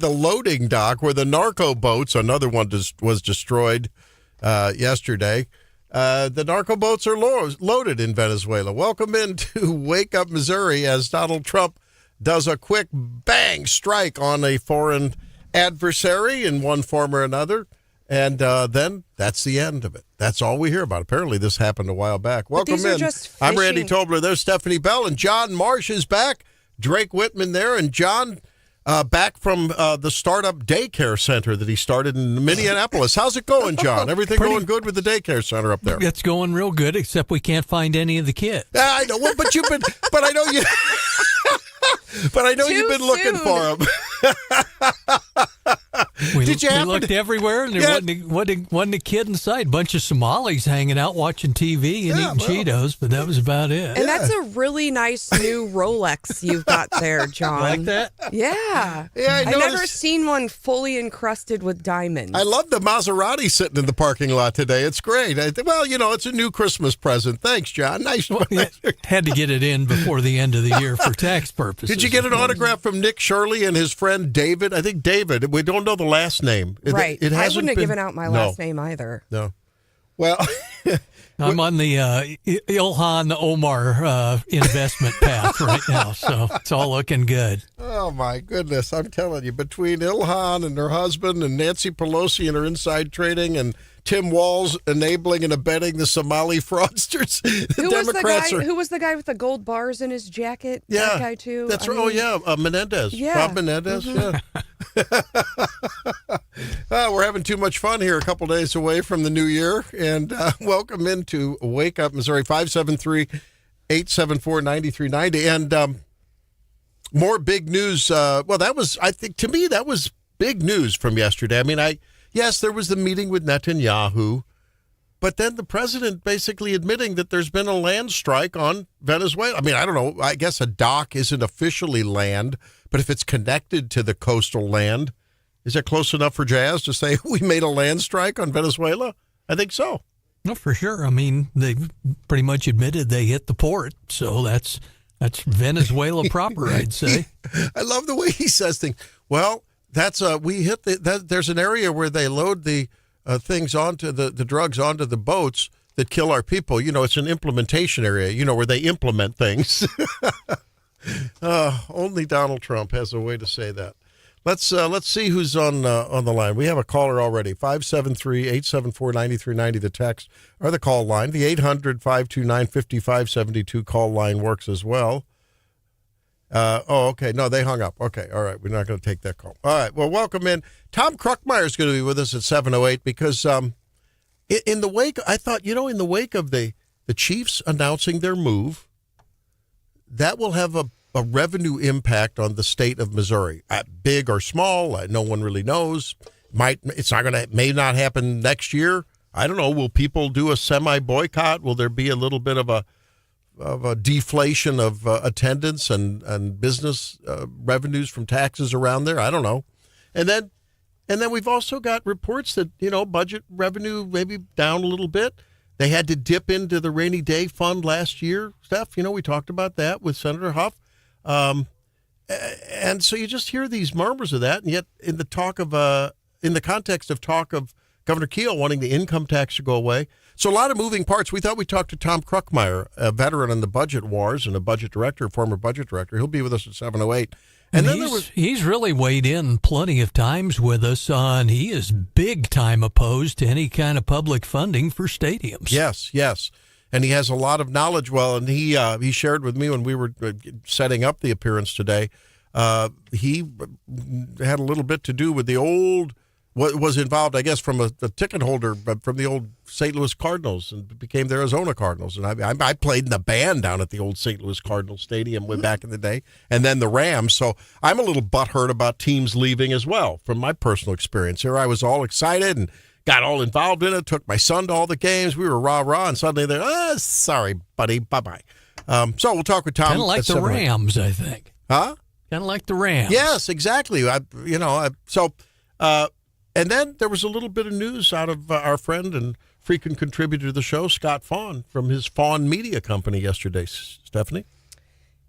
the loading dock where the narco boats, another one was destroyed yesterday. The narco boats are loaded in Venezuela. Welcome into Wake Up Missouri as Donald Trump does a quick bang strike on a foreign adversary in one form or another. And then that's the end of it. That's all we hear about. Apparently, this happened a while back. Welcome in. I'm Randy Tobler. There's Stephanie Bell. And John Marsh is back. Drake Whitman there. And John back from the startup daycare center that he started in Minneapolis. How's it going, John? Everything going good with the daycare center up there? It's going real good, except we can't find any of the kids. I know. But I know you... But I know you've been looking for them. We looked everywhere, and there wasn't a kid inside. A bunch of Somalis hanging out watching TV and eating Cheetos, but that was about it. And that's a really nice new Rolex you've got there, John. Like that? Yeah. I've never seen one fully encrusted with diamonds. I love the Maserati sitting in the parking lot today. It's great. It's a new Christmas present. Thanks, John. Nice one. Had to get it in before the end of the year for tax purposes. Did you get an autograph from Nick Shirley and his friend David? I think David. We don't know the last name. Right. I wouldn't have given out my last name either. No. Well, I'm on the Ilhan Omar investment path right now, so it's all looking good. Oh, my goodness. I'm telling you, between Ilhan and her husband and Nancy Pelosi and her inside trading and Tim Walz enabling and abetting the Somali fraudsters, Who was the guy with the gold bars in his jacket? Yeah. That guy, too? That's right. Menendez. Yeah. Bob Menendez, yeah. We're having too much fun here a couple days away from the new year. And welcome into Wake Up Missouri, 573-874-9390. And more big news. I think to me, that was big news from yesterday. I mean, yes, there was the meeting with Netanyahu, but then the president basically admitting that there's been a land strike on Venezuela. I mean, I don't know. I guess a dock isn't officially land, but if it's connected to the coastal land, is it close enough for Jazz to say we made a land strike on Venezuela? I think so. No, for sure. I mean, they pretty much admitted they hit the port, so that's Venezuela proper, I'd say. I love the way he says things. Well, that's there's an area where they load the things onto the drugs onto the boats that kill our people. It's an implementation area, where they implement things. Only Donald Trump has a way to say that. Let's see who's on the line. We have a caller already. 573-874-9390, the text, or the call line. The 800-529-5572 call line works as well. Okay. No, they hung up. Okay. All right. We're not going to take that call. All right. Well, welcome in. Tom Kruckmeyer is going to be with us at 7:08 because in the wake, I thought, in the wake of the Chiefs announcing their move, that will have a revenue impact on the state of Missouri, big or small. No one really knows. May not happen next year. I don't know. Will people do a semi-boycott? Will there be a little bit of a deflation of attendance and business revenues from taxes around there? I don't know. And then we've also got reports that, budget revenue maybe down a little bit. They had to dip into the rainy day fund last year, Steph. We talked about that with Senator Huff. And so you just hear these murmurs of that. And yet in the context of talk of Governor Keel wanting the income tax to go away. So a lot of moving parts. We thought we'd talk to Tom Kruckmeyer, a veteran in the budget wars and a former budget director. He'll be with us at 7:08. And then he's really weighed in plenty of times with us on. He is big time opposed to any kind of public funding for stadiums. Yes. And he has a lot of knowledge. Well, and he shared with me when we were setting up the appearance today. He had a little bit to do with the old. What was involved, I guess, from a ticket holder from the old St. Louis Cardinals and became the Arizona Cardinals. And I played in the band down at the old St. Louis Cardinals Stadium way back in the day, and then the Rams. So I'm a little butthurt about teams leaving as well from my personal experience here. I was all excited and got all involved in it, took my son to all the games. We were rah-rah, and suddenly they're, sorry, buddy, bye-bye. So we'll talk with Tom. Kind of like the Rams, I think. Huh? Kind of like the Rams. Yes, exactly. And then there was a little bit of news out of our friend and frequent contributor to the show, Scott Fawn, from his Fawn Media Company yesterday. Stephanie?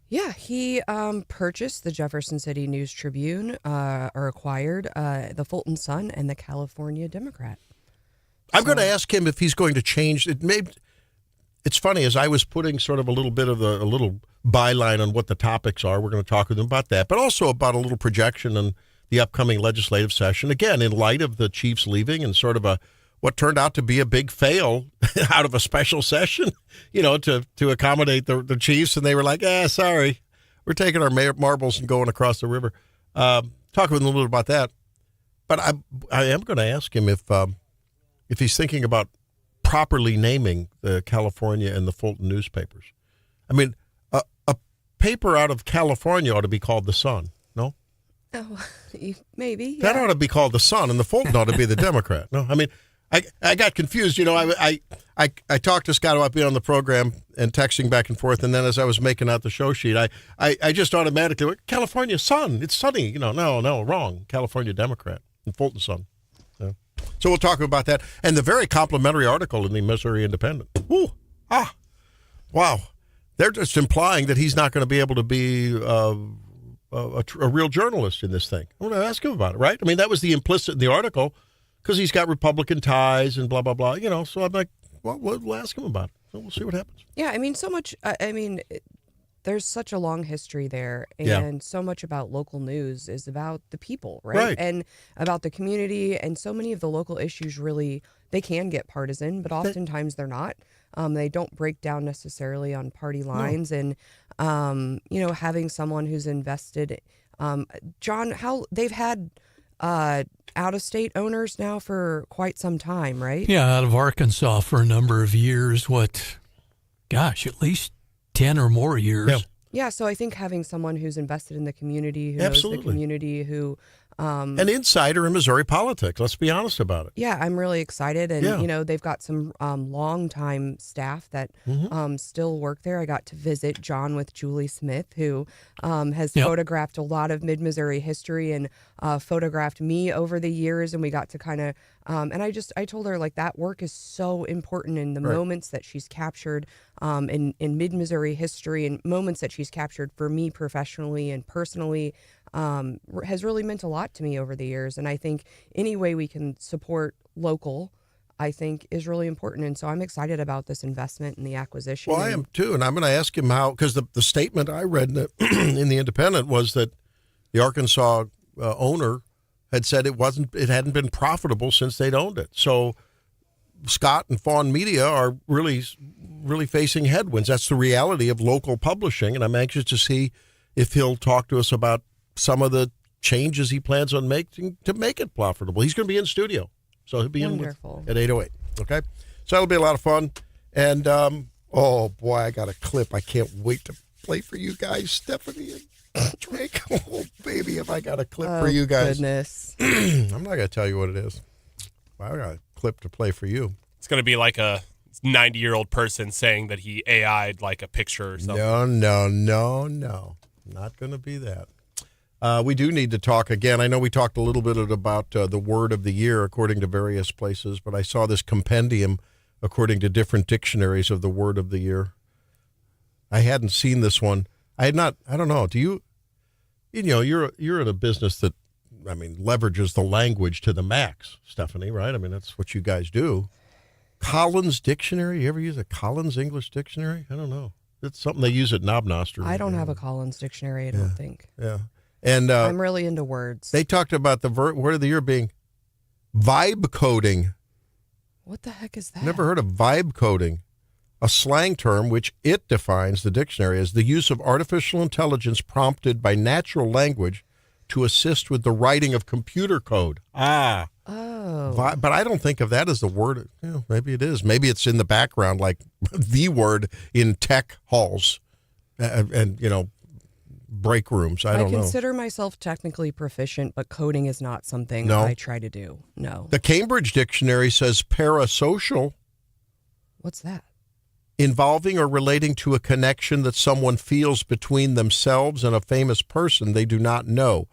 Yeah, he purchased the Jefferson City News Tribune, or acquired the Fulton Sun and the California Democrat. I'm going to ask him if he's going to change it. It's funny, as I was putting sort of a little byline on what the topics are, we're going to talk with him about that, but also about a little projection on the upcoming legislative session. Again, in light of the Chiefs leaving and sort of what turned out to be a big fail out of a special session, to accommodate the Chiefs. And they were like, sorry, we're taking our marbles and going across the river. Talk with him a little bit about that. But I am going to ask him if he's thinking about properly naming the California and the Fulton newspapers. I mean, a paper out of California ought to be called the Sun, no? Oh, maybe. Yeah. That ought to be called the Sun, and the Fulton ought to be the Democrat. No, I mean, I got confused. I talked to Scott about being on the program and texting back and forth, and then as I was making out the show sheet, I just automatically went, California Sun, it's sunny. No, wrong. California Democrat and Fulton Sun. Yeah. So we'll talk about that. And the very complimentary article in the Missouri Independent. Wow. They're just implying that he's not going to be able to be a real journalist in this thing. I'm going to ask him about it, right? I mean, that was the implicit in the article, because he's got Republican ties and blah, blah, blah. So I'm like, well, we'll ask him about it. So we'll see what happens. Yeah, I mean, so much, there's such a long history there, and Yeah. so much about local news is about the people, right? And about the community, and so many of the local issues really, they can get partisan, but oftentimes they're not. They don't break down necessarily on party lines, and, having someone who's invested, John, they've had out-of-state owners now for quite some time, right? Yeah, out of Arkansas for a number of years. At least 10 or more years. Yeah. Yeah, so I think having someone who's invested in the community, who knows the community, who... an insider in Missouri politics, let's be honest about it. Yeah, I'm really excited. And, they've got some long-time staff that still work there. I got to visit John with Julie Smith, who has photographed a lot of mid-Missouri history and photographed me over the years. And we got to kind of, and I told her, like, that work is so important in the moments that she's captured in mid-Missouri history, and moments that she's captured for me professionally and personally. Has really meant a lot to me over the years. And I think any way we can support local, I think, is really important. And so I'm excited about this investment and the acquisition. Well, I am too. And I'm going to ask him how, because the statement I read in the Independent was that the Arkansas owner had said it hadn't been profitable since they'd owned it. So Scott and Fawn Media are really, really facing headwinds. That's the reality of local publishing. And I'm anxious to see if he'll talk to us about some of the changes he plans on making to make it profitable. He's going to be in studio, so he'll be in at 8:08. Okay, so that'll be a lot of fun. And oh boy, I got a clip I can't wait to play for you guys, Stephanie and Drake. Oh baby, have I got a clip for you guys? Goodness. I'm not going to tell you what it is. I got a clip to play for you. It's going to be like a 90-year-old person saying that he AI'd like a picture or something. No. Not going to be that. We do need to talk again. I know we talked a little bit about the word of the year according to various places, but I saw this compendium according to different dictionaries of the word of the year. I hadn't seen this one. I don't know. Do you? You're in a business that, leverages the language to the max, Stephanie, right? That's what you guys do. Collins Dictionary. You ever use a Collins English Dictionary? I don't know. It's something they use at Knobnoster. I don't have a Collins Dictionary, I don't think. Yeah. And I'm really into words. They talked about the word of the year being vibe coding. What the heck is that? Never heard of vibe coding, a slang term which it defines, the dictionary, as the use of artificial intelligence prompted by natural language to assist with the writing of computer code. Oh. But I don't think of that as the word. Maybe it is. Maybe it's in the background, like the word in tech halls and break rooms. I don't know. I consider myself technically proficient, but coding is not something I try to do. No. The Cambridge Dictionary says parasocial. What's that? Involving or relating to a connection that someone feels between themselves and a famous person they do not know.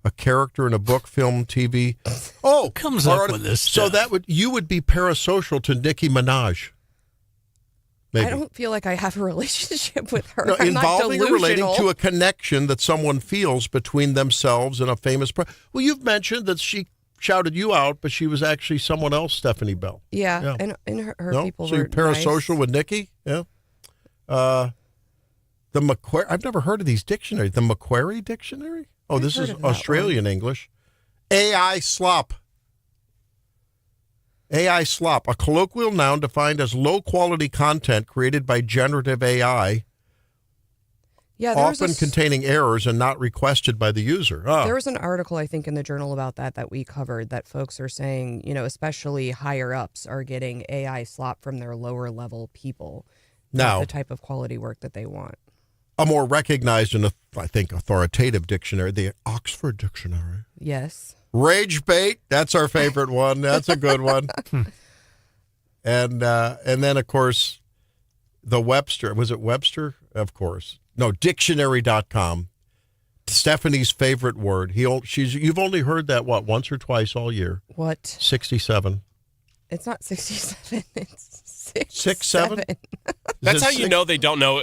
A character in a book, film, TV. Oh, comes up with this stuff. So you would be parasocial to Nicki Minaj. Maybe. I don't feel like I have a relationship with her. No, I'm involving not or relating delusional. to a connection that someone feels between themselves and a famous person. Well, you've mentioned that she shouted you out, but she was actually someone else, Stephanie Bell. Yeah. And her No? people So you're were parasocial nice. with Nikki? Yeah. The Macquarie, I've never heard of these dictionaries. The Macquarie Dictionary? Oh, this heard is of that Australian English. AI slop. AI slop, a colloquial noun defined as low-quality content created by generative AI, Yeah, there often containing errors and not requested by the user. Oh. There was an article, I think, in the journal about that we covered, that folks are saying, especially higher ups are getting AI slop from their lower level people. Not Now, the type of quality work that they want. a more recognized and, I think, authoritative dictionary, the Oxford Dictionary. Yes. Rage bait, that's our favorite one. That's a good one. And then, of course, the Webster. Was it Webster? Of course. No, dictionary.com. Stephanie's favorite word. You've only heard that, once or twice all year? What? 67. It's not 67. It's 67? That's how you know they don't know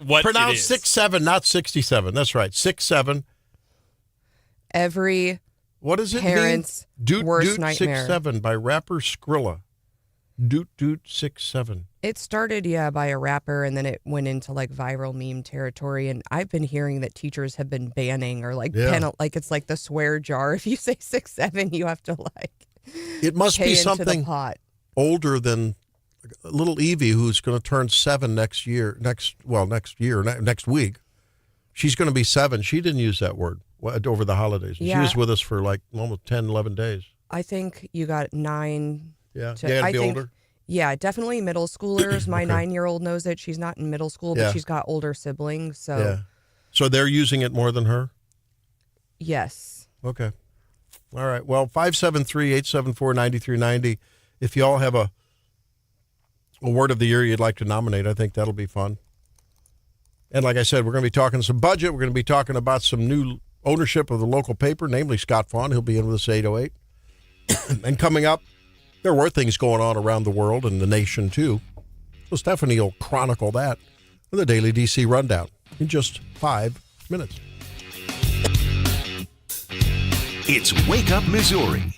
what pronounce it is. 67, not 67. That's right. 67. Every What does it parent's mean? Doot worst Doot nightmare. 67 by rapper Skrilla. Doot Doot 67. It started, by a rapper, and then it went into viral meme territory. And I've been hearing that teachers have been banning or it's like the swear jar. If you say 6'7", you have to It must pay be into something the pot. older than little Evie, who's going to turn 7 next week. She's going to be 7. She didn't use that word over the holidays. Yeah. She was with us for almost 10, 11 days. I think you got 9. Yeah, to, you got to I be think, older. Yeah, definitely middle schoolers. My Okay. 9-year-old knows it. She's not in middle school, but Yeah. she's got older siblings. So, Yeah. So they're using it more than her? yes. Okay. All right. Well, 573-874-9390. If you all have a word of the year you'd like to nominate, I think that'll be fun. And like I said, we're going to be talking some budget. We're going to be talking about some new ownership of the local paper, namely Scott Fawn. He'll be in with us 8:08. And coming up, there were things going on around the world and the nation, too. So Stephanie will chronicle that with a Daily DC Rundown in just 5 minutes. It's Wake Up Missouri.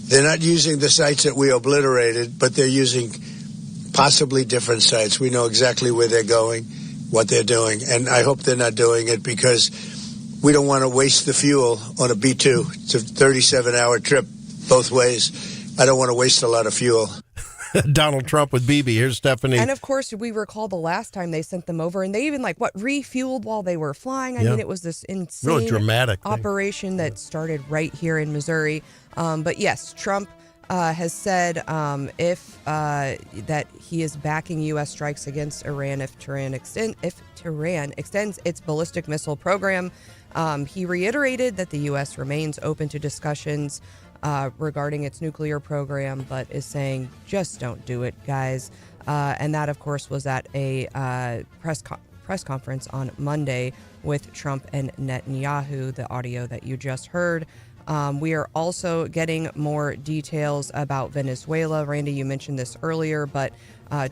They're not using the sites that we obliterated, but they're using possibly different sites. We know exactly where they're going, what they're doing, and I hope they're not doing it because we don't want to waste the fuel on a B-2. It's a 37-hour trip both ways. I don't want to waste a lot of fuel. Donald Trump with BB. Here's Stephanie. And of course, we recall the last time they sent them over, and they even refueled while they were flying. I mean, it was this insane, really dramatic operation that started right here in Missouri. But yes, Trump has said that he is backing U.S. strikes against Iran if Tehran extends its ballistic missile program. He reiterated that the U.S. remains open to discussions regarding its nuclear program, but is saying, just don't do it, guys. And that, of course, was at a press conference on Monday with Trump and Netanyahu, the audio that you just heard. We are also getting more details about Venezuela. Randy, you mentioned this earlier, but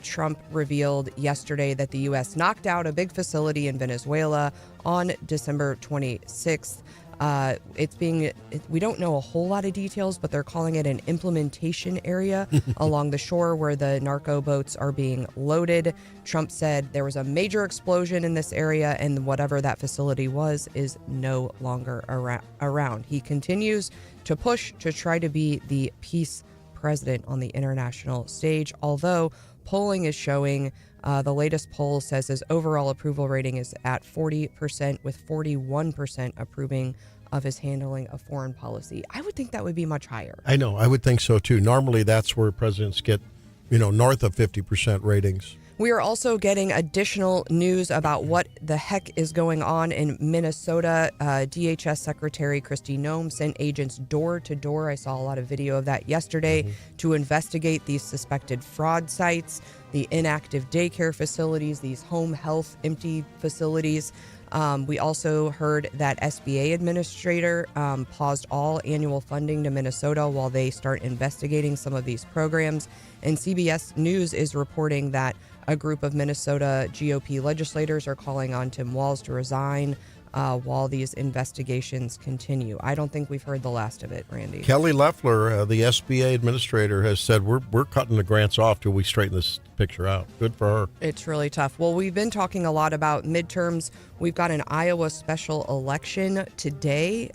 Trump revealed yesterday that the U.S. knocked out a big facility in Venezuela on December 26th. We don't know a whole lot of details, but they're calling it an implementation area along the shore where the narco boats are being loaded. Trump said there was a major explosion in this area, and whatever that facility was is no longer around. He continues to push to try to be the peace president on the international stage, although polling is showing the latest poll says his overall approval rating is at 40%, with 41% approving of his handling of foreign policy. I would think that would be much higher. I know. I would think so, too. Normally, that's where presidents get, north of 50% ratings. We are also getting additional news about what the heck is going on in Minnesota. DHS Secretary Kristi Noem sent agents door to door. I saw a lot of video of that yesterday to investigate these suspected fraud sites, the inactive daycare facilities, these home health empty facilities. We also heard that SBA administrator paused all annual funding to Minnesota while they start investigating some of these programs. And CBS News is reporting that a group of Minnesota GOP legislators are calling on Tim Walz to resign while these investigations continue. I don't think we've heard the last of it, Randy. Kelly Loeffler, the SBA administrator, has said we're cutting the grants off till we straighten this picture out. Good for her. It's really tough. Well, we've been talking a lot about midterms. We've got an Iowa special election today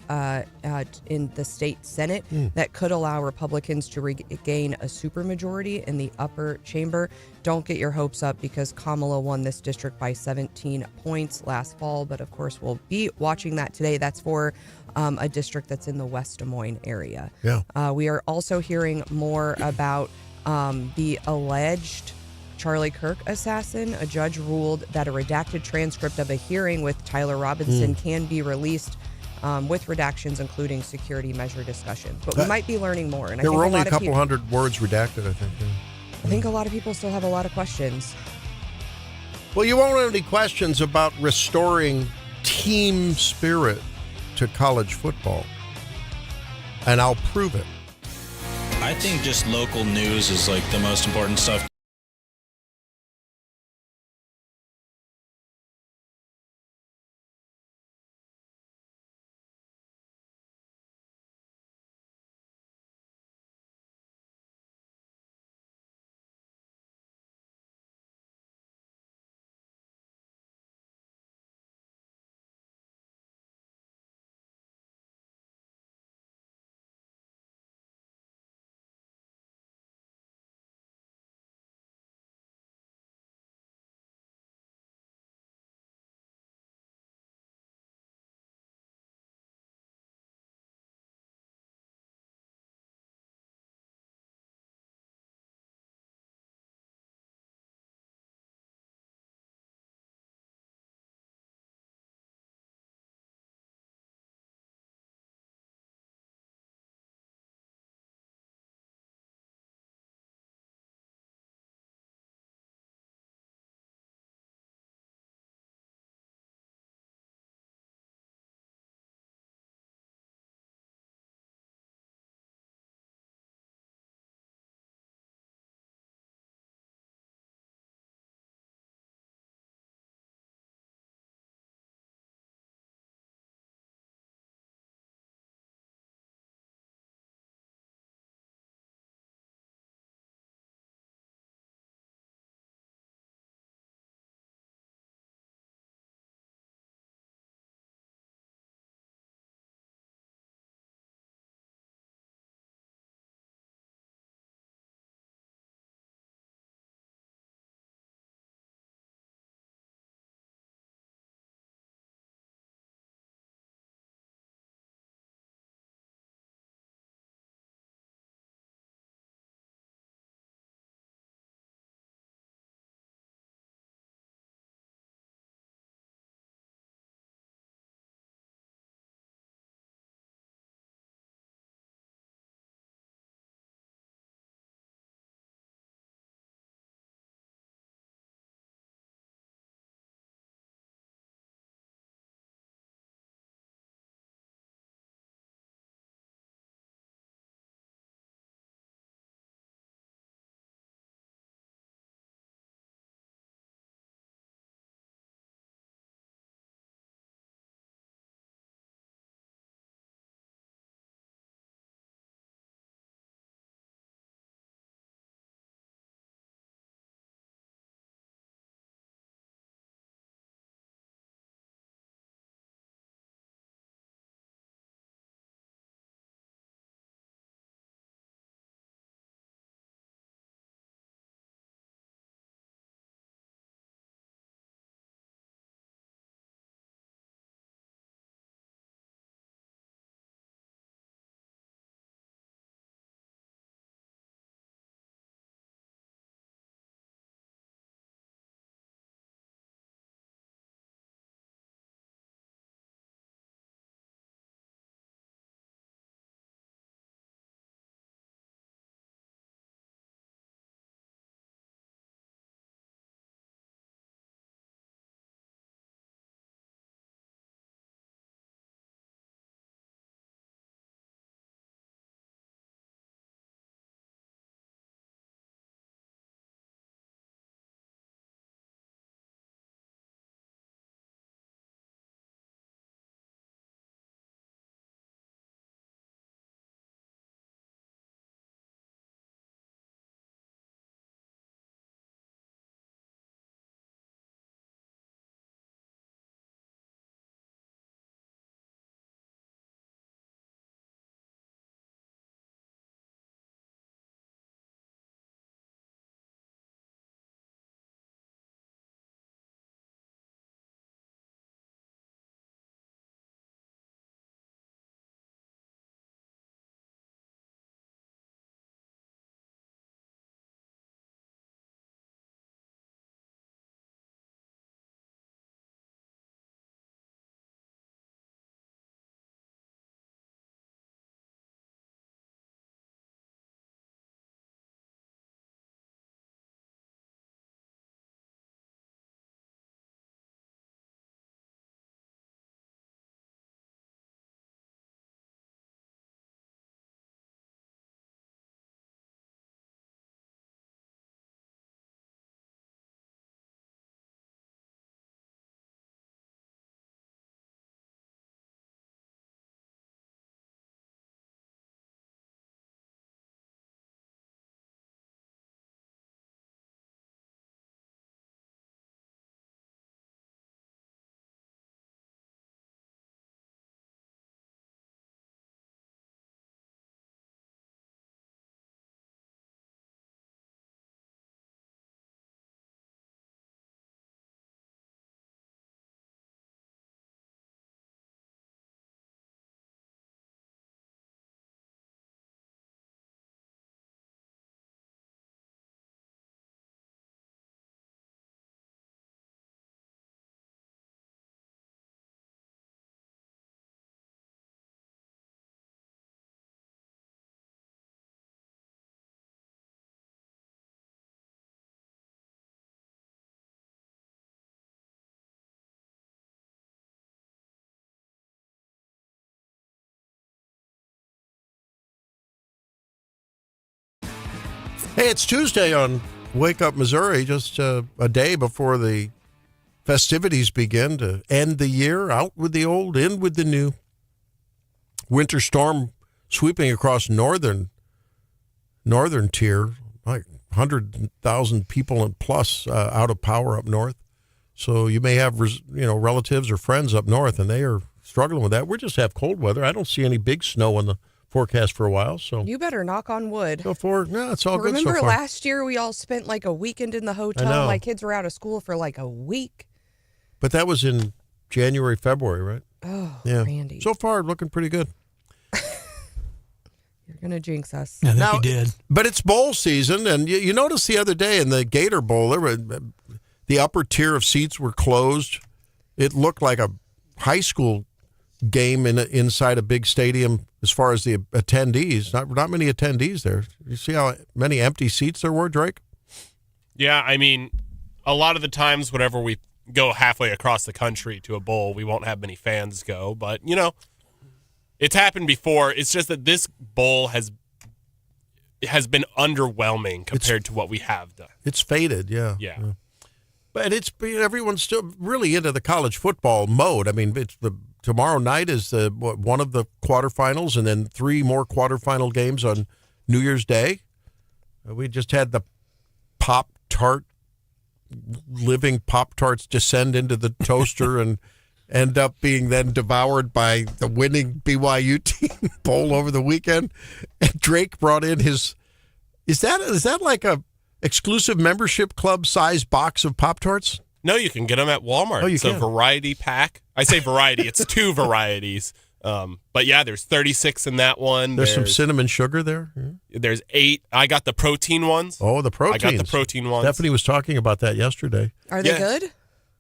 in the state Senate that could allow Republicans to regain a supermajority in the upper chamber. Don't get your hopes up because Kamala won this district by 17 points last fall. But of course, we'll be watching that today. That's for a district that's in the West Des Moines area. Yeah. We are also hearing more about the alleged Charlie Kirk assassin. A judge ruled that a redacted transcript of a hearing with Tyler Robinson can be released with redactions, including security measure discussions. But we might be learning more. And there were only a couple hundred words redacted, I think. Yeah. I think a lot of people still have a lot of questions. Well, you won't have any questions about restoring team spirit to college football. And I'll prove it. I think just local news is like the most important stuff. Hey, it's Tuesday on Wake Up Missouri, just a day before the festivities begin to end the year. Out with the old, in with the new. Winter storm sweeping across northern tier, like 100,000 people and plus out of power up north. So you may have relatives or friends up north, and they are struggling with that. We just have cold weather. I don't see any big snow in the forecast for a while. So you better knock on wood. Go for it. No, it's all good so far. Remember last year we all spent like a weekend in the hotel. My kids were out of school for like a week. But that was in January, February, right? Oh, yeah. Randy. So far, looking pretty good. You're going to jinx us. I think you did. But it's bowl season, and you noticed the other day in the Gator Bowl, the upper tier of seats were closed. It looked like a high school game inside a big stadium as far as the attendees. Not many attendees there. You see how many empty seats there were, Drake? Yeah, I mean, a lot of the times whenever we go halfway across the country to a bowl, we won't have many fans go. But, it's happened before. It's just that this bowl has been underwhelming compared to what we have done. It's faded, yeah. Yeah. But everyone's still really into the college football mode. I mean, tomorrow night is one of the quarterfinals, and then 3 more quarterfinal games on New Year's Day. We just had the living Pop-Tarts descend into the toaster and end up being then devoured by the winning BYU team bowl over the weekend. And Drake brought in his. Is that like a exclusive membership club size box of Pop-Tarts? No, you can get them at Walmart. Oh, you it's can. a variety pack. I say variety. It's 2 varieties. But yeah, there's 36 in that one. There's some cinnamon sugar there. There's 8. I got the protein ones. Oh, the proteins. I got the protein ones. Stephanie was talking about that yesterday. Are they good?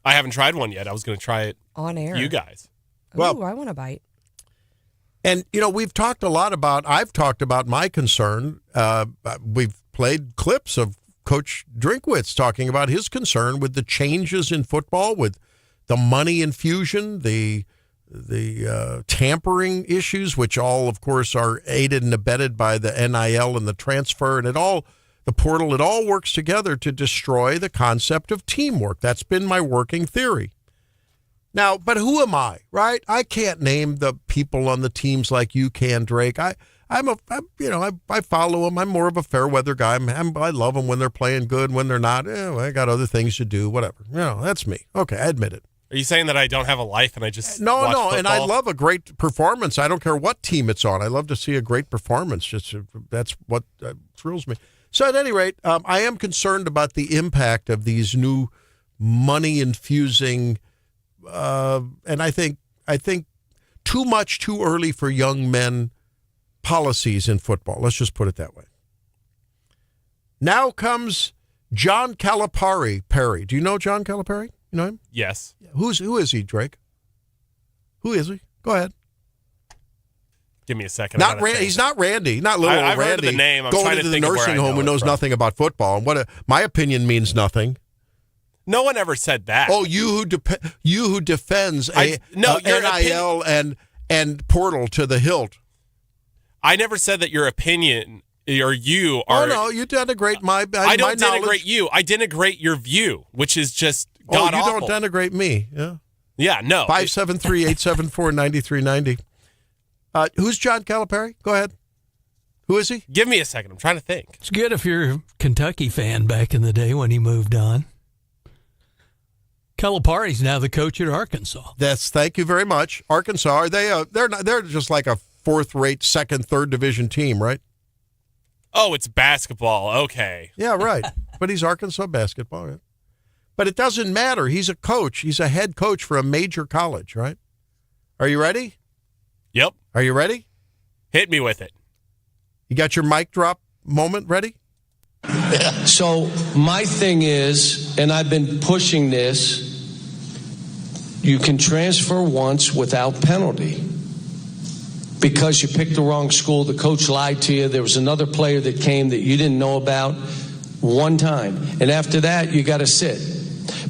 I haven't tried one yet. I was going to try it on air. You guys. Well, I want to bite. And, I've talked about my concern. We've played clips of Coach Drinkwitz talking about his concern with the changes in football, with the money infusion, the tampering issues, which all, of course, are aided and abetted by the NIL and the transfer, and the portal, it all works together to destroy the concept of teamwork. That's been my working theory. Now, but who am I, right? I can't name the people on the teams like you can, Drake. I follow them. I'm more of a fair weather guy. I love them when they're playing good. When they're not, I got other things to do. Whatever. That's me. Okay, I admit it. Are you saying that I don't have a life and I just no? watch And I football? love a great performance. I don't care what team it's on. I love to see a great performance. That's what thrills me. So at any rate, I am concerned about the impact of these new money infusing, and I think too much too early for young men policies in football. Let's just put it that way. Now comes John Calipari. Perry. Do you know John Calipari? You know him? Yes. Who is he, Drake? Who is he? Go ahead. Give me a second. He's not Randy. Not little I've Randy. heard of the name. I'm going trying to to the think of where nursing I home know who knows it from. nothing about football. And my opinion means nothing. No one ever said that. Oh, you who defends your NIL and portal to the hilt. I never said that your opinion or you are. Oh no, you denigrate I don't denigrate you. I denigrate your view, which is just god awful. You don't denigrate me. Yeah. Yeah. No. 573-874-9390. Who's John Calipari? Go ahead. Who is he? Give me a second. I'm trying to think. It's good if you're a Kentucky fan back in the day when he moved on. Calipari's now the coach at Arkansas. Thank you very much. Arkansas, are they? They're just like a 4th-rate, 2nd, 3rd division team, right? Oh, it's basketball. Okay. Yeah, right. But he's Arkansas basketball. Right? But it doesn't matter. He's a coach. He's a head coach for a major college, right? Are you ready? Yep. Are you ready? Hit me with it. You got your mic drop moment ready? So my thing is, and I've been pushing this, you can transfer once without penalty. Because you picked the wrong school, the coach lied to you, there was another player that came that you didn't know about one time. And after that, you got to sit.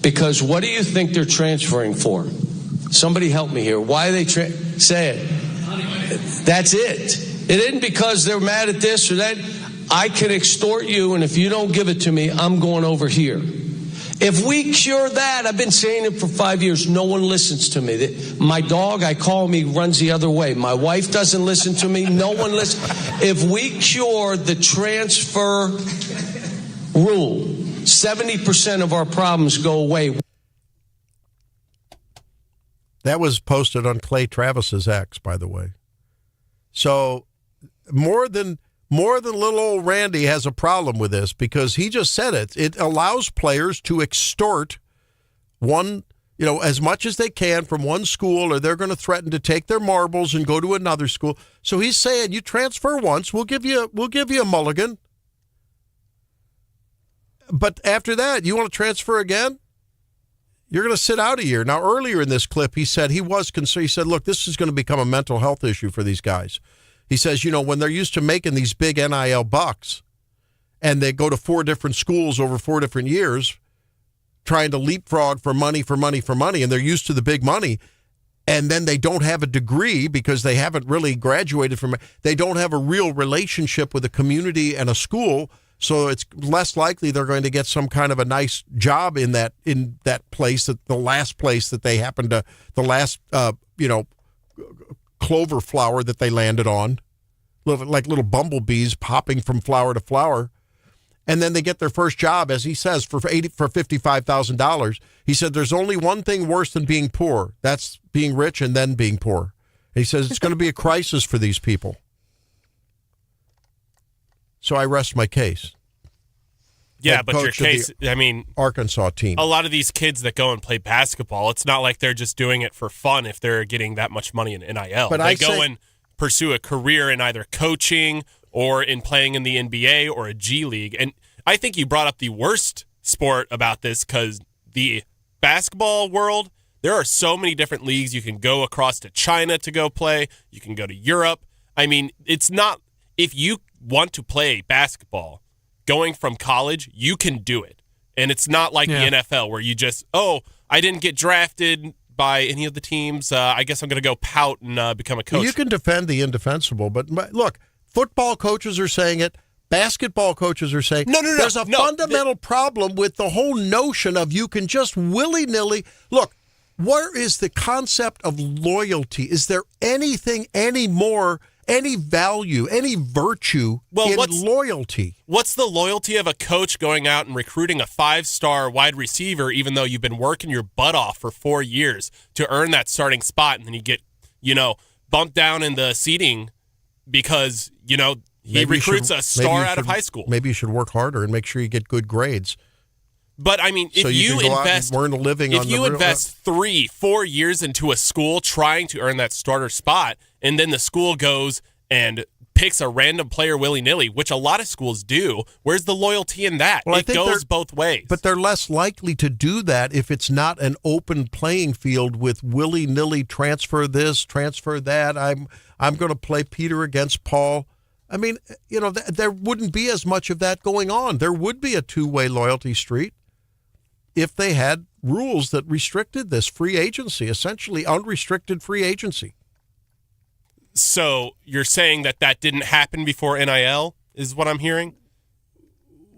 Because what do you think they're transferring for? Somebody help me here. Why are they say it? That's it. It isn't because they're mad at this or that. I can extort you, and if you don't give it to me, I'm going over here. If we cure that, I've been saying it for 5 years, no one listens to me. My dog, I call him, he runs the other way. My wife doesn't listen to me, no one listens. If we cure the transfer rule, 70% of our problems go away. That was posted on Clay Travis's X, by the way. So more than little old Randy has a problem with this, because he just said it. It allows players to extort one, as much as they can from one school, or they're going to threaten to take their marbles and go to another school. So he's saying, you transfer once, we'll give you a mulligan. But after that, you want to transfer again? You're going to sit out a year. Now, earlier in this clip, he said he was concerned. He said, look, this is going to become a mental health issue for these guys. He says, when they're used to making these big NIL bucks and they go to 4 different schools over 4 different years trying to leapfrog for money, and they're used to the big money, and then they don't have a degree because they haven't really graduated from it. They don't have a real relationship with a community and a school, so it's less likely they're going to get some kind of a nice job in that place, that the last place that they happen to, the last, clover flower that they landed on, like little bumblebees popping from flower to flower. And then they get their first job, as he says, for $55,000. He said there's only one thing worse than being poor. That's being rich and then being poor. And he says it's going to be a crisis for these people. So I rest my case. Yeah, but your case, Arkansas team. A lot of these kids that go and play basketball, it's not like they're just doing it for fun if they're getting that much money in NIL. But they go and pursue a career in either coaching or in playing in the NBA or a G League. And I think you brought up the worst sport about this, because the basketball world, there are so many different leagues. You can go across to China to go play. You can go to Europe. It's not, if you want to play basketball, going from college, you can do it. And it's not like the NFL where you just, I didn't get drafted by any of the teams. I guess I'm going to go pout and become a coach. You can defend the indefensible, but look, football coaches are saying it. Basketball coaches are saying no. There's a fundamental problem with the whole notion of you can just willy-nilly. Look, where is the concept of loyalty? Is there anything anymore, any value, any virtue in loyalty? What's the loyalty of a coach going out and recruiting a 5-star wide receiver, even though you've been working your butt off for 4 years to earn that starting spot, and then you get, bumped down in the seating because, he recruits a star out of high school. Maybe you should work harder and make sure you get good grades. But if you invest, earn a living, if you invest 3-4 years into a school trying to earn that starter spot, and then the school goes and picks a random player willy-nilly, which a lot of schools do, where's the loyalty in that? Well, it goes both ways. But they're less likely to do that if it's not an open playing field with willy-nilly transfer this, transfer that. I'm going to play Peter against Paul. There wouldn't be as much of that going on. There would be a two-way loyalty street if they had rules that restricted this free agency, essentially unrestricted free agency. So you're saying that didn't happen before NIL is what I'm hearing?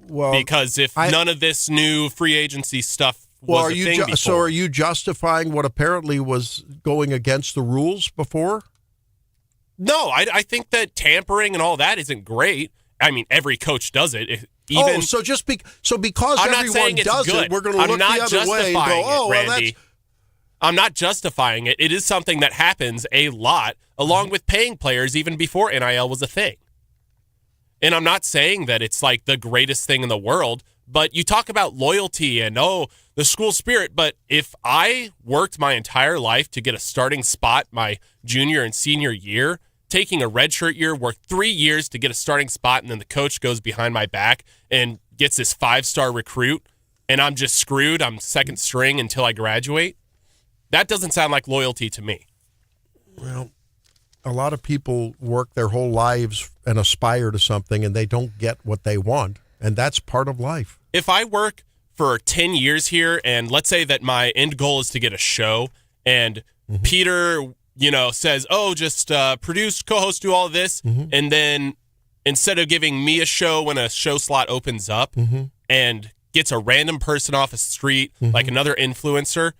Well, because if none of this new free agency stuff was a thing before. So are you justifying what apparently was going against the rules before? No, I think that tampering and all that isn't great. Every coach does it. Because everyone does it, we're going to look the other way and go, Randy. I'm not justifying it. It is something that happens a lot, along with paying players even before NIL was a thing. And I'm not saying that it's like the greatest thing in the world, but you talk about loyalty and, the school spirit. But if I worked my entire life to get a starting spot my junior and senior year, taking a redshirt year, worked 3 years to get a starting spot, and then the coach goes behind my back and gets this 5-star recruit, and I'm just screwed. I'm second string until I graduate. That doesn't sound like loyalty to me. Well, a lot of people work their whole lives and aspire to something, and they don't get what they want, and that's part of life. If I work for 10 years here, and let's say that my end goal is to get a show, and Peter, says, just produce, co-host, do all of this, and then instead of giving me a show when a show slot opens up and gets a random person off a street, like another influencer,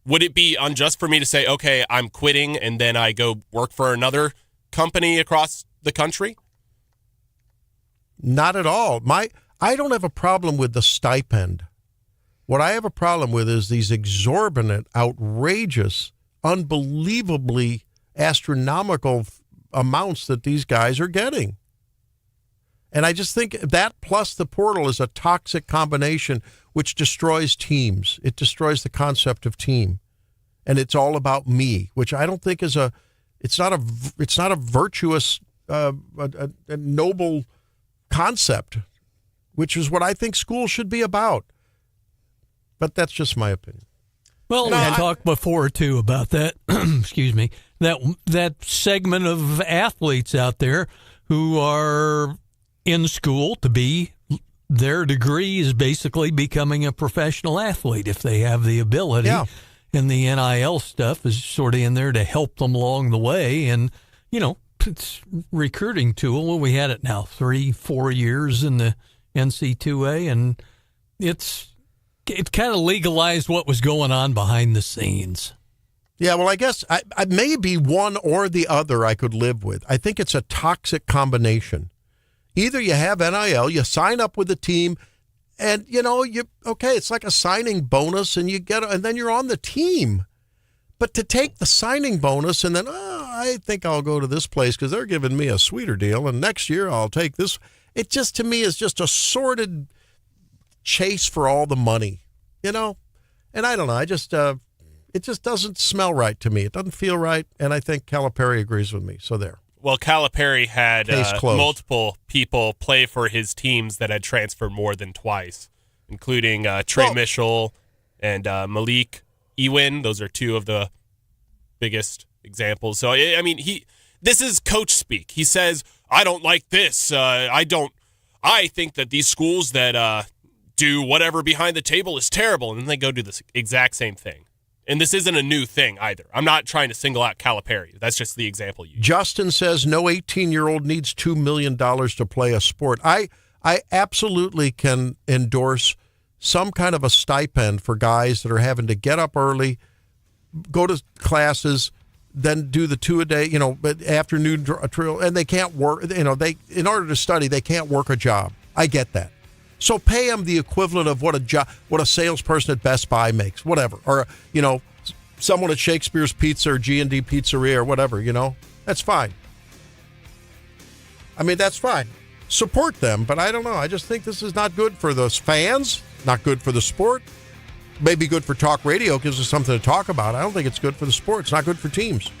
would it be unjust for me to say, okay, I'm quitting, and then I go work for another company across the country? Not at all. I don't have a problem with the stipend. What I have a problem with is these exorbitant, outrageous, unbelievably astronomical amounts that these guys are getting. And I just think that plus the portal is a toxic combination which destroys teams. It destroys the concept of team. And it's all about me, which I don't think is it's not a virtuous, a noble concept, which is what I think school should be about. But that's just my opinion. Well, we talked before, too, about that, excuse me, that segment of athletes out there who are in school to be, their degree is basically becoming a professional athlete if they have the ability. Yeah. And the NIL stuff is sort of in there to help them along the way. And, it's a recruiting tool. Well, we had it now 3-4 years in the NC2A, and it kind of legalized what was going on behind the scenes. Yeah, well, I guess I maybe one or the other I could live with. I think it's a toxic combination. Either you have NIL, you sign up with the team, and it's like a signing bonus, and and then you're on the team. But to take the signing bonus and then, I think I'll go to this place because they're giving me a sweeter deal, and next year I'll take this. It just, to me, is just a sordid chase for all the money, And I don't know. I just, it just doesn't smell right to me. It doesn't feel right, and I think Calipari agrees with me. So there. Well, Calipari had multiple people play for his teams that had transferred more than twice, including Trey Mitchell and Malik Ewin. Those are two of the biggest examples. So, I mean, this is coach speak. He says, I don't like this. I think that these schools that do whatever behind the table is terrible, and then they go do the exact same thing. And this isn't a new thing either. I'm not trying to single out Calipari. That's just the example you use. Justin says no 18-year-old needs $2 million to play a sport. I absolutely can endorse some kind of a stipend for guys that are having to get up early, go to classes, then do the 2 a day, afternoon drill, and they can't work. In order to study, they can't work a job. I get that. So pay them the equivalent of what a salesperson at Best Buy makes, whatever, or someone at Shakespeare's Pizza or G&D Pizzeria or whatever. That's fine. I mean, that's fine. Support them, but I don't know. I just think this is not good for those fans, not good for the sport. Maybe good for talk radio, gives us something to talk about. I don't think it's good for the sport. It's not good for teams.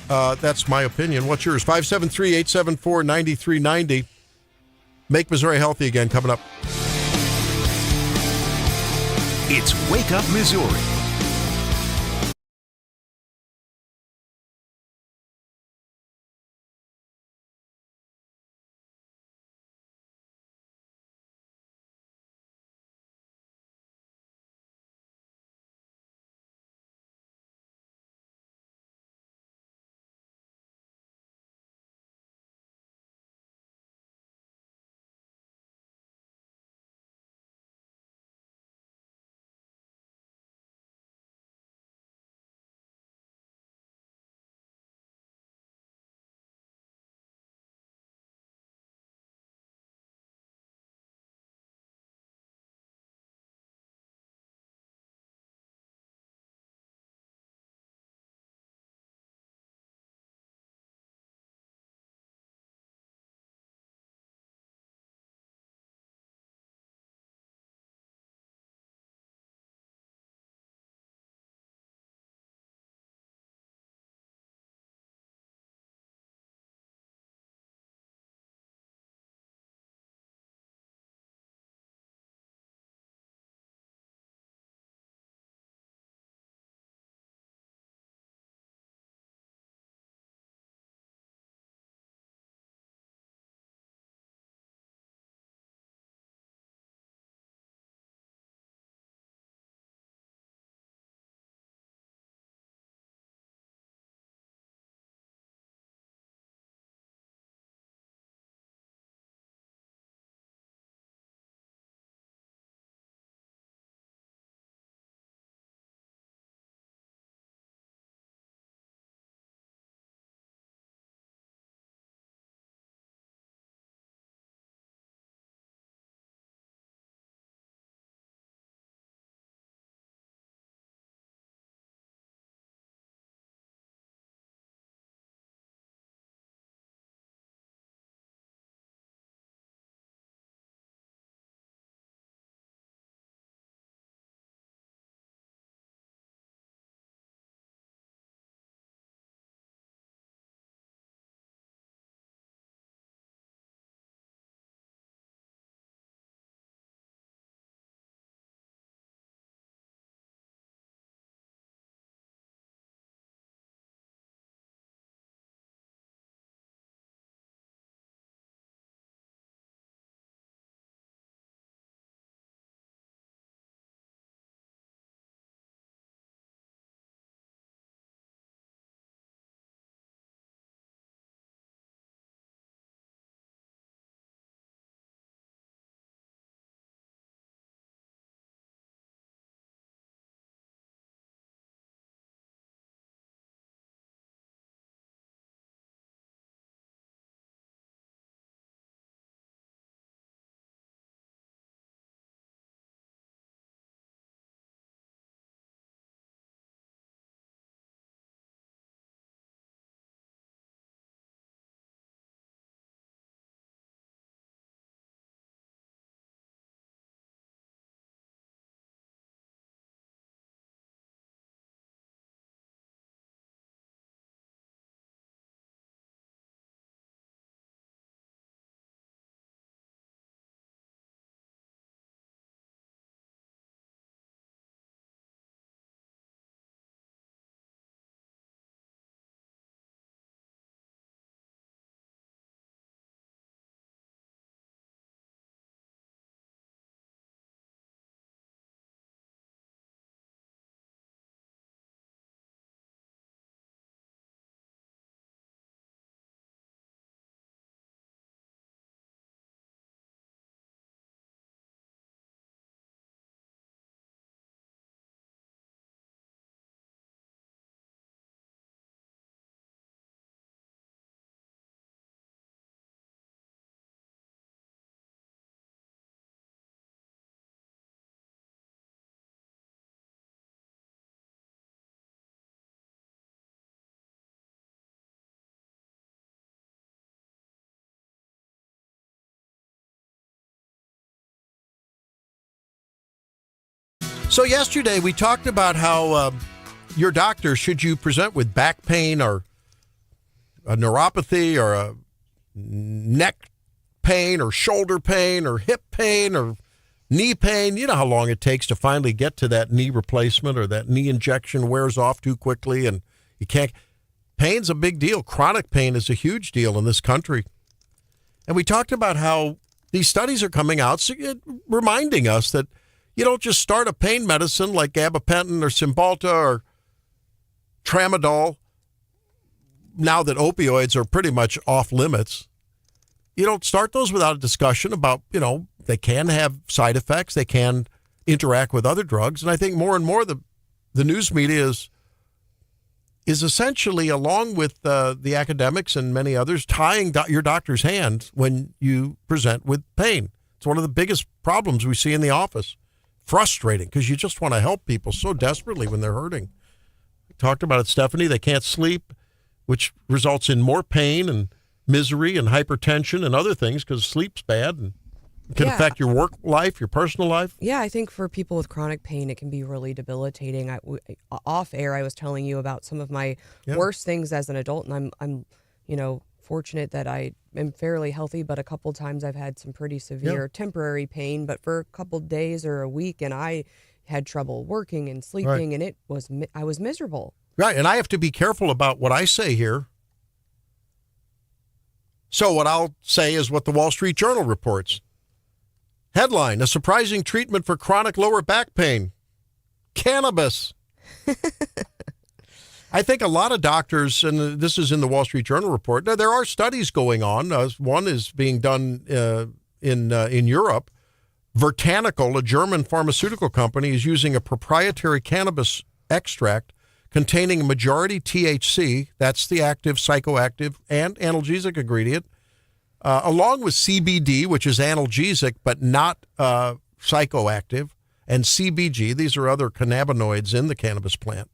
That's my opinion. What's yours? 573-874-9390. Make Missouri healthy again coming up. It's Wake Up Missouri. So yesterday we talked about how your doctor, should you present with back pain or a neuropathy or a neck pain or shoulder pain or hip pain or knee pain, you know how long it takes to finally get to that knee replacement, or that knee injection wears off too quickly and you can't. Pain's a big deal. Chronic pain is a huge deal in this country. And we talked about how these studies are coming out reminding us that you don't just start a pain medicine like gabapentin or Cymbalta or tramadol, now that opioids are pretty much off limits. You don't start those without a discussion about, they can have side effects. They can interact with other drugs. And I think more and more the news media is essentially, along with the academics and many others, tying your doctor's hands when you present with pain. It's one of the biggest problems we see in the office. Frustrating, because you just want to help people so desperately when they're hurting. We talked about it, Stephanie. They can't sleep, which results in more pain and misery and hypertension and other things because sleep's bad and it can affect your work life, your personal life. Yeah, I think for people with chronic pain, it can be really debilitating. Off air, I was telling you about some of my worst things as an adult, and I'm fortunate that I am fairly healthy, but a couple times I've had some pretty severe temporary pain, but for a couple days or a week, and I had trouble working and sleeping, and I was miserable. Right, and I have to be careful about what I say here. So what I'll say is what the Wall Street Journal reports. Headline: a surprising treatment for chronic lower back pain. Cannabis. I think a lot of doctors, and this is in the Wall Street Journal report, now there are studies going on. One is being done in Europe. Vertanical, a German pharmaceutical company, is using a proprietary cannabis extract containing a majority THC, that's the active, psychoactive, and analgesic ingredient, along with CBD, which is analgesic but not psychoactive, and CBG. These are other cannabinoids in the cannabis plant.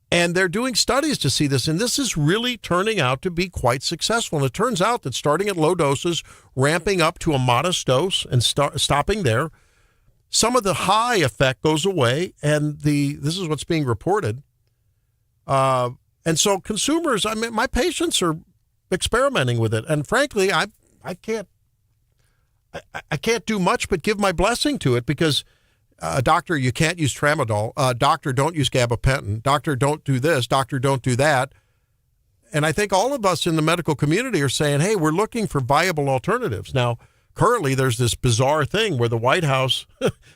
And they're doing studies to see this, and this is really turning out to be quite successful. And it turns out that starting at low doses, ramping up to a modest dose, and stopping there, some of the high effect goes away, and this is what's being reported. And so consumers, my patients are experimenting with it, and frankly, I can't do much but give my blessing to it, because doctor, you can't use tramadol. Doctor, don't use gabapentin. Doctor, don't do this. Doctor, don't do that. And I think all of us in the medical community are saying, hey, we're looking for viable alternatives. Now, currently, there's this bizarre thing where the White House,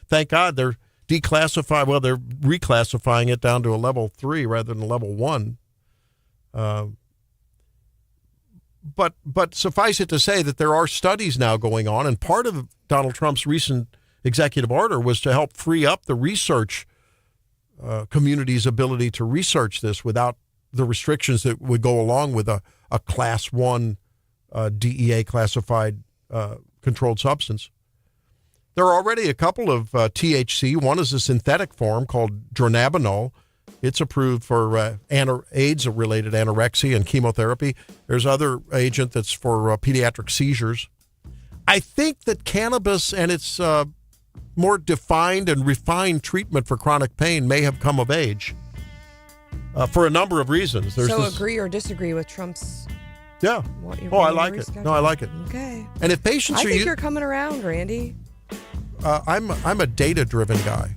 thank God, they're reclassifying it down to a level 3 rather than a level 1. But suffice it to say that there are studies now going on, and part of Donald Trump's recent executive order was to help free up the research community's ability to research this without the restrictions that would go along with a class 1 DEA classified controlled substance. There are already a couple of THC. One is a synthetic form called dronabinol. It's approved for AIDS-related anorexia and chemotherapy. There's other agent that's for pediatric seizures. I think that cannabis and its more defined and refined treatment for chronic pain may have come of age for a number of reasons. Agree or disagree with Trump's? Yeah. I like it. No, I like it. Okay. And if patients I think you're coming around, Randy. I'm a data-driven guy.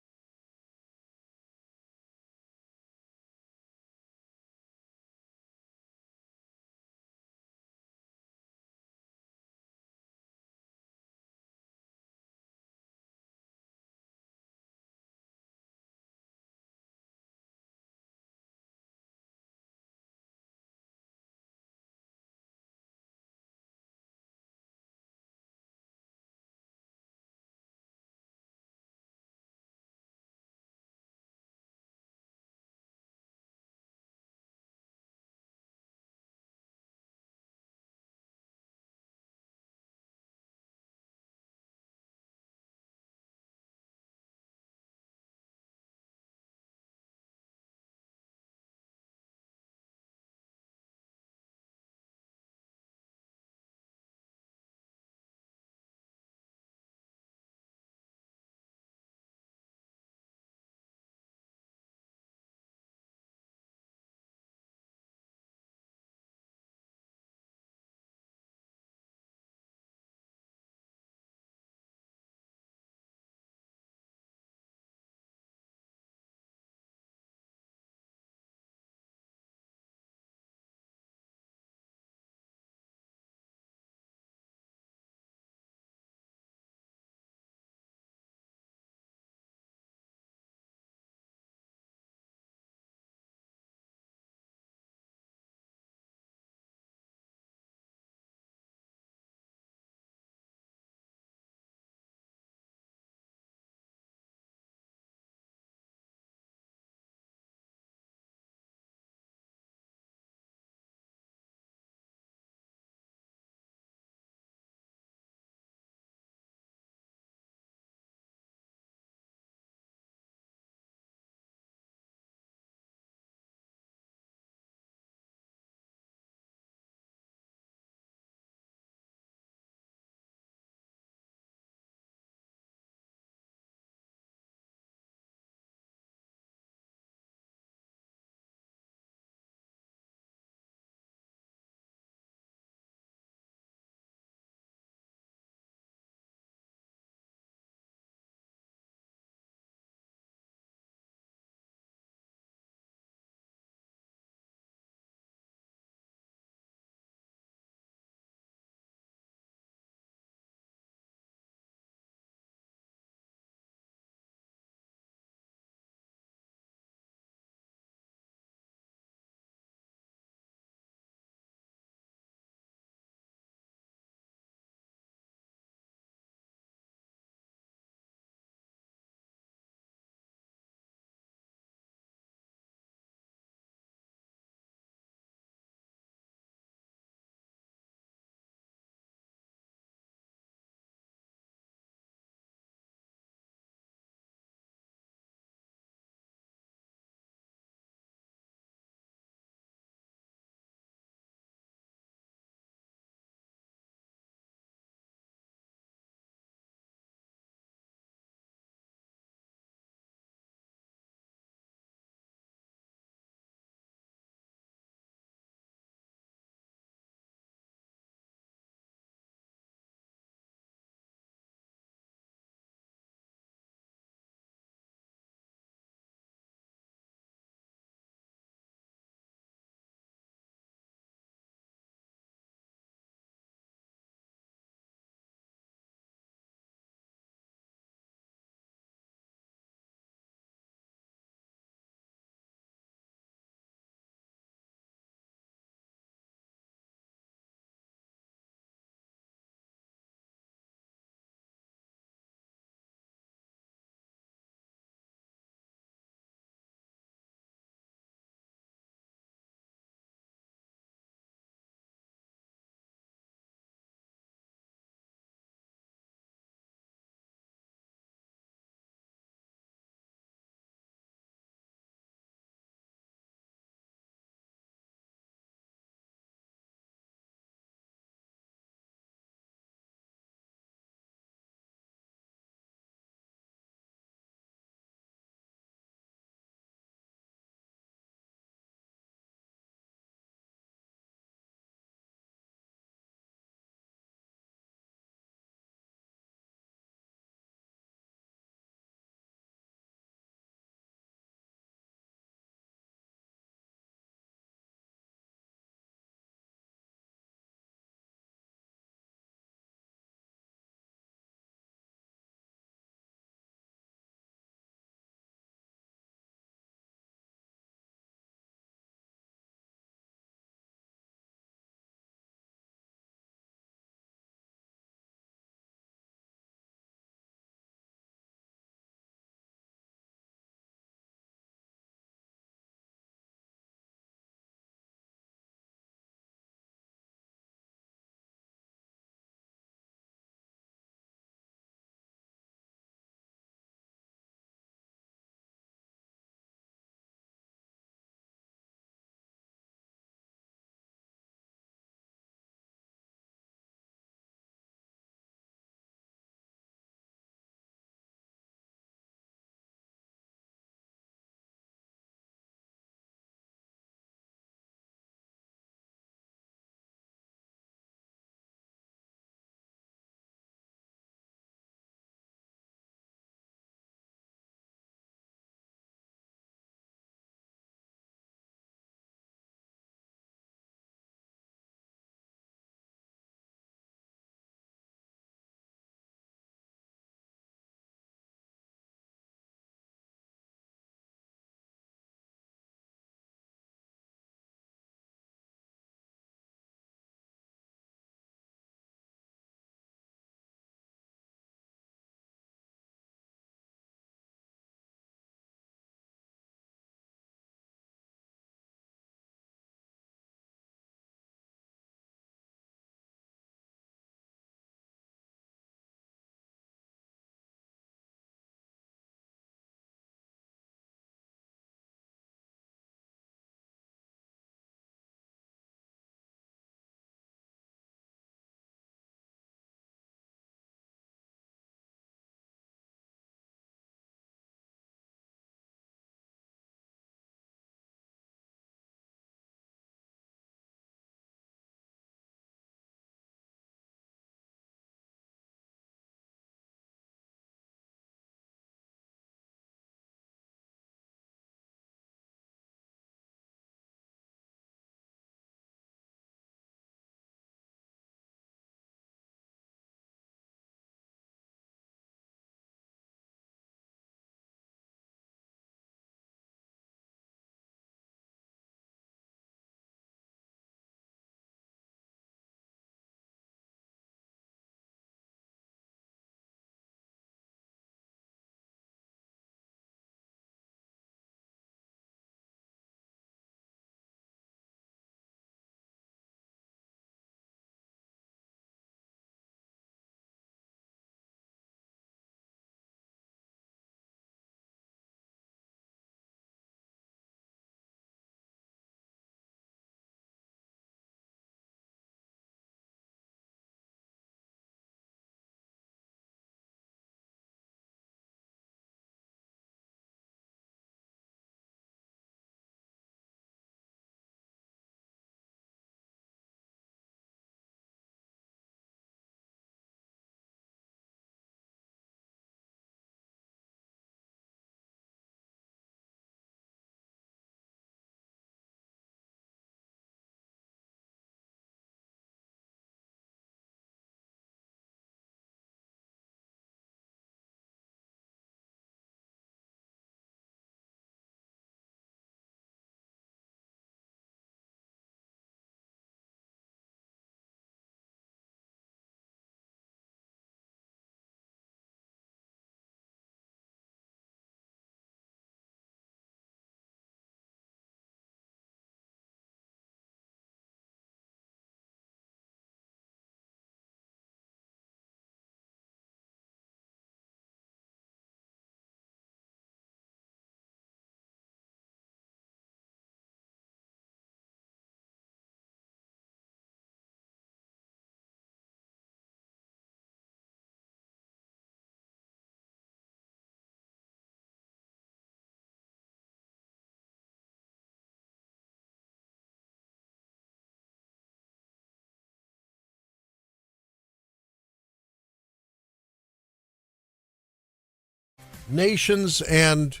nation's and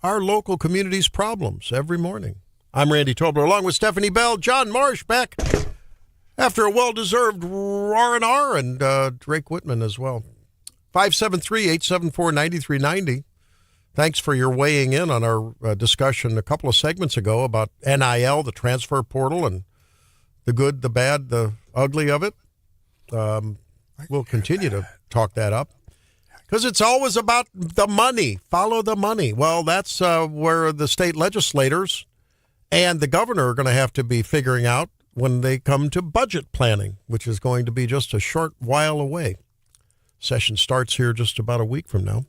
our local community's problems every morning. I'm Randy Tobler, along with Stephanie Bell, John Marsh, back after a well-deserved R&R, and Drake Whitman as well. 573-874-9390. Thanks for your weighing in on our discussion a couple of segments ago about NIL, the transfer portal, and the good, the bad, the ugly of it. We'll continue to talk that up because it's always about the money. Follow the money. Well, that's where the state legislators and the governor are going to have to be figuring out when they come to budget planning, which is going to be just a short while away. Session starts here just about a week from now.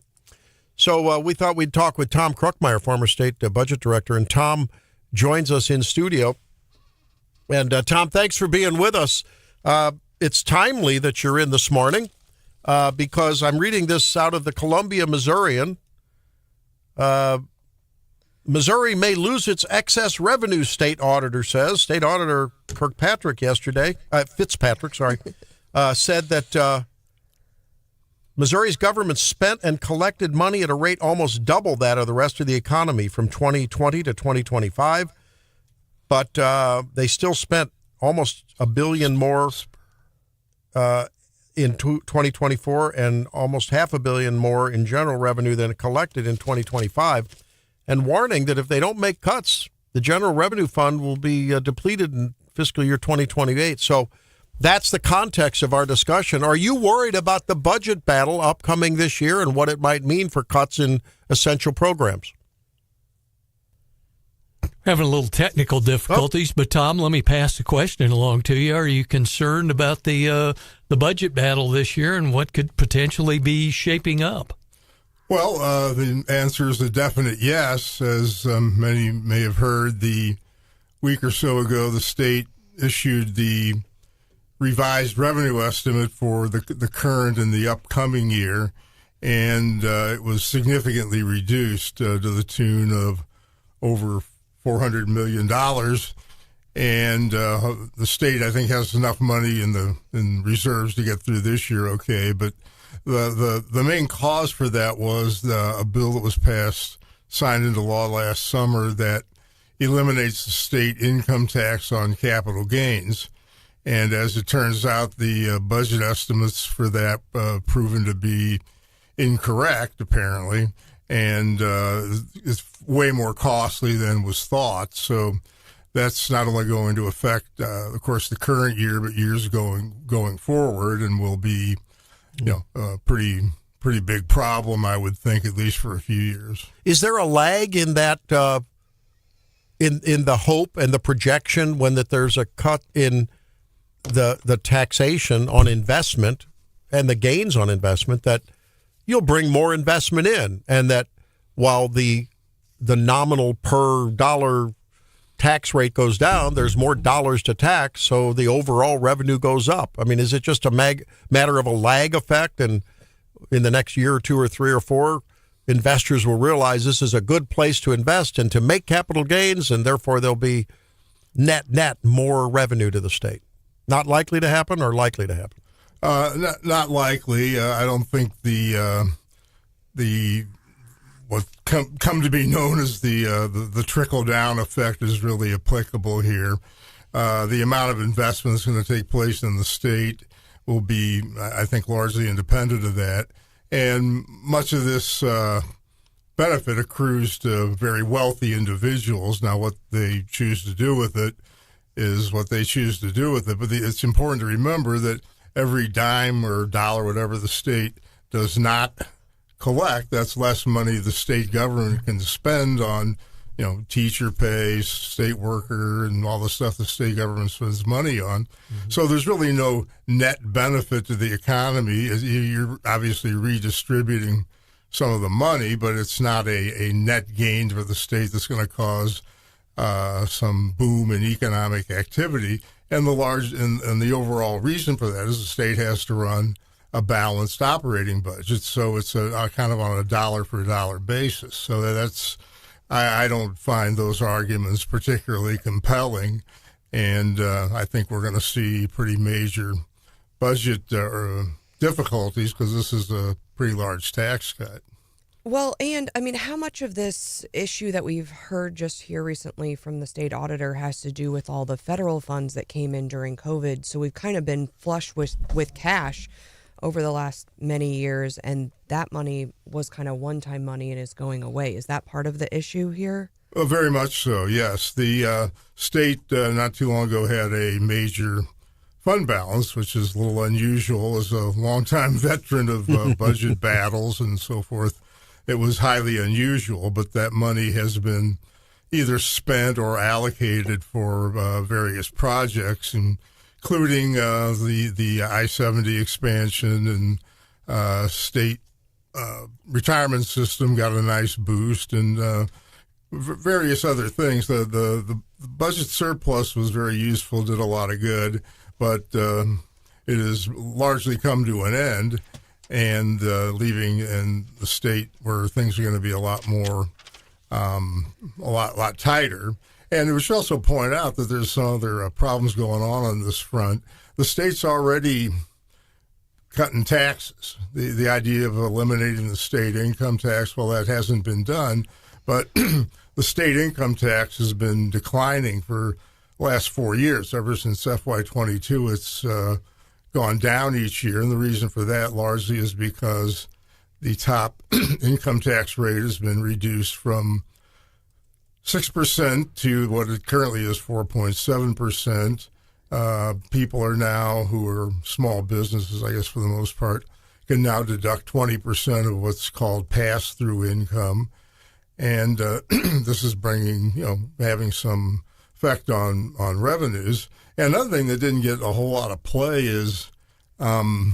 So we thought we'd talk with Tom Kruckmeyer, former state budget director, and Tom joins us in studio. And Tom, thanks for being with us. It's timely that you're in this morning because I'm reading this out of the Columbia Missourian. Missouri may lose its excess revenue, state auditor says. State Auditor Fitzpatrick, said that Missouri's government spent and collected money at a rate almost double that of the rest of the economy from 2020 to 2025. But they still spent almost $1 billion more in 2024 and almost $500 million more in general revenue than collected in 2025. And warning that if they don't make cuts, the general revenue fund will be depleted in fiscal year 2028. So that's the context of our discussion. Are you worried about the budget battle upcoming this year and what it might mean for cuts in essential programs? Having a little technical difficulties, but Tom, let me pass the question along to you. Are you concerned about the budget battle this year and what could potentially be shaping up? Well, the answer is a definite yes. As many may have heard, the week or so ago, the state issued the revised revenue estimate for the current and the upcoming year, and it was significantly reduced to the tune of over $400 million. And the state, I think, has enough money in reserves to get through this year okay, but the main cause for that was a bill that was passed, signed into law last summer that eliminates the state income tax on capital gains. And as it turns out, the budget estimates for that proven to be incorrect, apparently, and it's way more costly than was thought. So that's not only going to affect, of course, the current year, but years going forward, and will be a pretty big problem, I would think, at least for a few years. Is there a lag in that, in the hope and the projection when that there's a cut in the taxation on investment and the gains on investment, that you'll bring more investment in, and that while the nominal per dollar tax rate goes down, there's more dollars to tax, so the overall revenue goes up? I mean, is it just a matter of a lag effect, and in the next year or two or three or four, investors will realize this is a good place to invest and to make capital gains, and therefore there'll be net more revenue to the state? Not likely to happen, or likely to happen? Not likely. I don't think the what come to be known as the trickle down effect is really applicable here. The amount of investment that's going to take place in the state will be, I think, largely independent of that, and much of this benefit accrues to very wealthy individuals. Now, what they choose to do with it is what they choose to do with it. But it's important to remember that every dime or dollar, whatever the state does not collect, that's less money the state government can spend on, teacher pay, state worker, and all the stuff the state government spends money on. Mm-hmm. So there's really no net benefit to the economy. You're obviously redistributing some of the money, but it's not a net gain for the state that's going to cause some boom in economic activity. And the overall reason for that is the state has to run a balanced operating budget, so it's a kind of on a dollar for dollar basis. So I don't find those arguments particularly compelling, and I think we're going to see pretty major budget difficulties because this is a pretty large tax cut. Well, and I mean, how much of this issue that we've heard just here recently from the state auditor has to do with all the federal funds that came in during COVID? So we've kind of been flush with cash over the last many years, and that money was kind of one-time money and is going away. Is that part of the issue here? Well, very much so, yes. The state not too long ago had a major fund balance, which is a little unusual as a longtime veteran of budget battles and so forth. It was highly unusual, but that money has been either spent or allocated for various projects, including the I-70 expansion, and state retirement system got a nice boost, and various other things. The budget surplus was very useful, did a lot of good, but it has largely come to an end, and leaving in the state where things are going to be a lot more, a lot tighter. And we should also point out that there's some other problems going on this front. The state's already cutting taxes. The idea of eliminating the state income tax, well, that hasn't been done, but the state income tax has been declining for the last 4 years. Ever since FY22, it's gone down each year, and the reason for that largely is because the top income tax rate has been reduced from 6% to what it currently is, 4.7%. People are now, who are small businesses, I guess for the most part, can now deduct 20% of what's called pass-through income. And this is bringing, having some effect on revenues. And another thing that didn't get a whole lot of play is the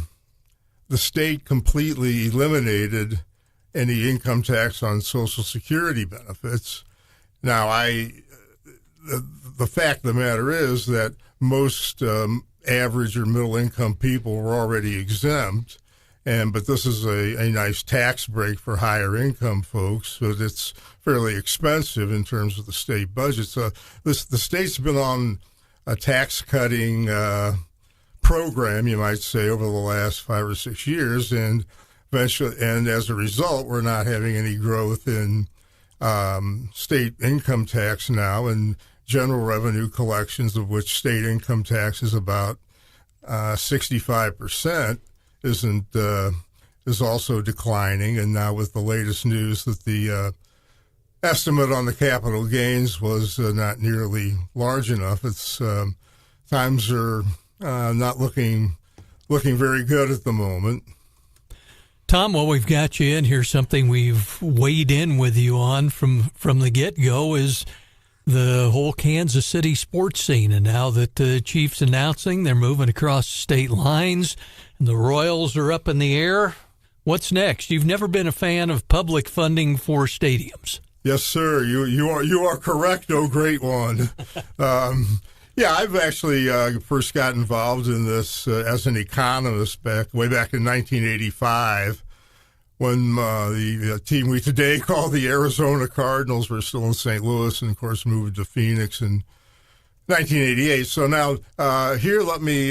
state completely eliminated any income tax on Social Security benefits. Now, the fact of the matter is that most average or middle income people were already exempt, but this is a nice tax break for higher income folks, so it's fairly expensive in terms of the state budget. So the state's been on a tax cutting program, you might say, over the last 5 or 6 years, and eventually, and as a result, we're not having any growth in state income tax now, and general revenue collections, of which state income tax is about 65%, is also declining. And now with the latest news that the estimate on the capital gains was not nearly large enough, it's times are not looking very good at the moment. Tom, while we've got you in here, something we've weighed in with you on from the get-go is the whole Kansas City sports scene. And now that the Chiefs announcing they're moving across state lines and the Royals are up in the air, what's next? You've never been a fan of public funding for stadiums. Yes, sir. You are correct. Oh, great one. Yeah, I've actually first got involved in this as an economist way back in 1985, when the team we today call the Arizona Cardinals were still in St. Louis, and of course moved to Phoenix in 1988. So now here, let me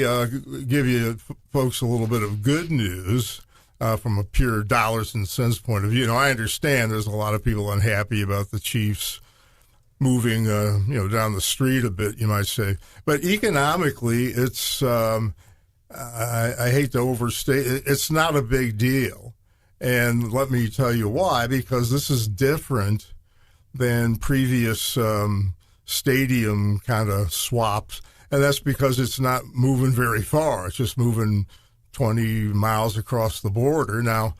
give you folks a little bit of good news from a pure dollars and cents point of view. I understand there's a lot of people unhappy about the Chiefs moving, down the street a bit, you might say. But economically, it's, I hate to overstate it, it's not a big deal. And let me tell you why, because this is different than previous stadium kind of swaps. And that's because it's not moving very far. It's just moving 20 miles across the border. Now,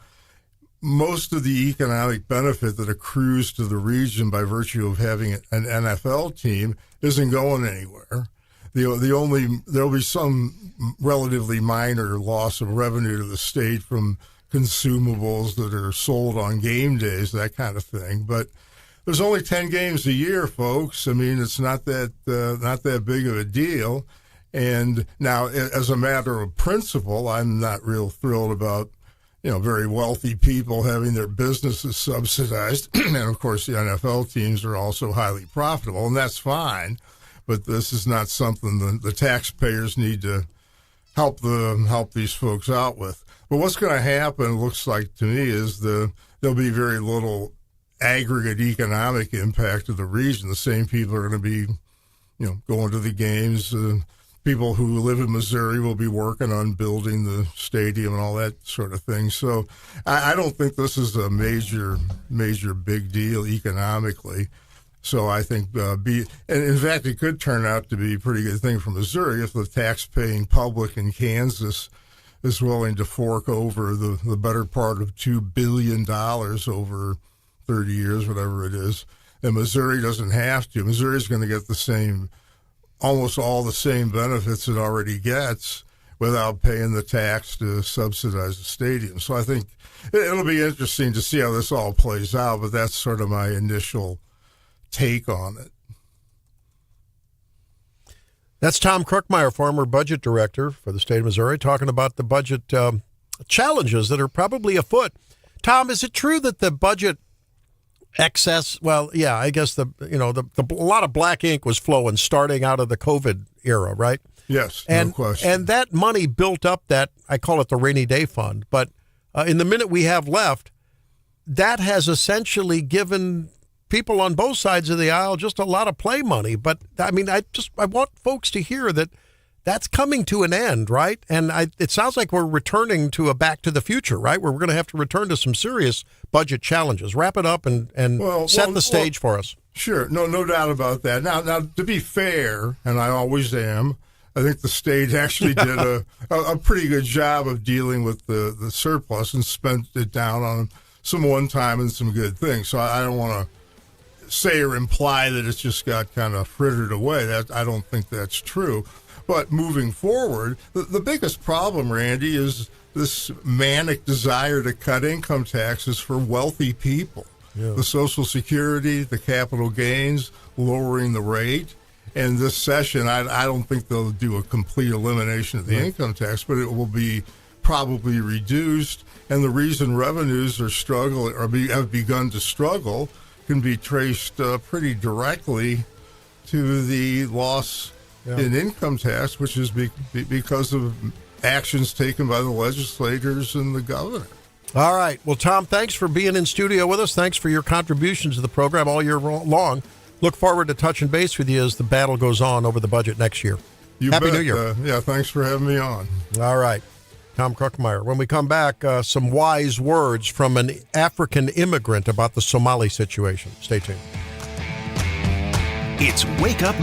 most of the economic benefit that accrues to the region by virtue of having an NFL team isn't going anywhere. There'll be some relatively minor loss of revenue to the state from consumables that are sold on game days, that kind of thing. But there's only 10 games a year, folks. I mean, it's not that big of a deal. And now, as a matter of principle, I'm not real thrilled about very wealthy people having their businesses subsidized. And of course, the NFL teams are also highly profitable, and that's fine. But this is not something the taxpayers need to help these folks out with. But what's going to happen, looks like to me, is there'll be very little aggregate economic impact of the region. The same people are going to be, going to the games. People who live in Missouri will be working on building the stadium and all that sort of thing. So I don't think this is a major big deal economically. So I think, and in fact, it could turn out to be a pretty good thing for Missouri if the tax-paying public in Kansas is willing to fork over the better part of $2 billion over 30 years, whatever it is. And Missouri doesn't have to. Missouri's going to get almost all the same benefits it already gets without paying the tax to subsidize the stadium. So I think it'll be interesting to see how this all plays out, but that's sort of my initial take on it. That's Tom Krukmeyer, former budget director for the state of Missouri, talking about the budget challenges that are probably afoot. Tom, is it true that the budget excess? Well, yeah, I guess a lot of black ink was flowing starting out of the COVID era, right? Yes, no question. And that money built up I call it the rainy day fund. But in the minute we have left, that has essentially given people on both sides of the aisle just a lot of play money. But I mean, I want folks to hear that that's coming to an end, right? And it sounds like we're returning to a back to the future, right? Where we're going to have to return to some serious budget challenges. Wrap it up and set the stage for us. Sure. No doubt about that. Now, to be fair, and I always am, I think the state actually did a pretty good job of dealing with the surplus and spent it down on some one-time and some good things. So I don't want to say or imply that it's just got kind of frittered away. I don't think that's true. But moving forward, the biggest problem, Randy, is this manic desire to cut income taxes for wealthy people. Yeah. The Social Security, the capital gains, lowering the rate. And this session, I don't think they'll do a complete elimination of the income tax, but it will be probably reduced. And the reason revenues are struggling or have begun to struggle can be traced pretty directly to the loss in income tax, which is because of actions taken by the legislators and the governor. All right. Well, Tom, thanks for being in studio with us. Thanks for your contributions to the program all year long. Look forward to touching base with you as the battle goes on over the budget next year. Happy New Year. Thanks for having me on. All right. Tom Krukmeyer. When we come back, some wise words from an African immigrant about the Somali situation. Stay tuned. It's Wake Up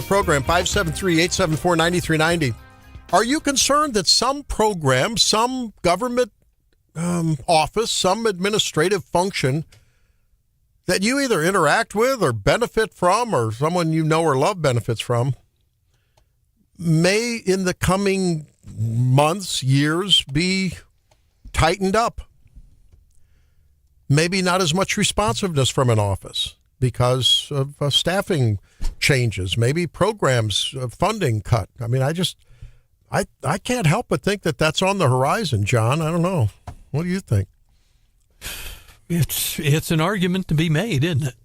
program, 573-874-9390. Are you concerned that some program, some government office, some administrative function that you either interact with or benefit from, or someone you know or love benefits from, may in the coming months, years, be tightened up? Maybe not as much responsiveness from an office because of staffing changes, maybe programs, funding cut. I mean, I can't help but think that that's on the horizon, John. I don't know. What do you think? It's an argument to be made, isn't it?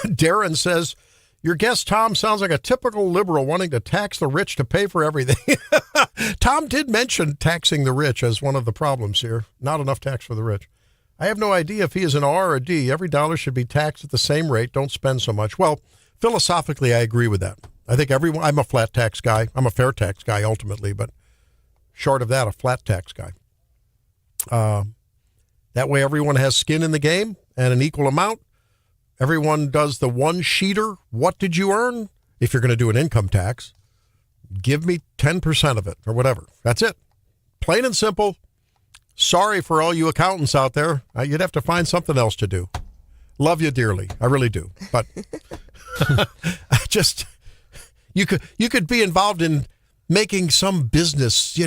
Darren says, your guest, Tom, sounds like a typical liberal wanting to tax the rich to pay for everything. Tom did mention taxing the rich as one of the problems here. Not enough tax for the rich. I have no idea if he is an R or a D. Every dollar should be taxed at the same rate. Don't spend so much. Well, philosophically, I agree with that. I think I'm a flat tax guy. I'm a fair tax guy ultimately, but short of that, a flat tax guy. That way everyone has skin in the game and an equal amount. Everyone does the one-sheeter. What did you earn? If you're going to do an income tax, give me 10% of it or whatever. That's it. Plain and simple. Sorry for all you accountants out there. You'd have to find something else to do. Love you dearly. I really do. But you could be involved in making some business,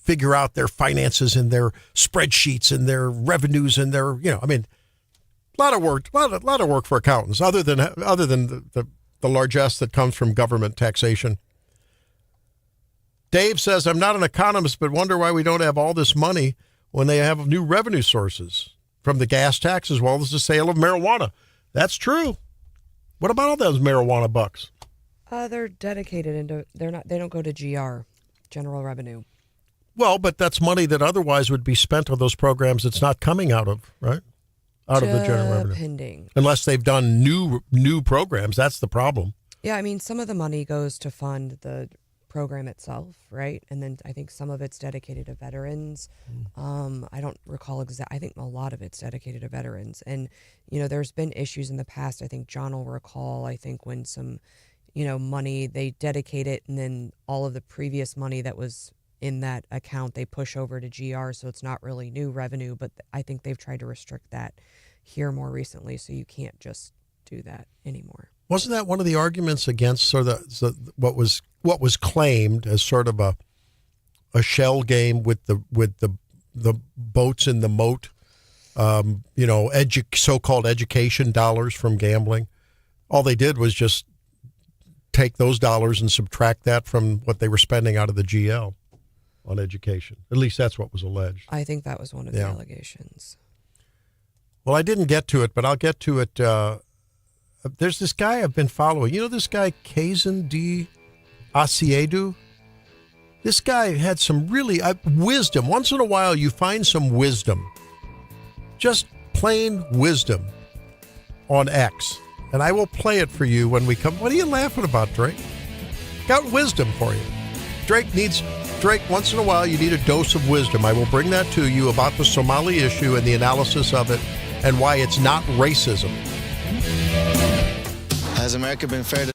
figure out their finances and their spreadsheets and their revenues and their, I mean, a lot of work for accountants, other than the largesse that comes from government taxation. Dave says, I'm not an economist, but wonder why we don't have all this money when they have new revenue sources from the gas tax as well as the sale of marijuana. That's true. What about all those marijuana bucks? They're dedicated into. They don't go to GR, general revenue. Well, but that's money that otherwise would be spent on those programs. It's not coming out of, right? Out of the general revenue. Depending. Unless they've done new programs. That's the problem. Yeah, I mean, some of the money goes to fund the program itself, right? And then I think some of it's dedicated to veterans. I don't recall I think a lot of it's dedicated to veterans. And, there's been issues in the past. I think John will recall, when some, money, they dedicate it and then all of the previous money that was in that account, they push over to GR. So it's not really new revenue, but I think they've tried to restrict that here more recently. So you can't just do that anymore. Wasn't that one of the arguments against what was claimed as sort of a shell game with the boats in the moat, so-called education dollars from gambling? All they did was just take those dollars and subtract that from what they were spending out of the GL on education. At least that's what was alleged. I think that was one of the allegations. Well, I didn't get to it, but I'll get to it. There's this guy I've been following. You know this guy, Kazan D. Asiedu? This guy had some really wisdom. Once in a while, you find some wisdom. Just plain wisdom on X. And I will play it for you when we come. What are you laughing about, Drake? Got wisdom for you. Drake, once in a while, you need a dose of wisdom. I will bring that to you about the Somali issue and the analysis of it and why it's not racism. Has America been fair to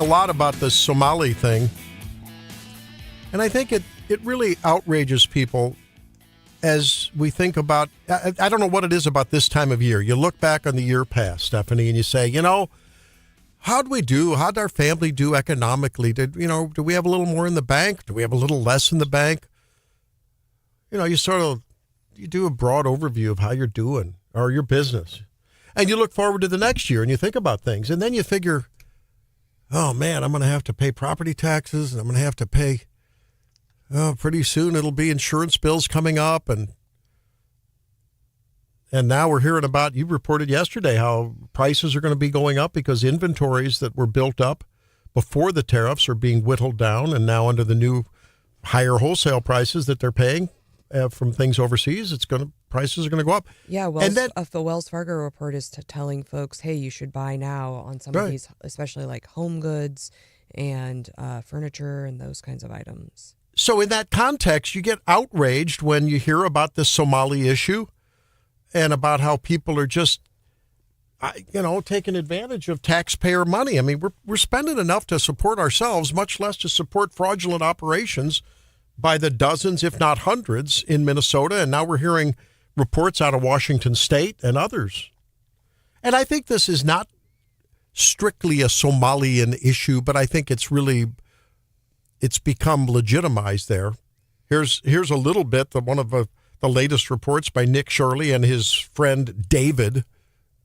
A lot about the Somali thing, and I think it really outrages people as we think about, I don't know what it is about this time of year. You look back on the year past, Stephanie, and you say, how'd we do? How'd our family do economically? Do we have a little more in the bank? Do we have a little less in the bank? You do a broad overview of how you're doing or your business, and you look forward to the next year and you think about things, and then you figure, oh, man, I'm going to have to pay property taxes, and I'm going to have to pay, pretty soon it'll be insurance bills coming up. And now we're hearing about, you reported yesterday, how prices are going to be going up because inventories that were built up before the tariffs are being whittled down. And now under the new higher wholesale prices that they're paying from things overseas, prices are going to go up. Yeah, the Wells Fargo report is telling folks, hey, you should buy now on some of these, especially like home goods and furniture and those kinds of items. So in that context, you get outraged when you hear about this Somali issue and about how people are just, taking advantage of taxpayer money. I mean, we're spending enough to support ourselves, much less to support fraudulent operations by the dozens, if not hundreds, in Minnesota. And now we're hearing reports out of Washington State and others. And I think this is not strictly a Somalian issue, but I think it's become legitimized there. Here's a little bit of one of the latest reports by Nick Shirley and his friend David,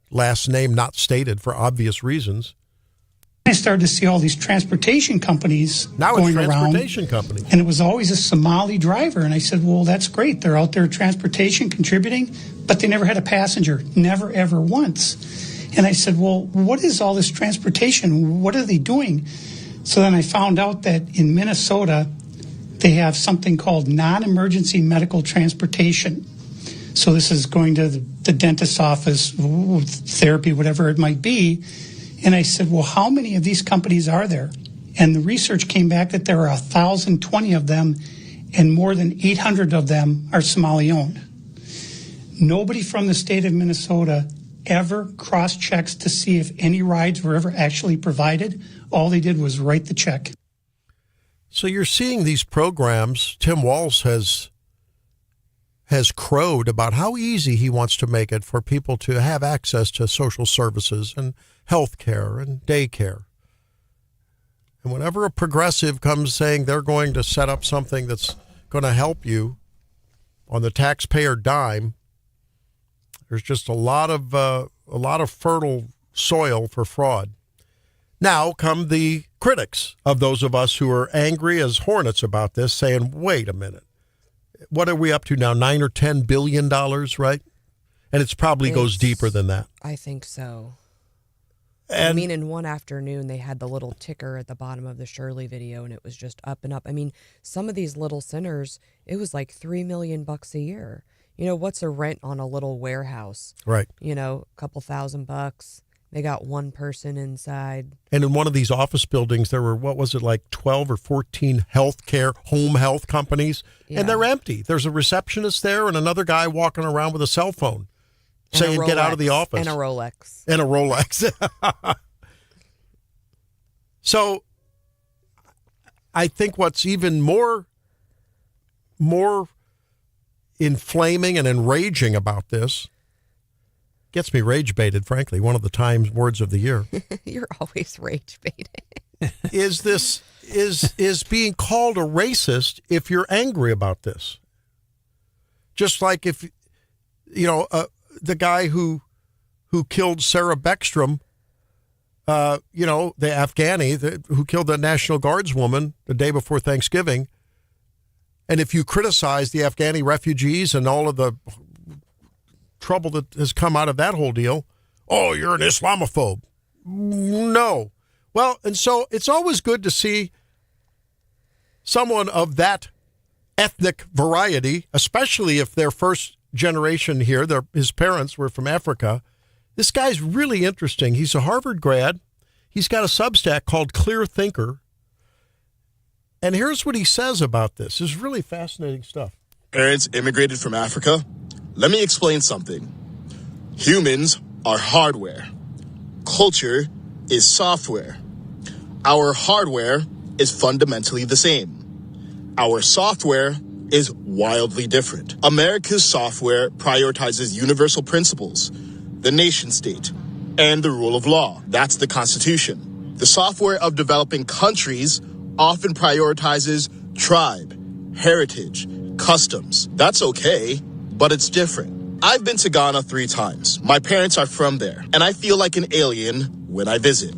last name not stated for obvious reasons. I started to see all these transportation companies going around, and it was always a Somali driver. And I said, well, that's great. They're out there transportation contributing, but they never had a passenger, never, ever once. And I said, well, what is all this transportation? What are they doing? So then I found out that in Minnesota, they have something called non-emergency medical transportation. So this is going to the dentist's office, therapy, whatever it might be. And I said, well, how many of these companies are there? And the research came back that there are 1,020 of them, and more than 800 of them are Somali-owned. Nobody from the state of Minnesota ever cross-checks to see if any rides were ever actually provided. All they did was write the check. So you're seeing these programs. Tim Walz has crowed about how easy he wants to make it for people to have access to social services and health care and daycare. And whenever a progressive comes saying they're going to set up something that's going to help you on the taxpayer dime, there's just a lot of fertile soil for fraud. Now come the critics of those of us who are angry as hornets about this, saying, wait a minute. What are we up to now? $9 or $10 billion, right? And it probably goes deeper than that. I think so. And I mean, in one afternoon, they had the little ticker at the bottom of the Shirley video, and it was just up and up. I mean, some of these little sinners, it was like $3 million a year. What's a rent on a little warehouse? Right. A couple $1,000. They got one person inside. And in one of these office buildings, there were, 12 or 14 home health companies, and they're empty. There's a receptionist there and another guy walking around with a cell phone saying, get out of the office. And a Rolex. And a Rolex. So I think what's even more inflaming and enraging about this, gets me rage baited, frankly, one of the Times words of the year. You're always rage baited. is being called a racist if you're angry about this. Just like if, the guy who killed Sarah Beckstrom, the Afghani who killed the National Guards woman the day before Thanksgiving. And if you criticize the Afghani refugees and all of the trouble that has come out of that whole deal, oh, you're an Islamophobe. No. Well, and so it's always good to see someone of that ethnic variety, especially if they're first generation here, his parents were from Africa. This guy's really interesting. He's a Harvard grad. He's got a Substack called Clear Thinker. And here's what he says about this. This is really fascinating stuff. Parents immigrated from Africa. Let me explain something. Humans are hardware. Culture is software. Our hardware is fundamentally the same. Our software is wildly different. America's software prioritizes universal principles, the nation state, and the rule of law. That's the Constitution. The software of developing countries often prioritizes tribe, heritage, customs. That's okay, but it's different. I've been to Ghana 3 times. My parents are from there, and I feel like an alien when I visit.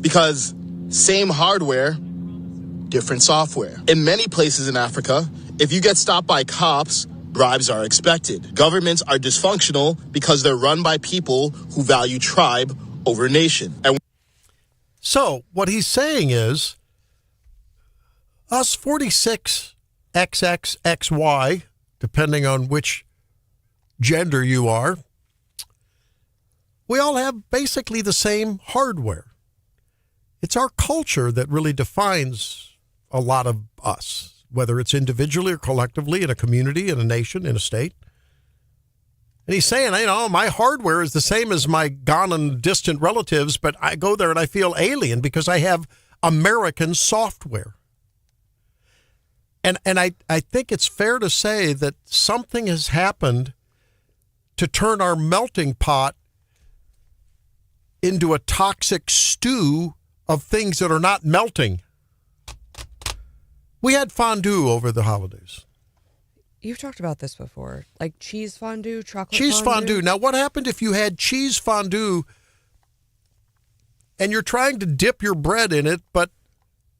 Because same hardware, different software. In many places in Africa, if you get stopped by cops, bribes are expected. Governments are dysfunctional because they're run by people who value tribe over nation. So what he's saying is, us 46XXXY, depending on which gender you are, we all have basically the same hardware. It's our culture that really defines a lot of us, whether it's individually or collectively, in a community, in a nation, in a state. And he's saying, my hardware is the same as my Ghanaian distant relatives, but I go there and I feel alien because I have American software. And I think it's fair to say that something has happened to turn our melting pot into a toxic stew of things that are not melting. We had fondue over the holidays. You've talked about this before, like cheese fondue, chocolate cheese fondue. Now, what happened if you had cheese fondue and you're trying to dip your bread in it, but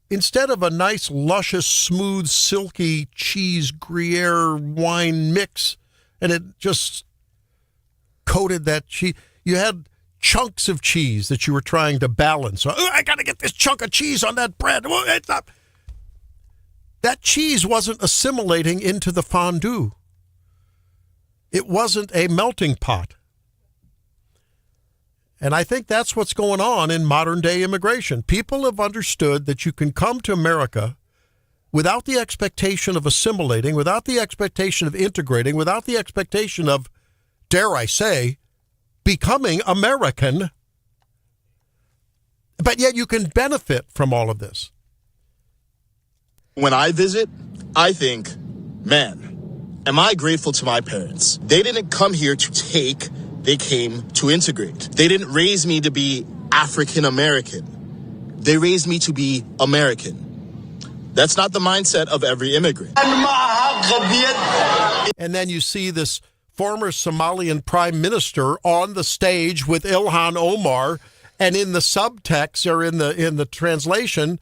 instead of a nice, luscious, smooth, silky cheese Gruyere wine mix, and it just coated that cheese, you had chunks of cheese that you were trying to balance. I got to get this chunk of cheese on that bread. It's not. That cheese wasn't assimilating into the fondue. It wasn't a melting pot. And I think that's what's going on in modern day immigration. People have understood that you can come to America without the expectation of assimilating, without the expectation of integrating, without the expectation of, dare I say, becoming American. But yet you can benefit from all of this. When I visit, I think, man, am I grateful to my parents. They didn't come here to take, they came to integrate. They didn't raise me to be African American. They raised me to be American. That's not the mindset of every immigrant. And then you see this former Somalian prime minister on the stage with Ilhan Omar, and in the subtext or in the translation,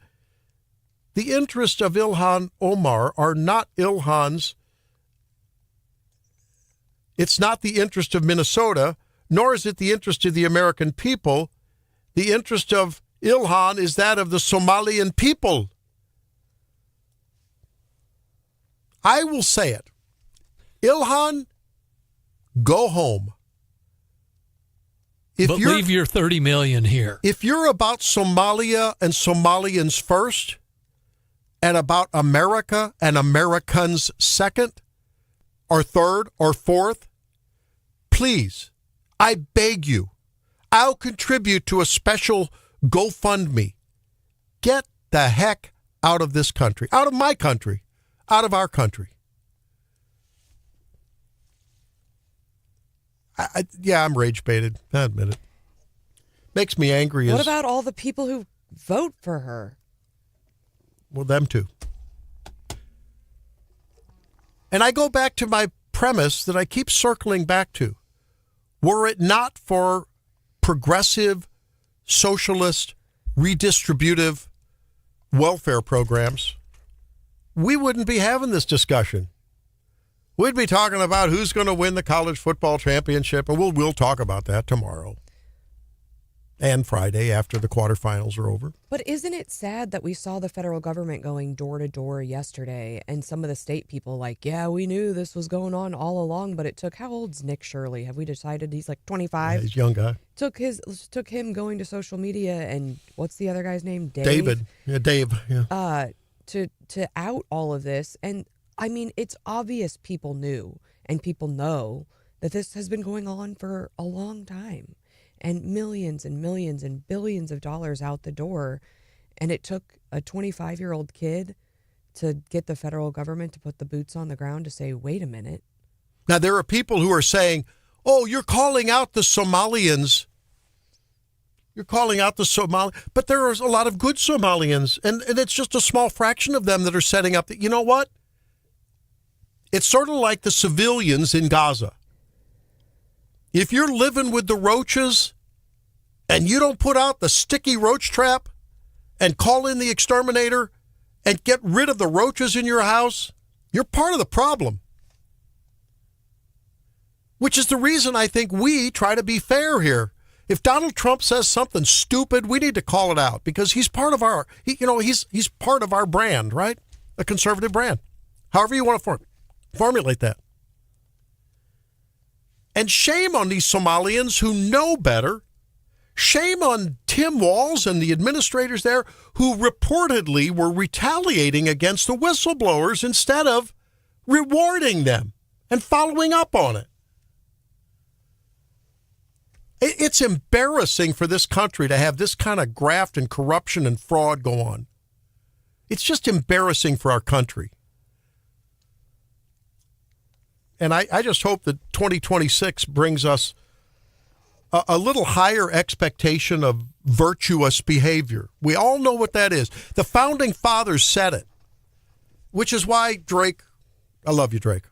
the interests of Ilhan Omar are not Ilhan's. It's not the interest of Minnesota, nor is it the interest of the American people. The interest of Ilhan is that of the Somalian people. I will say it. Ilhan, go home. But leave your $30 million here. If you're about Somalia and Somalians first, and about America and Americans second, or third, or fourth, please, I beg you, I'll contribute to a special GoFundMe. Get the heck out of this country, out of my country, out of our country. I'm rage baited. I admit it. Makes me angry. What about all the people who vote for her? Well, them too. And I go back to my premise that I keep circling back to. Were it not for progressive, socialist, redistributive welfare programs, we wouldn't be having this discussion. We'd be talking about who's going to win the college football championship, and we'll talk about that tomorrow and Friday after the quarterfinals are over. But isn't it sad that we saw the federal government going door to door yesterday, and some of the state people like, yeah, we knew this was going on all along, but it took, how old's Nick Shirley? Have we decided he's like 25? Yeah, he's a young guy. Took him going to social media, and what's the other guy's name? David. Yeah, Dave. Yeah. To out all of this. And I mean, it's obvious people knew and people know that this has been going on for a long time, and millions and billions of dollars out the door. And it took a 25-year-old kid to get the federal government to put the boots on the ground to say, wait a minute. Now, there are people who are saying, oh, you're calling out the Somalians. You're calling out the Somali. But there are a lot of good Somalians, and it's just a small fraction of them that are setting up. You know what? It's sort of like the civilians in Gaza. If you're living with the roaches and you don't put out the sticky roach trap and call in the exterminator and get rid of the roaches in your house, you're part of the problem. Which is the reason I think we try to be fair here. If Donald Trump says something stupid, we need to call it out because he's part of our, he's part of our brand, right? A conservative brand. However you want to formulate that. And shame on these Somalians who know better. Shame on Tim Walz and the administrators there who reportedly were retaliating against the whistleblowers instead of rewarding them and following up on it. It's embarrassing for this country to have this kind of graft and corruption and fraud go on. It's just embarrassing for our country. And I just hope that 2026 brings us a little higher expectation of virtuous behavior. We all know what that is. The founding fathers said it, which is why, Drake, I love you, Drake.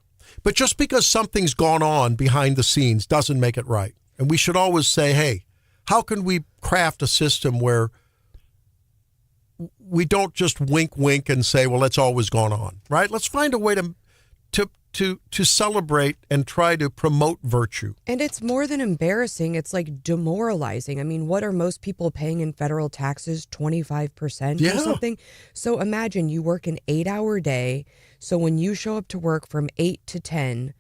But just because something's gone on behind the scenes doesn't make it right. And we should always say, hey, how can we craft a system where we don't just wink and say, well, it's always gone on, right? Let's find a way to celebrate and try to promote virtue. And it's more than embarrassing. It's like demoralizing. I mean, what are most people paying in federal taxes? 25% or something? So imagine you work an 8-hour day. So when you show up to work from 8 to 10,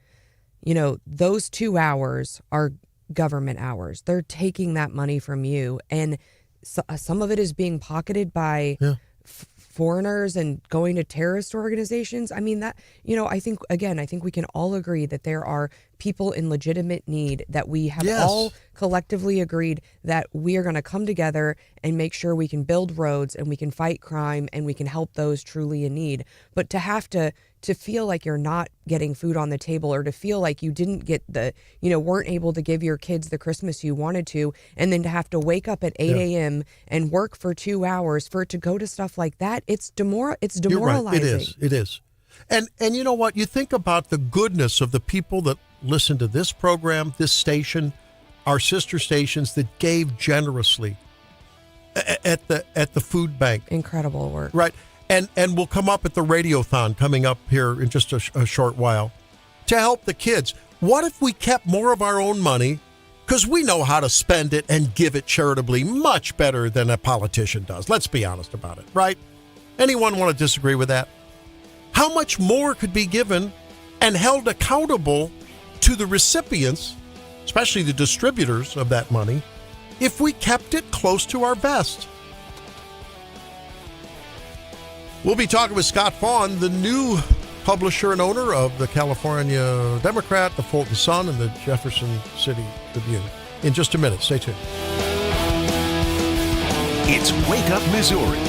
those 2 hours are government hours. They're taking that money from you. And some of it is being pocketed by foreigners and going to terrorist organizations. I mean, that, I think we can all agree that there are people in legitimate need that we have all collectively agreed that we are going to come together and make sure we can build roads and we can fight crime and we can help those truly in need. But to have to feel like you're not getting food on the table or to feel like you didn't get weren't able to give your kids the Christmas you wanted to, and then to have to wake up at 8 a.m. and work for 2 hours for it to go to stuff like that, it's demoralizing. You're right. It is. And you know what? You think about the goodness of the people that listen to this program, this station, our sister stations that gave generously at the food bank. Incredible work. Right. And we'll come up at the Radiothon coming up here in just a short while to help the kids. What if we kept more of our own money? Because we know how to spend it and give it charitably much better than a politician does. Let's be honest about it, right? Anyone want to disagree with that? How much more could be given and held accountable to the recipients, especially the distributors of that money, if we kept it close to our vest? We'll be talking with Scott Fawn, the new publisher and owner of the California Democrat, the Fulton Sun, and the Jefferson City Tribune. In just a minute. Stay tuned. It's Wake Up Missouri.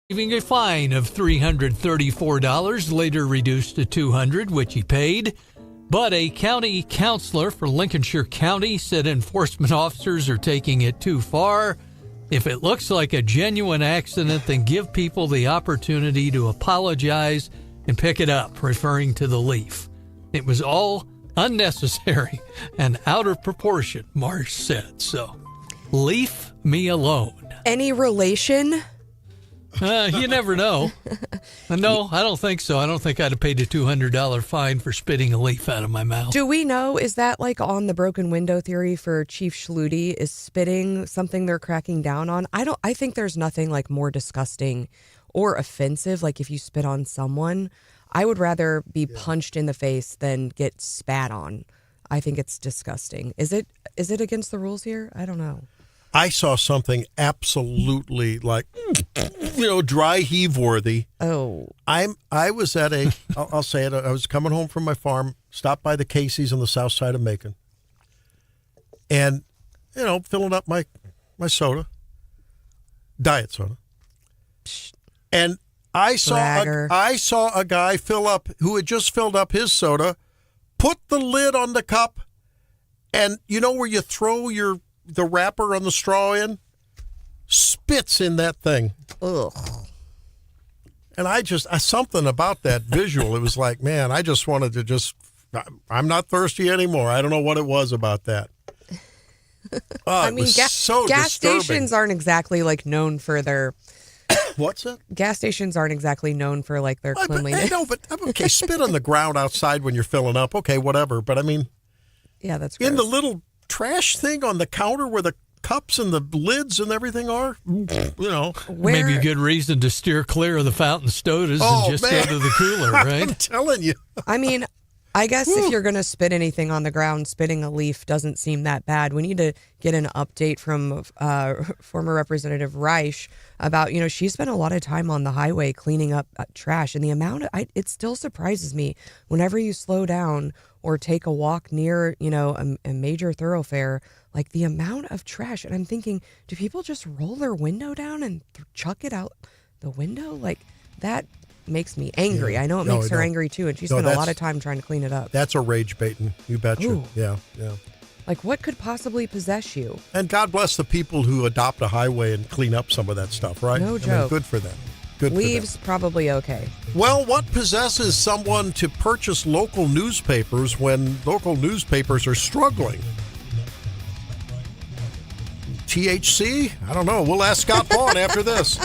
Receiving a fine of $334, later reduced to $200, which he paid. But a county counselor for Lincolnshire County said enforcement officers are taking it too far. If it looks like a genuine accident, then give people the opportunity to apologize and pick it up, referring to the leaf. It was all unnecessary and out of proportion, Marsh said. So, leave me alone. Any relation? You never know. No, I don't think so. I don't think I'd have paid a $200 fine for spitting a leaf out of my mouth. Do we know, is that like on the broken window theory for Chief Schluty? Is spitting something they're cracking down on? I think there's nothing like more disgusting or offensive. Like if you spit on someone, I would rather be punched in the face than get spat on. I think it's disgusting. Is it against the rules here? I don't know. I saw something absolutely like, dry heave worthy. Oh, I was at I'll say it. I was coming home from my farm, stopped by the Casey's on the south side of Macon, and filling up my soda, diet soda, and I saw a guy who had just filled up his soda, put the lid on the cup, and where you throw the wrapper on the straw in, spits in that thing. Ugh. And something about that visual, it was like, man, I just wanted to I'm not thirsty anymore. I don't know what it was about that. I mean, so gas disturbing. stations aren't exactly like known for their... What's that? Gas stations aren't exactly known for like their cleanliness. But okay, spit on the ground outside when you're filling up. Okay, whatever. But I mean... Yeah, that's gross. In the little trash thing on the counter where the cups and the lids and everything are, Maybe a good reason to steer clear of the fountain sodas and just go to the cooler, right? I'm telling you. I mean, I guess if you're going to spit anything on the ground, spitting a leaf doesn't seem that bad. We need to get an update from former Representative Reich about, she spent a lot of time on the highway cleaning up trash, and the amount of, it still surprises me whenever you slow down or take a walk near, a major thoroughfare, like the amount of trash. And I'm thinking, do people just roll their window down and chuck it out the window? Like, that makes me angry. Yeah. I know it makes her angry too, and she spent a lot of time trying to clean it up. That's a rage baiting, you betcha. Ooh. Yeah. Like, what could possibly possess you? And God bless the people who adopt a highway and clean up some of that stuff, right? No joke. Good for them. Leaves probably okay. Well, what possesses someone to purchase local newspapers when local newspapers are struggling? THC? I don't know. We'll ask Scott Vaughn after this.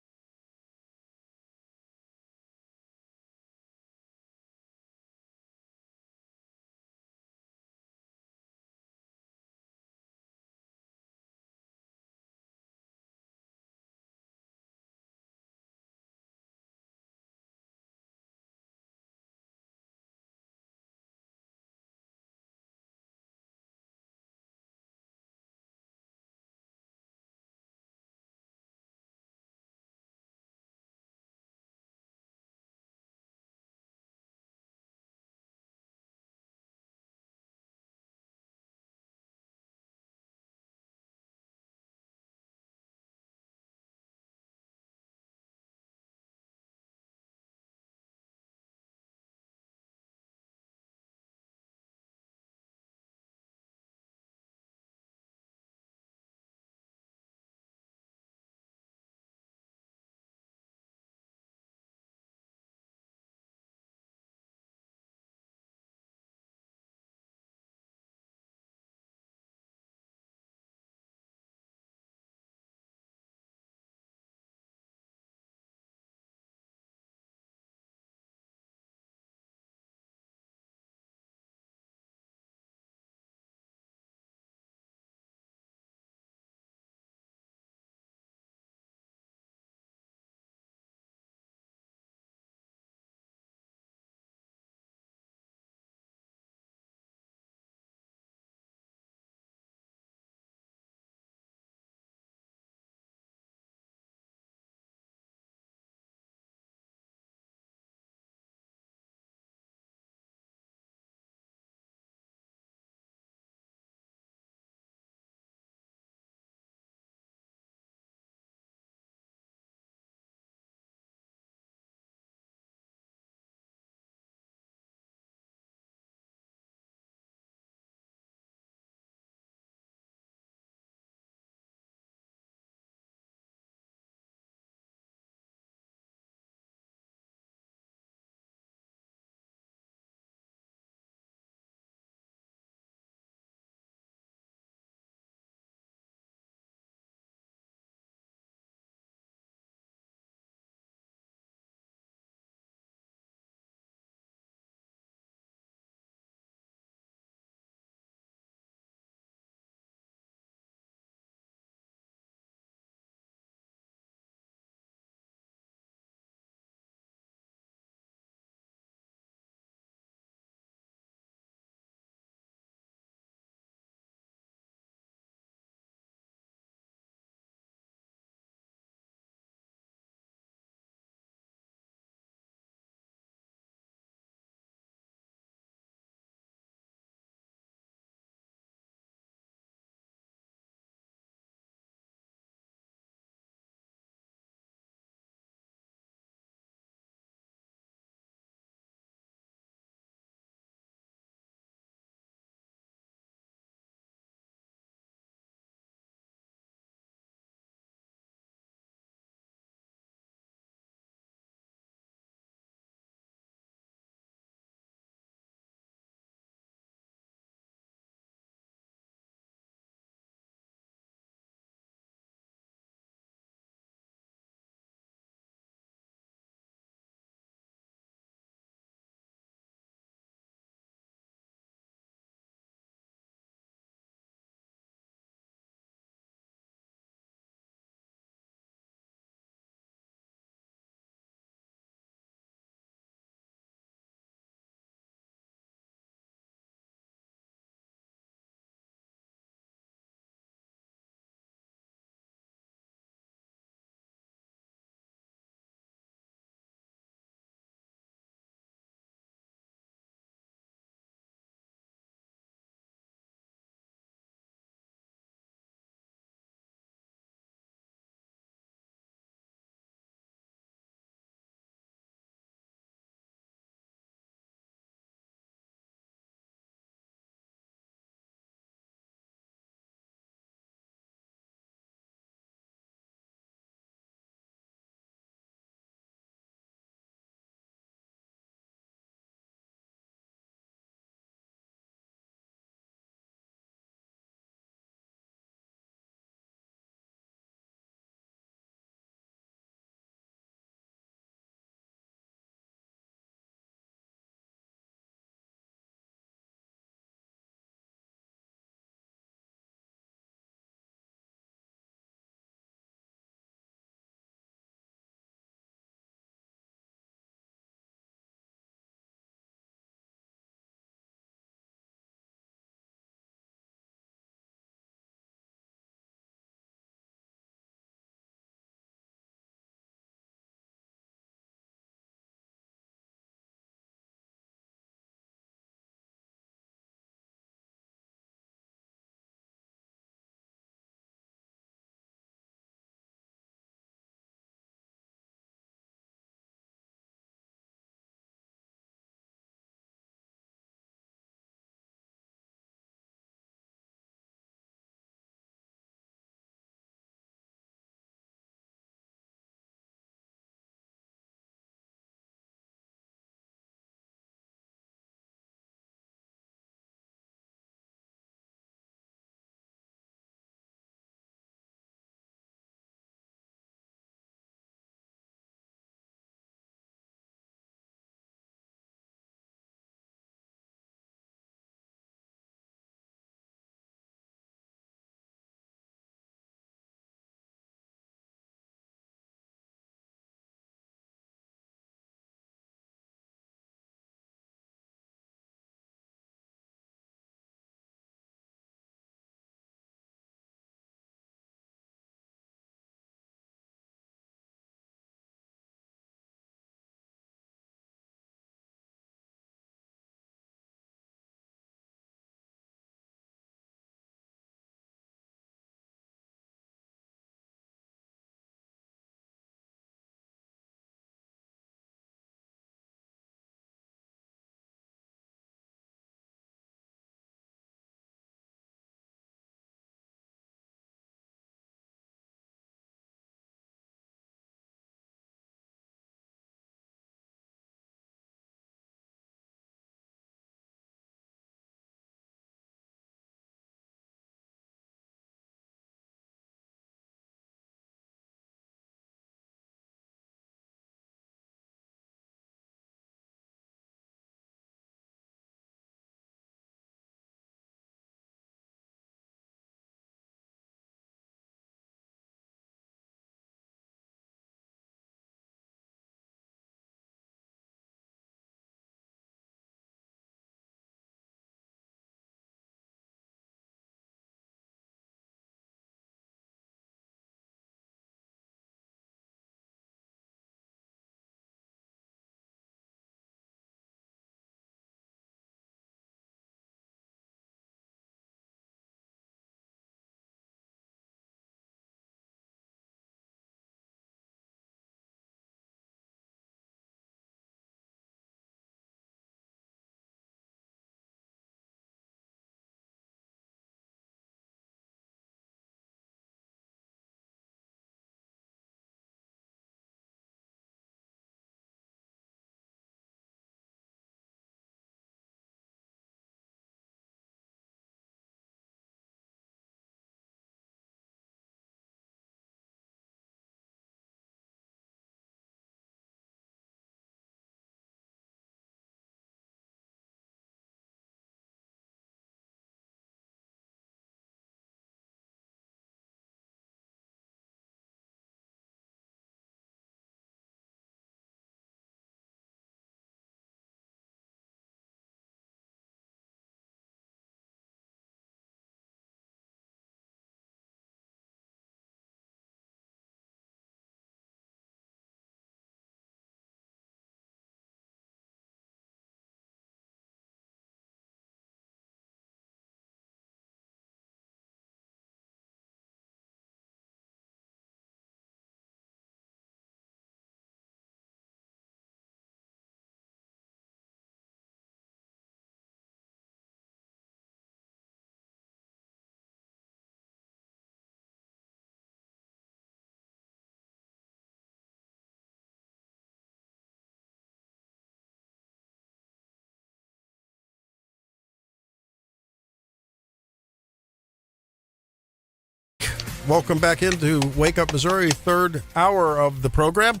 Welcome back into Wake Up Missouri, third hour of the program.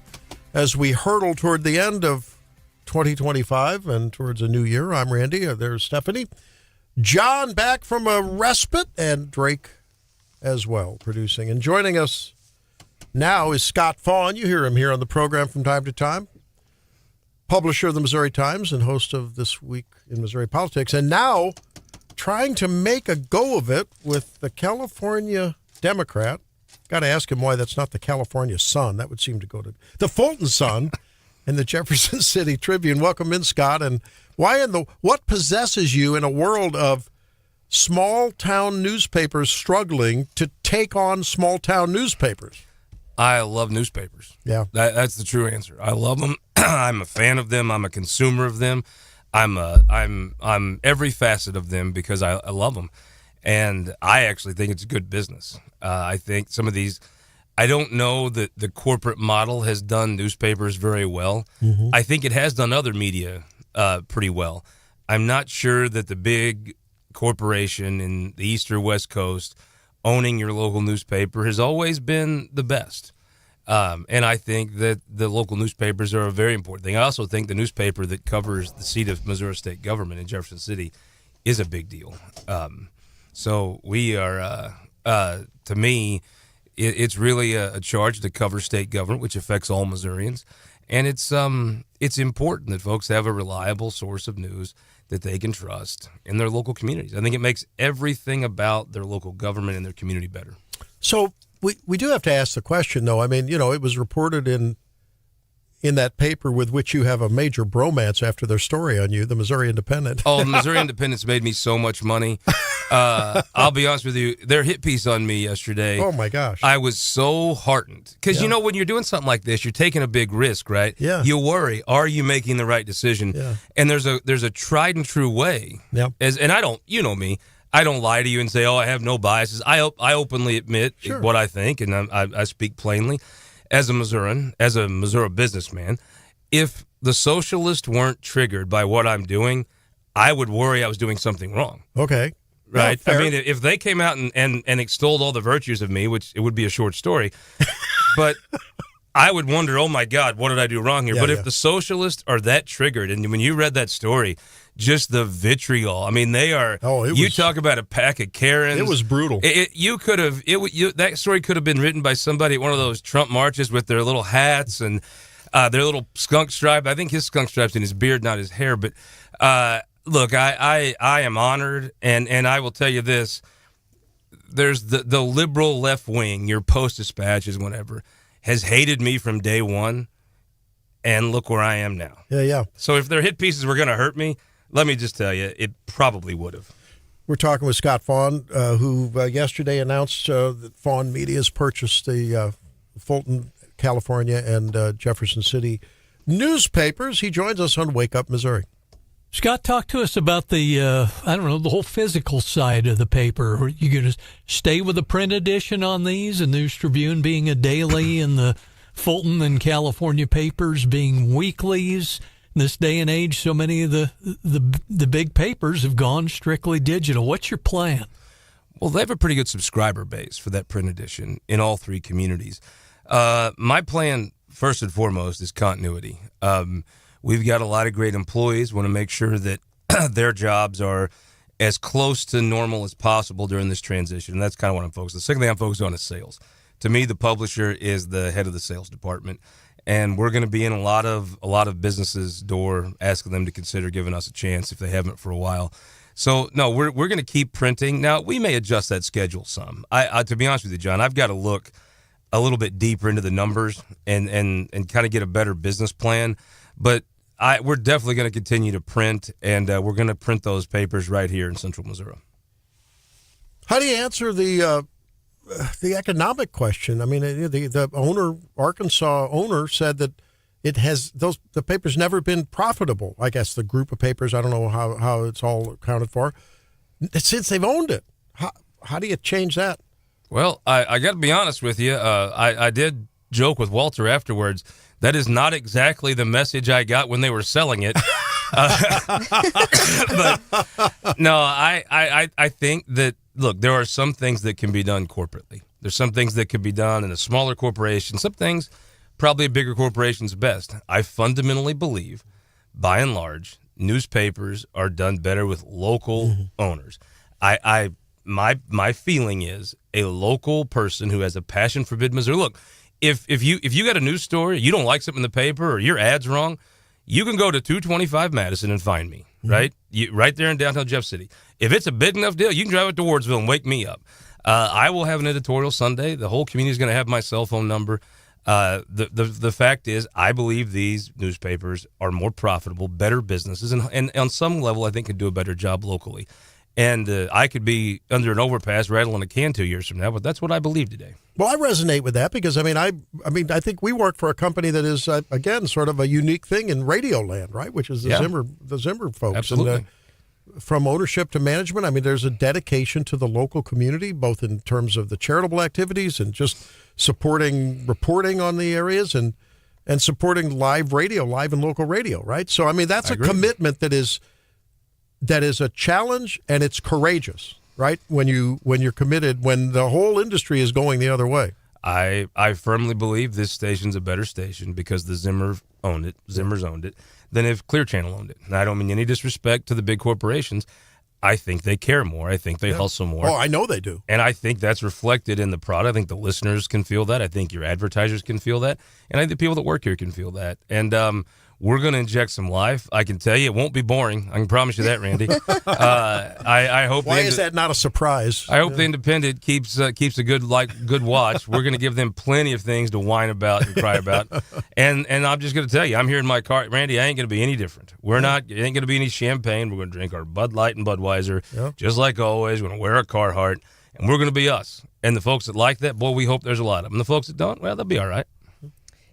As we hurtle toward the end of 2025 and towards a new year, I'm Randy. There's Stephanie. John back from a respite, and Drake as well, producing. And joining us now is Scott Fawn. You hear him here on the program from time to time. Publisher of the Missouri Times and host of This Week in Missouri Politics. And now trying to make a go of it with the California Democrat. Got to ask him why that's not the California Sun. That would seem to go to the Fulton Sun and the Jefferson City Tribune. Welcome in, Scott. And what possesses you in a world of small town newspapers struggling to take on small town newspapers? I love newspapers. Yeah. That's the true answer. I love them. I'm a fan of them. I'm a consumer of them. I'm every facet of them because I love them. And I actually think it's a good business. I think some of these, I don't know that the corporate model has done newspapers very well. Mm-hmm. I think it has done other media pretty well. I'm not sure that the big corporation in the East or West Coast owning your local newspaper has always been the best. And I think that the local newspapers are a very important thing. I also think the newspaper that covers the seat of Missouri State government in Jefferson City is a big deal. So we are, to me, it's really a charge to cover state government, which affects all Missourians. And it's important that folks have a reliable source of news that they can trust in their local communities. I think it makes everything about their local government and their community better. So we do have to ask the question, though. I mean, it was reported in that paper with which you have a major bromance after their story on you, the Missouri Independent. Oh, the Missouri Independent's made me so much money. I'll be honest with you, their hit piece on me yesterday. Oh, my gosh. I was so heartened. Because, when you're doing something like this, you're taking a big risk, right? Yeah. You worry, are you making the right decision? Yeah. And there's a tried and true way. Yep. And I don't, me, I don't lie to you and say, I have no biases. I openly admit what I think, and I speak plainly. As a Missourian, as a Missouri businessman, if the socialists weren't triggered by what I'm doing, I would worry I was doing something wrong. Okay. Right? Well, I mean, if they came out and extolled all the virtues of me, which it would be a short story, but I would wonder, oh, my God, what did I do wrong here? Yeah, but if the socialists are that triggered, and when you read that story, just the vitriol. I mean, they are. Oh, you talk about a pack of Karens. It was brutal. That story could have been written by somebody at one of those Trump marches with their little hats and their little skunk stripe. I think his skunk stripe's in his beard, not his hair. But look, I am honored, and I will tell you this: there's the liberal left wing, your Post-Dispatches, whatever, has hated me from day one, and look where I am now. Yeah. So if their hit pieces were going to hurt me, let me just tell you, it probably would have. We're talking with Scott Fawn, who yesterday announced that Fawn Media has purchased the Fulton, California, and Jefferson City newspapers. He joins us on Wake Up Missouri. Scott, talk to us about the whole physical side of the paper. Are you going to stay with the print edition on these, the News Tribune being a daily and the Fulton and California papers being weeklies? In this day and age, so many of the big papers have gone strictly digital. What's your plan? Well, they have a pretty good subscriber base for that print edition in all three communities. My plan, first and foremost, is continuity. We've got a lot of great employees. Want to make sure that their jobs are as close to normal as possible during this transition. And that's kind of what I'm focused on. The second thing I'm focused on is sales. To me, the publisher is the head of the sales department. And we're going to be in a lot of businesses' door, asking them to consider giving us a chance if they haven't for a while. So no, we're going to keep printing. Now we may adjust that schedule some. I to be honest with you, John, I've got to look a little bit deeper into the numbers and kind of get a better business plan. But we're definitely going to continue to print, and we're going to print those papers right here in Central Missouri. How do you answer the economic question? I mean, the owner, Arkansas owner, said that the paper's never been profitable. I guess the group of papers, I don't know how it's all accounted for, since they've owned it. How do you change that? Well, I got to be honest with you. I did joke with Walter afterwards. That is not exactly the message I got when they were selling it. But no, I think that, look, there are some things that can be done corporately. There's some things that could be done in a smaller corporation. Some things probably a bigger corporation's best. I fundamentally believe, by and large, newspapers are done better with local owners. My feeling is a local person who has a passion for Mid-Missouri. Look, if you got a news story, you don't like something in the paper, or your ad's wrong, you can go to 225 Madison and find me, right? Right there in downtown Jeff City. If it's a big enough deal, you can drive it to Wardsville and wake me up. I will have an editorial Sunday. The whole community is going to have my cell phone number. The fact is, I believe these newspapers are more profitable, better businesses, and on some level, I think could do a better job locally. And I could be under an overpass rattling a can 2 years from now, but that's what I believe today. Well, I resonate with that because I think we work for a company that is again sort of a unique thing in radio land, right? Which is the Zimmer folks. Absolutely. And, from ownership to management, I mean, there's a dedication to the local community, both in terms of the charitable activities and just supporting reporting on the areas and supporting live and local radio, right? So, I mean, that's a commitment that is a challenge, and it's courageous, right? When you're committed, when the whole industry is going the other way. I firmly believe this station's a better station because the Zimmers owned it than if Clear Channel owned it. And I don't mean any disrespect to the big corporations. I think they care more. I think they hustle more. Oh, I know they do. And I think that's reflected in the product. I think the listeners can feel that. I think your advertisers can feel that. And I think the people that work here can feel that. And we're going to inject some life. I can tell you it won't be boring. I can promise you that, Randy. I hope. Why is that not a surprise? I hope the Independent keeps a good watch. We're going to give them plenty of things to whine about and cry about. And I'm just going to tell you, I'm here in my car, Randy. I ain't going to be any different. It ain't going to be any champagne. We're going to drink our Bud Light and Budweiser, just like always. We're going to wear a Carhartt, and we're going to be us. And the folks that like that, boy, we hope there's a lot of them. The folks that don't, well, they'll be all right.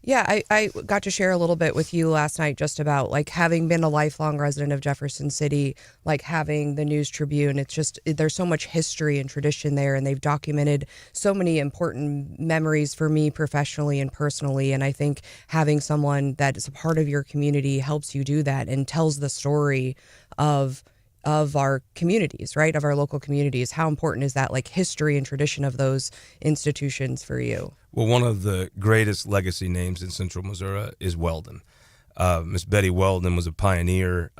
Yeah, I got to share a little bit with you last night just about like having been a lifelong resident of Jefferson City, like having the News Tribune. It's just there's so much history and tradition there, and they've documented so many important memories for me professionally and personally. And I think having someone that is a part of your community helps you do that and tells the story of our communities, right? Of our local communities. How important is that, like history and tradition of those institutions for you? Well, one of the greatest legacy names in Central Missouri is Weldon. Miss Betty Weldon was a pioneer.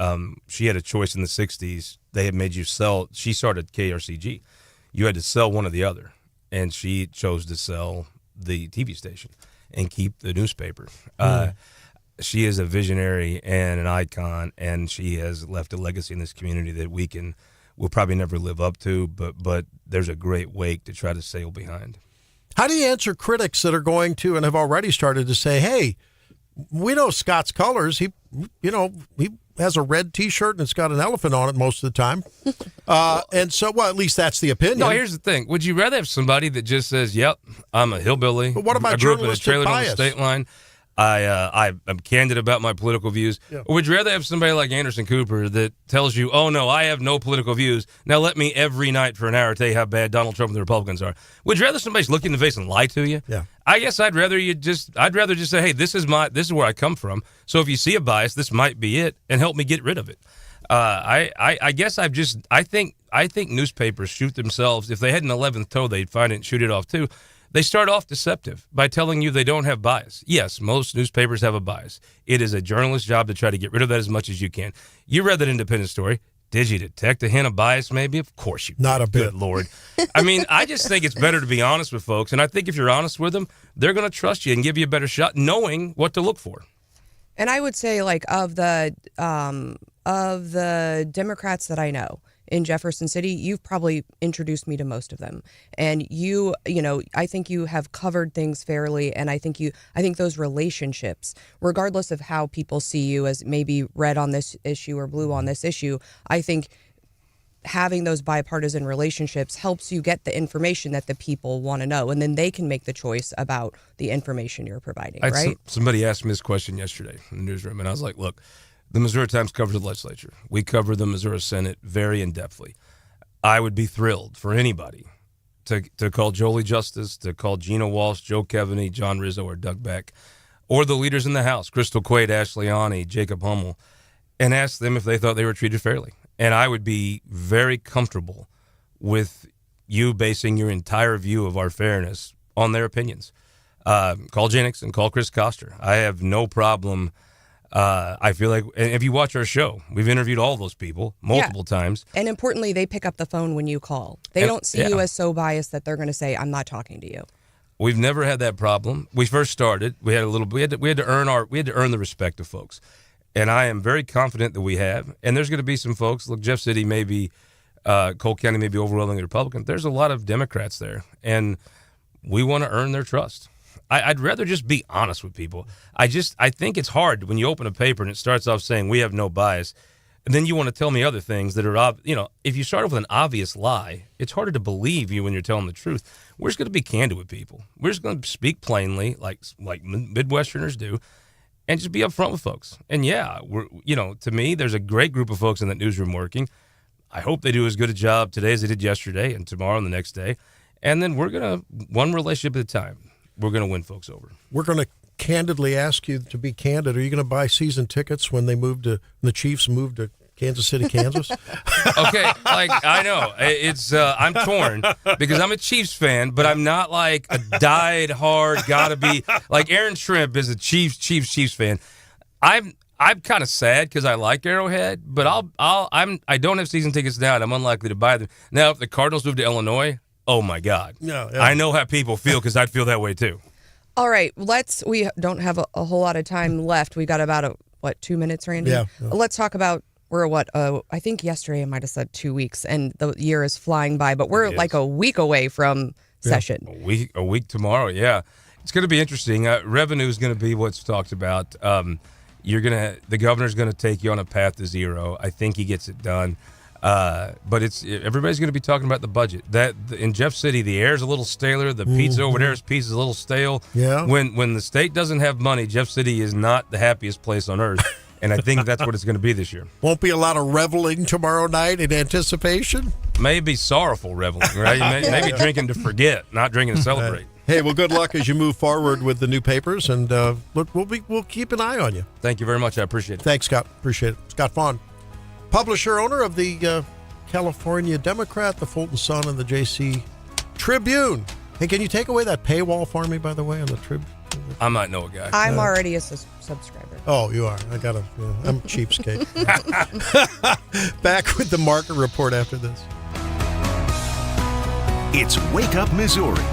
She had a choice in the 60s. They had made you sell. She started KRCG. You had to sell one or the other. And she chose to sell the TV station and keep the newspaper. She is a visionary and an icon, and she has left a legacy in this community that we'll probably never live up to, but there's a great wake to try to sail behind. How do you answer critics that are going to and have already started to say, hey, we know Scott's colors. He has a red T-shirt and it's got an elephant on it most of the time. And so, well, at least that's the opinion. No, here's the thing. Would you rather have somebody that just says, yep, I'm a hillbilly. But what about I grew up in a journalistic trailer bias? on the state line. I'm candid about my political views. Yeah. Or would you rather have somebody like Anderson Cooper that tells you, oh, no, I have no political views. Now let me every night for an hour tell you how bad Donald Trump and the Republicans are. Would you rather somebody look you in the face and lie to you? Yeah. I guess I'd rather just say, hey, this is where I come from. So if you see a bias, this might be it, and help me get rid of it. I guess I think newspapers shoot themselves. If they had an 11th toe, they'd find it and shoot it off too. They start off deceptive by telling you they don't have bias. Yes, most newspapers have a bias. It is a journalist's job to try to get rid of that as much as you can. You read that independent story. Did you detect a hint of bias maybe? Of course you did. Not a bit. Good Lord. I mean, I just think it's better to be honest with folks, and I think if you're honest with them, they're going to trust you and give you a better shot knowing what to look for. And I would say, like, of the Democrats that I know in Jefferson City, you've probably introduced me to most of them. And I think you have covered things fairly. And I think those relationships, regardless of how people see you as maybe red on this issue or blue on this issue, I think having those bipartisan relationships helps you get the information that the people want to know. And then they can make the choice about the information you're providing, right? Somebody asked me this question yesterday in the newsroom, and I was like, look, the Missouri Times covers the legislature. We cover the Missouri Senate very in-depthly. I would be thrilled for anybody to call Jolie Justice, to call Gina Walsh, Joe Kevaney, John Rizzo, or Doug Beck, or the leaders in the House, Crystal Quaid, Ashley Ani, Jacob Hummel, and ask them if they thought they were treated fairly. And I would be very comfortable with you basing your entire view of our fairness on their opinions. Call Jennings and call Chris Koster. I have no problem. I feel like, and if you watch our show, we've interviewed all those people multiple times. And importantly, they pick up the phone when you call. They don't see you as so biased that they're going to say, I'm not talking to you. We've never had that problem. We first started, we had to earn the respect of folks. And I am very confident that we have. And there's going to be some folks, look, Jeff City may be, Cole County may be overwhelmingly Republican. There's a lot of Democrats there. And we want to earn their trust. I'd rather just be honest with people. I think it's hard when you open a paper and it starts off saying we have no bias, and then you want to tell me other things that are, if you start off with an obvious lie, it's harder to believe you when you're telling the truth. We're just going to be candid with people. We're just going to speak plainly, like Midwesterners do, and just be upfront with folks. And to me, there's a great group of folks in that newsroom working. I hope they do as good a job today as they did yesterday, and tomorrow and the next day. And then we're going to, one relationship at a time, we're going to win folks over. We're going to candidly ask you to be candid. Are you going to buy season tickets when the Chiefs move to Kansas City, Kansas? Okay, I know it's I'm torn because I'm a Chiefs fan, but I'm not like a died hard gotta be like Aaron Shrimp is a Chiefs fan. I'm kind of sad because I like Arrowhead, but I don't have season tickets now, and I'm unlikely to buy them now. If the Cardinals move to Illinois, oh my God, yeah. I know how people feel because I'd feel that way too. All right, we don't have a whole lot of time left. We got about 2 minutes, Randy? Yeah. Let's talk about. We're I think yesterday I might have said 2 weeks, and the year is flying by, but we're like a week away from session. A week tomorrow, yeah. It's going to be interesting. Revenue is going to be what's talked about. The governor's going to take you on a path to zero. I think he gets it done. But everybody's going to be talking about the budget. That in Jeff City, the air's a little staler. The pizza over there's pizza's a little stale. Yeah. When the state doesn't have money, Jeff City is not the happiest place on earth. And I think that's what it's going to be this year. Won't be a lot of reveling tomorrow night in anticipation? Maybe sorrowful reveling, right? Maybe drinking to forget, not drinking to celebrate. Hey, well, good luck as you move forward with the new papers, and we'll keep an eye on you. Thank you very much. I appreciate it. Thanks, Scott. Appreciate it. Scott Vaughn, publisher, owner of the California Democrat, the Fulton Sun, and the JC Tribune. Hey, can you take away that paywall for me, by the way, on the Tribune? I might know a guy. I'm already a subscriber. Oh, you are. I'm a cheapskate. Back with the market report after this. It's Wake Up Missouri.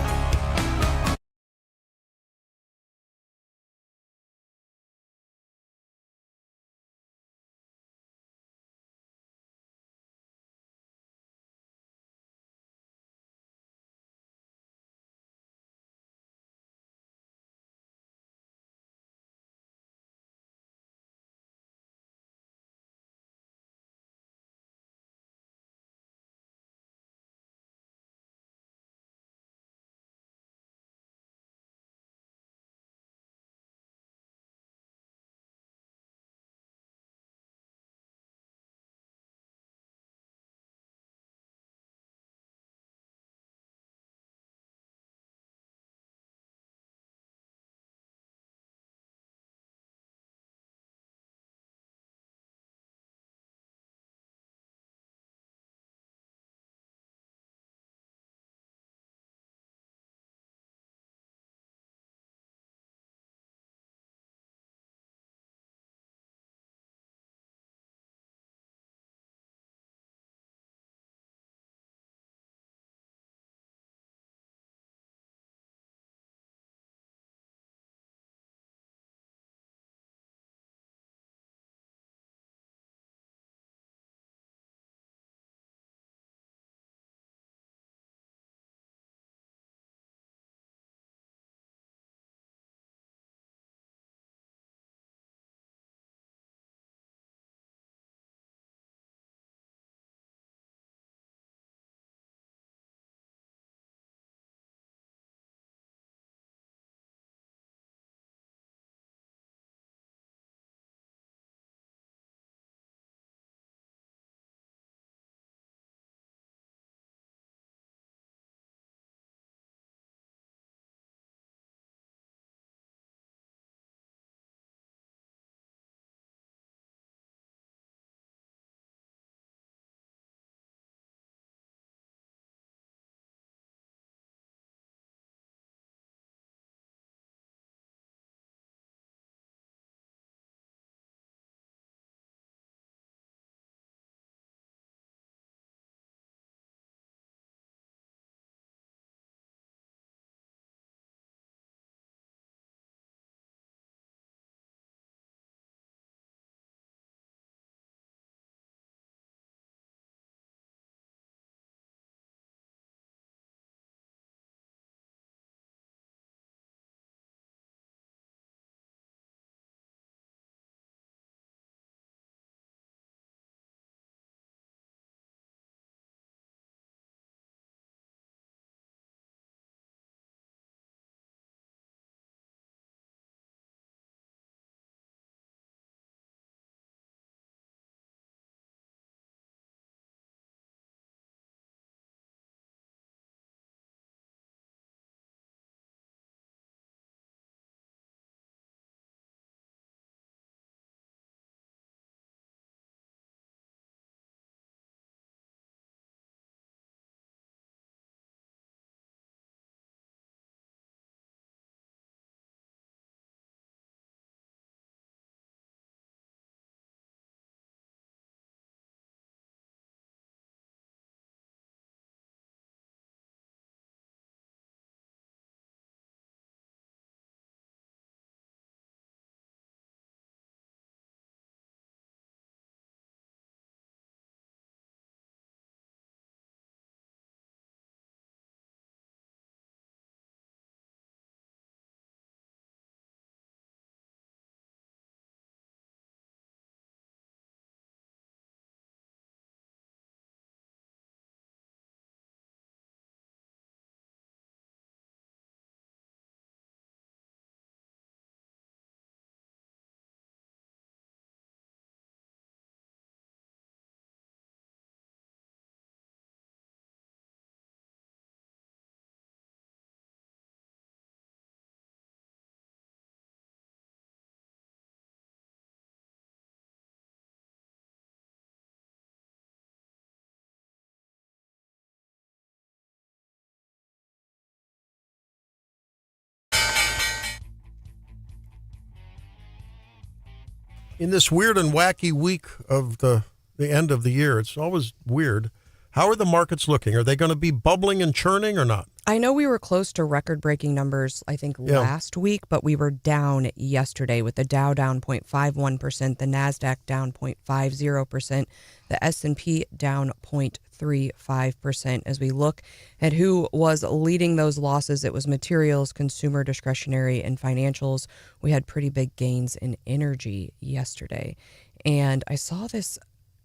in this weird and wacky week of the end of the year, it's always weird. How are the markets looking? Are they going to be bubbling and churning or not? I know we were close to record-breaking numbers, I think, last week, but we were down yesterday with the Dow down 0.51%, the NASDAQ down 0.50%, the S&P down 0.35%. As we look at who was leading those losses, it was materials, consumer discretionary, and financials. We had pretty big gains in energy yesterday. And I saw this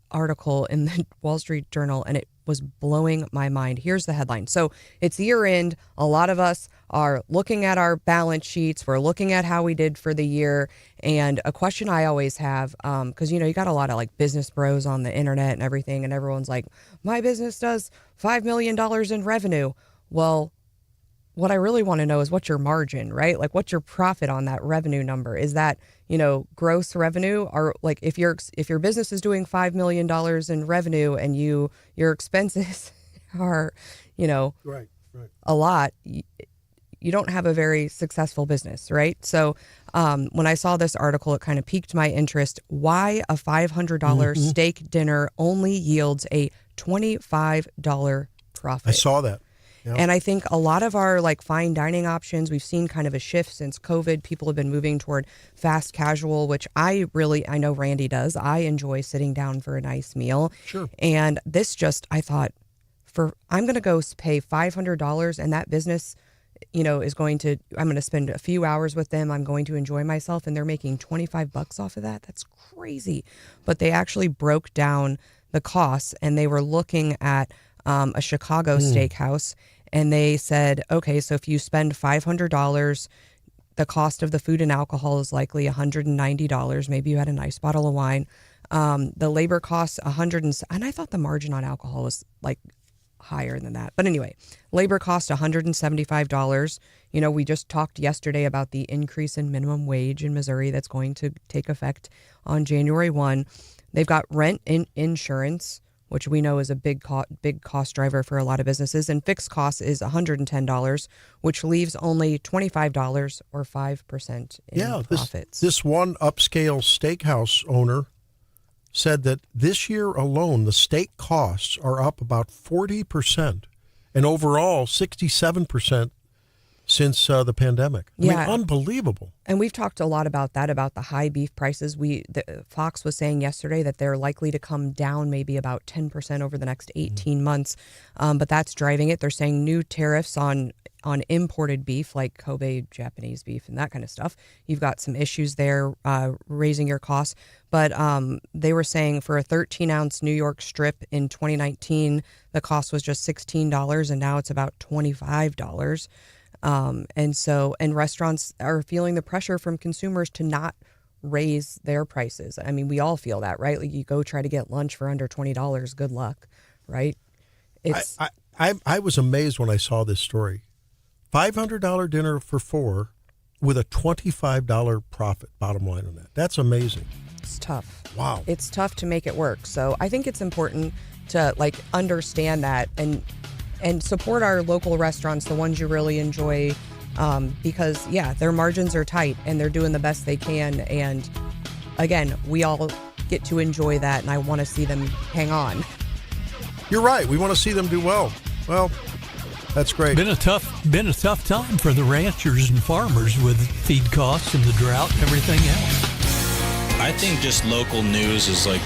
article in the Wall Street Journal, and it was blowing my mind. Here's the headline. So it's year end. A lot of us are looking at our balance sheets. We're looking at how we did for the year. And a question I always have, because, you got a lot of like business bros on the internet and everything, and everyone's like, my business does $5 million in revenue. Well, what I really want to know is what's your margin, right? Like, what's your profit on that revenue number? Is that, gross revenue? Or like if your business is doing $5 million in revenue and your expenses are, right. a lot, you don't have a very successful business, right? So when I saw this article, it kind of piqued my interest. Why a $500 steak dinner only yields a $25 profit? I saw that. Yeah. And I think a lot of our like fine dining options, we've seen kind of a shift since COVID. People have been moving toward fast casual, which I know Randy does. I enjoy sitting down for a nice meal. Sure. And this I thought, I'm going to go pay $500 and that business, I'm going to spend a few hours with them. I'm going to enjoy myself, and they're making $25 off of that. That's crazy. But they actually broke down the costs, and they were looking at a Chicago steakhouse, and they said, okay, so if you spend $500, the cost of the food and alcohol is likely $190. Maybe you had a nice bottle of wine. The labor costs and I thought the margin on alcohol was like higher than that. But anyway, labor cost $175. We just talked yesterday about the increase in minimum wage in Missouri that's going to take effect on January 1. They've got rent and insurance, which we know is a big cost driver for a lot of businesses, and fixed costs is $110, which leaves only $25 or 5% in profits. This one upscale steakhouse owner said that this year alone, the steak costs are up about 40%, and overall 67% since the pandemic. I mean, unbelievable. And we've talked a lot about that, about the high beef prices. Fox was saying yesterday that they're likely to come down maybe about 10% over the next 18 months. But that's driving it. They're saying new tariffs on imported beef, like Kobe Japanese beef and that kind of stuff. You've got some issues there raising your costs. But they were saying for a 13-ounce New York strip in 2019, the cost was just $16, and now it's about $25. And restaurants are feeling the pressure from consumers to not raise their prices. I mean, we all feel that, right? Like, you go try to get lunch for under $20, good luck, right? I was amazed when I saw this story. $500 dinner for four with a $25 profit, bottom line on that. That's amazing. It's tough. Wow. It's tough to make it work. So I think it's important to understand that and support our local restaurants, the ones you really enjoy, because, their margins are tight and they're doing the best they can. And again, we all get to enjoy that, and I want to see them hang on. You're right. We want to see them do well. Well, that's great. Been a tough time for the ranchers and farmers with feed costs and the drought and everything else. I think just local news is like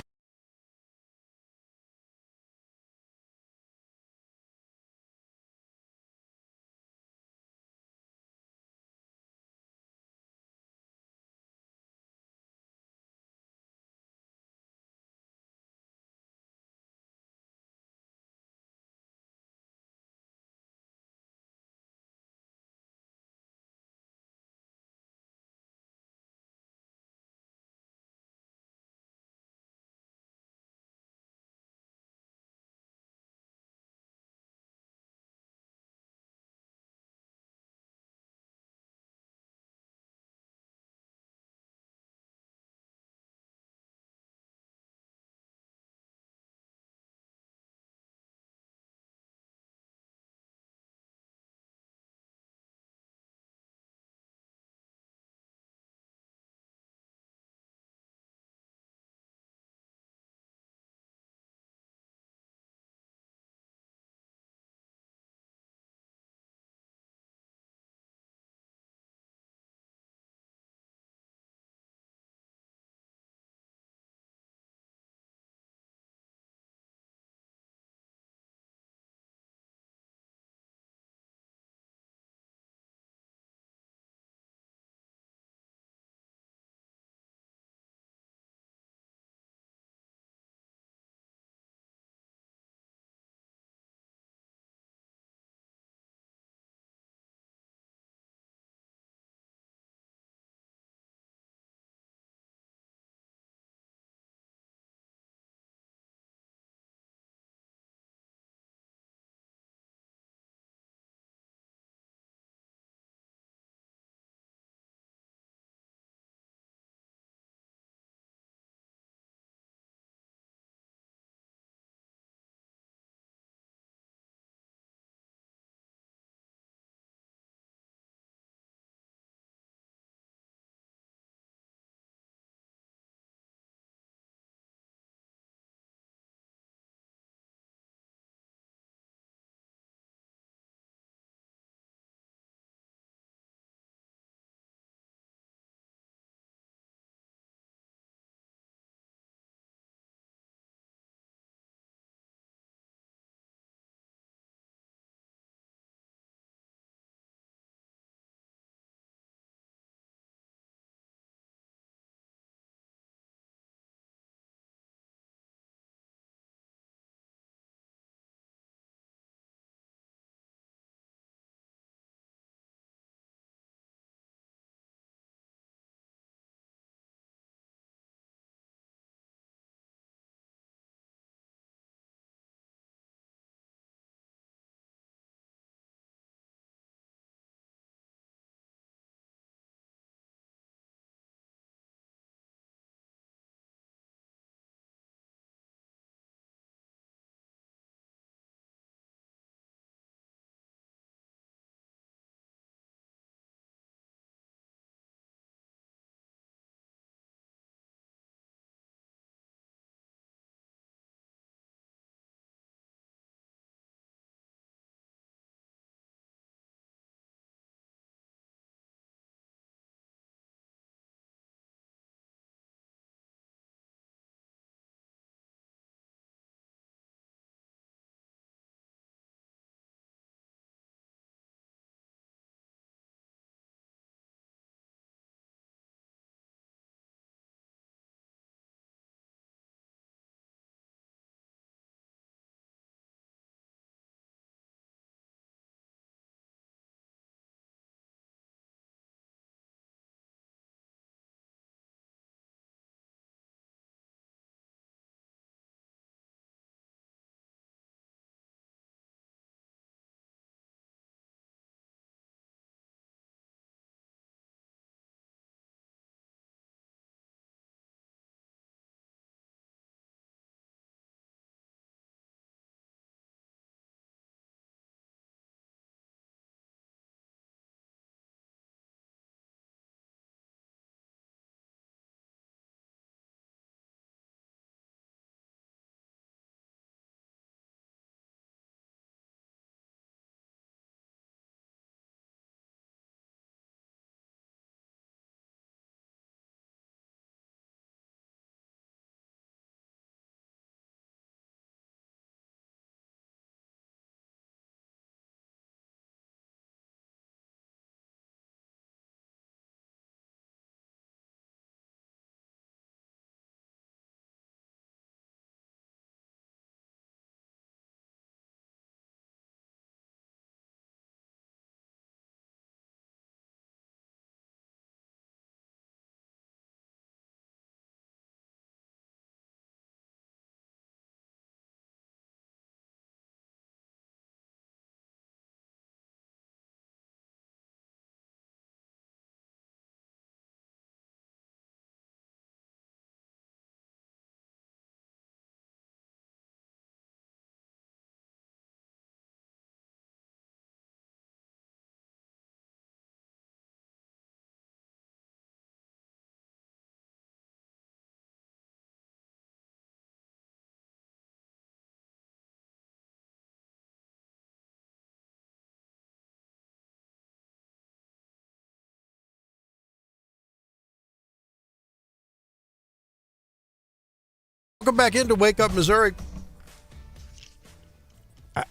Welcome back into Wake Up Missouri.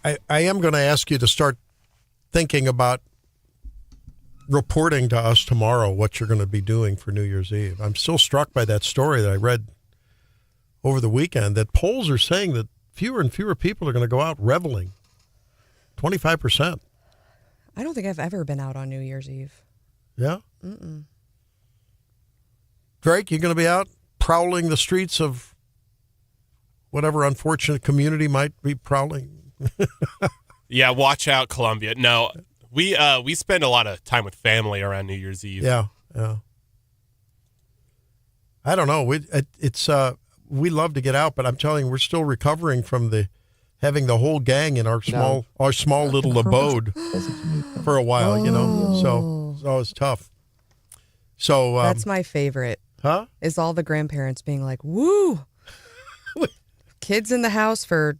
I am going to ask you to start thinking about reporting to us tomorrow what you're going to be doing for New Year's Eve. I'm still struck by that story that I read over the weekend that polls are saying that fewer and fewer people are going to go out reveling. 25%. I don't think I've ever been out on New Year's Eve. Yeah? Mm-mm. Drake, you going to be out prowling the streets of whatever unfortunate community might be prowling? Yeah, watch out, Columbia. No, we spend a lot of time with family around New Year's Eve. Yeah. I don't know. We love to get out, but I'm telling you, we're still recovering from having the whole gang in our small little abode for a while, So it's tough. So that's my favorite. Huh? Is all the grandparents being like, "Woo, kids in the house for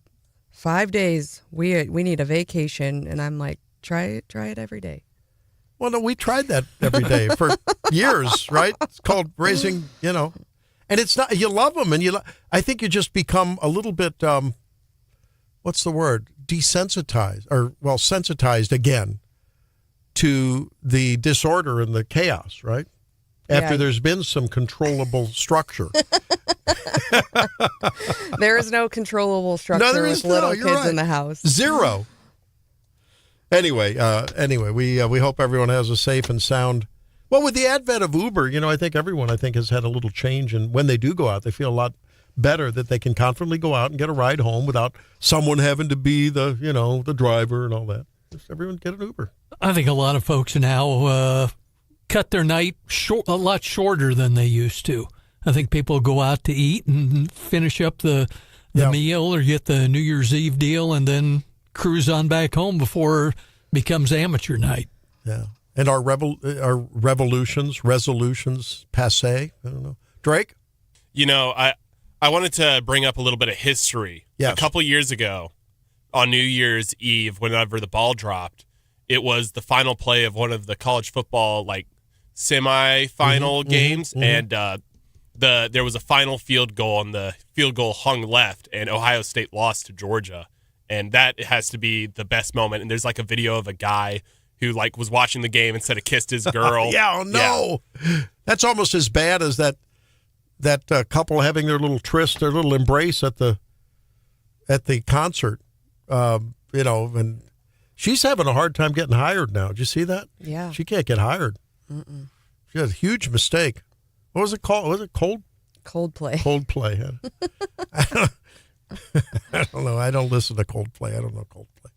5 days. We need a vacation," and I'm like, try it every day. Well, no, we tried that every day for years, right? It's called raising, and it's not. You love them, and I think you just become a little bit. What's the word? Desensitized, sensitized again to the disorder and the chaos, right? After there's been some controllable structure. There is no controllable structure with little kids in the house. Zero. Anyway, we hope everyone has a safe and sound. Well, with the advent of Uber, I think everyone has had a little change, and when they do go out, they feel a lot better that they can confidently go out and get a ride home without someone having to be the driver and all that. Just everyone get an Uber. I think a lot of folks now cut their night a lot shorter than they used to. I think people go out to eat and finish up the meal or get the New Year's Eve deal and then cruise on back home before it becomes amateur night. Yeah. And our resolutions passé? I don't know. Drake? I wanted to bring up a little bit of history. Yes. A couple years ago, on New Year's Eve, whenever the ball dropped, it was the final play of one of the college football semi-final games, and there was a final field goal, and the field goal hung left, and Ohio State lost to Georgia, and that has to be the best moment. And there's a video of a guy who was watching the game instead of kissed his girl. No. That's almost as bad as that couple having their little tryst, their little embrace at the concert. And she's having a hard time getting hired now. Did you see that? Yeah. She can't get hired. Mm-mm. She had a huge mistake. What was it called? Was it Coldplay. Coldplay. I don't know. I don't listen to Coldplay. I don't know Coldplay.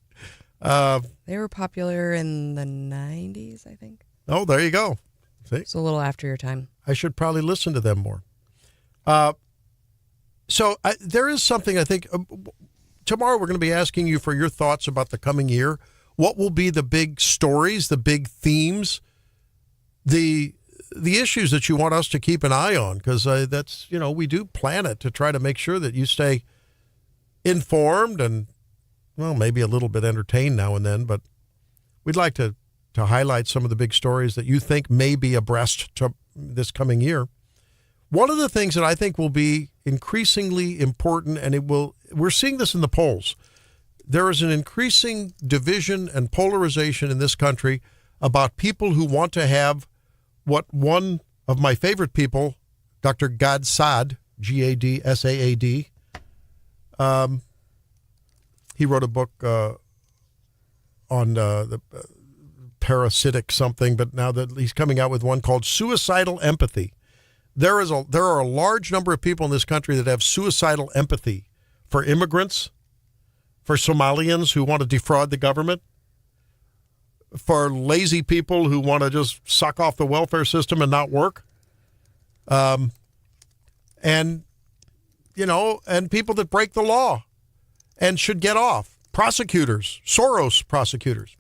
They were popular in the 90s, I think. Oh, there you go. See? It's a little after your time. I should probably listen to them more. So there is something I think tomorrow we're going to be asking you for your thoughts about the coming year. What will be the big stories, the big themes, the issues that you want us to keep an eye on? Because that's, we do plan it to try to make sure that you stay informed and, maybe a little bit entertained now and then. But we'd like to highlight some of the big stories that you think may be abreast to this coming year. One of the things that I think will be increasingly important, and we're seeing this in the polls, there is an increasing division and polarization in this country about people who want to have what one of my favorite people, Dr. Gad Saad, G-A-D-S-A-A-D, he wrote a book on the parasitic something, but now that he's coming out with one called Suicidal Empathy. There are a large number of people in this country that have suicidal empathy for immigrants, for Somalians who want to defraud the government, for lazy people who want to just suck off the welfare system and not work, and people that break the law and should get off. Prosecutors, Soros prosecutors.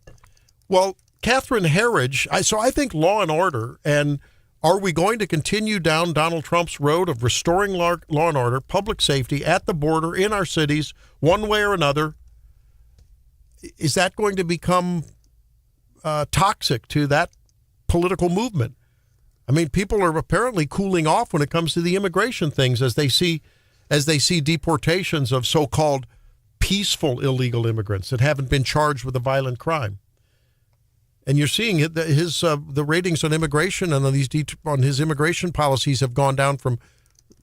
Well, Catherine Herridge, I think law and order, and are we going to continue down Donald Trump's road of restoring law and order, public safety at the border, in our cities, one way or another? Is that going to become toxic to that political movement? I mean, people are apparently cooling off when it comes to the immigration things as they see as they see deportations of so-called peaceful illegal immigrants that haven't been charged with a violent crime. And you're seeing the ratings on immigration and on his immigration policies have gone down from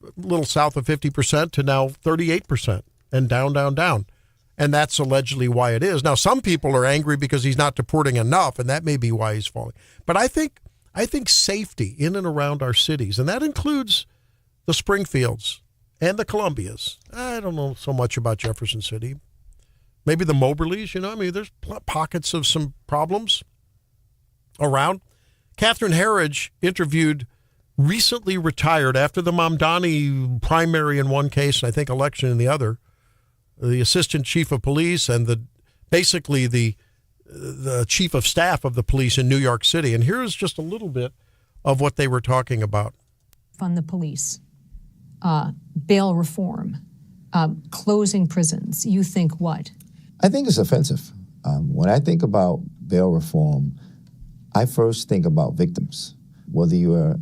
a little south of 50% to now 38%, and down. And that's allegedly why it is. Now, some people are angry because he's not deporting enough, and that may be why he's falling. But I think safety in and around our cities, and that includes the Springfields and the Columbias. I don't know so much about Jefferson City. Maybe the Moberlys, there's pockets of some problems around. Catherine Herridge interviewed recently retired, after the Mamdani primary in one case and I think election in the other, the assistant chief of police and basically the chief of staff of the police in New York City. And here's just a little bit of what they were talking about. Fund the police, bail reform, closing prisons. You think what? I think it's offensive. When I think about bail reform, I first think about victims. Whether you are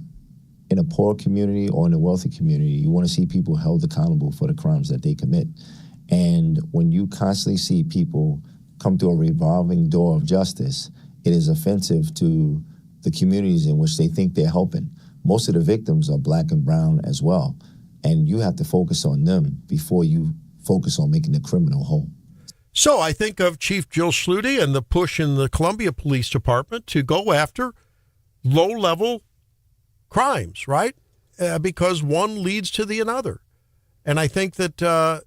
in a poor community or in a wealthy community, you want to see people held accountable for the crimes that they commit. And when you constantly see people come through a revolving door of justice, it is offensive to the communities in which they think they're helping. Most of the victims are black and brown as well. And you have to focus on them before you focus on making the criminal whole. So I think of Chief Jill Schluty and the push in the Columbia Police Department to go after low-level crimes, right? Because one leads to the another. And I think that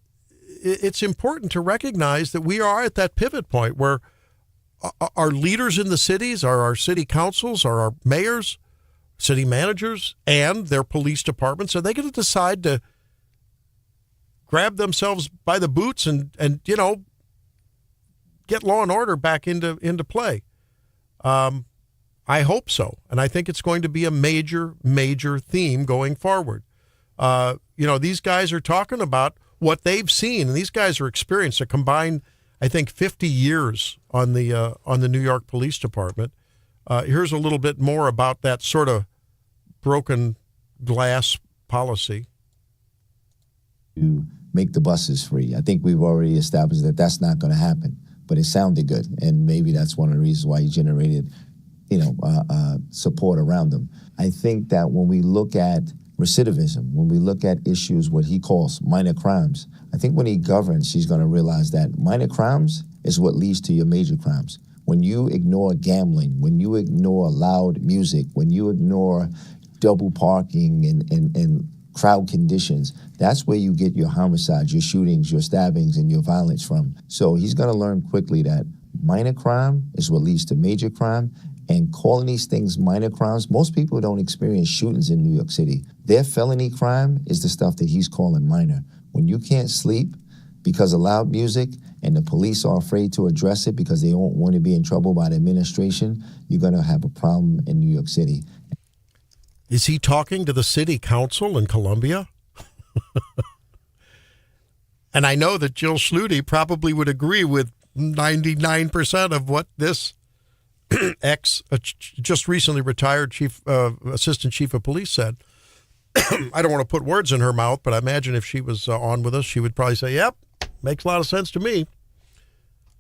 it's important to recognize that we are at that pivot point where our leaders in the cities, are our city councils, are our mayors, city managers, and their police departments, are they going to decide to grab themselves by the boots and get law and order back into play? I hope so. And I think it's going to be a major, major theme going forward. These guys are talking about what they've seen, and these guys are experienced. A combined, I think, 50 years on the New York Police Department. Here's a little bit more about that sort of broken glass policy. To make the buses free. I think we've already established that that's not going to happen, but it sounded good, and maybe that's one of the reasons why he generated support around them. I think that when we look at recidivism, when we look at issues, what he calls minor crimes, I think when he governs, he's going to realize that minor crimes is what leads to your major crimes. When you ignore gambling, when you ignore loud music, when you ignore double parking and crowd conditions, that's where you get your homicides, your shootings, your stabbings, and your violence from. So he's going to learn quickly that minor crime is what leads to major crime. And calling these things minor crimes, most people don't experience shootings in New York City. Their felony crime is the stuff that he's calling minor. When you can't sleep because of loud music and the police are afraid to address it because they don't want to be in trouble by the administration, you're going to have a problem in New York City. Is he talking to the city council in Columbia? And I know that Jill Schluty probably would agree with 99% of what this just recently retired assistant chief of police said. I don't want to put words in her mouth, but I imagine if she was on with us, she would probably say, yep, makes a lot of sense to me.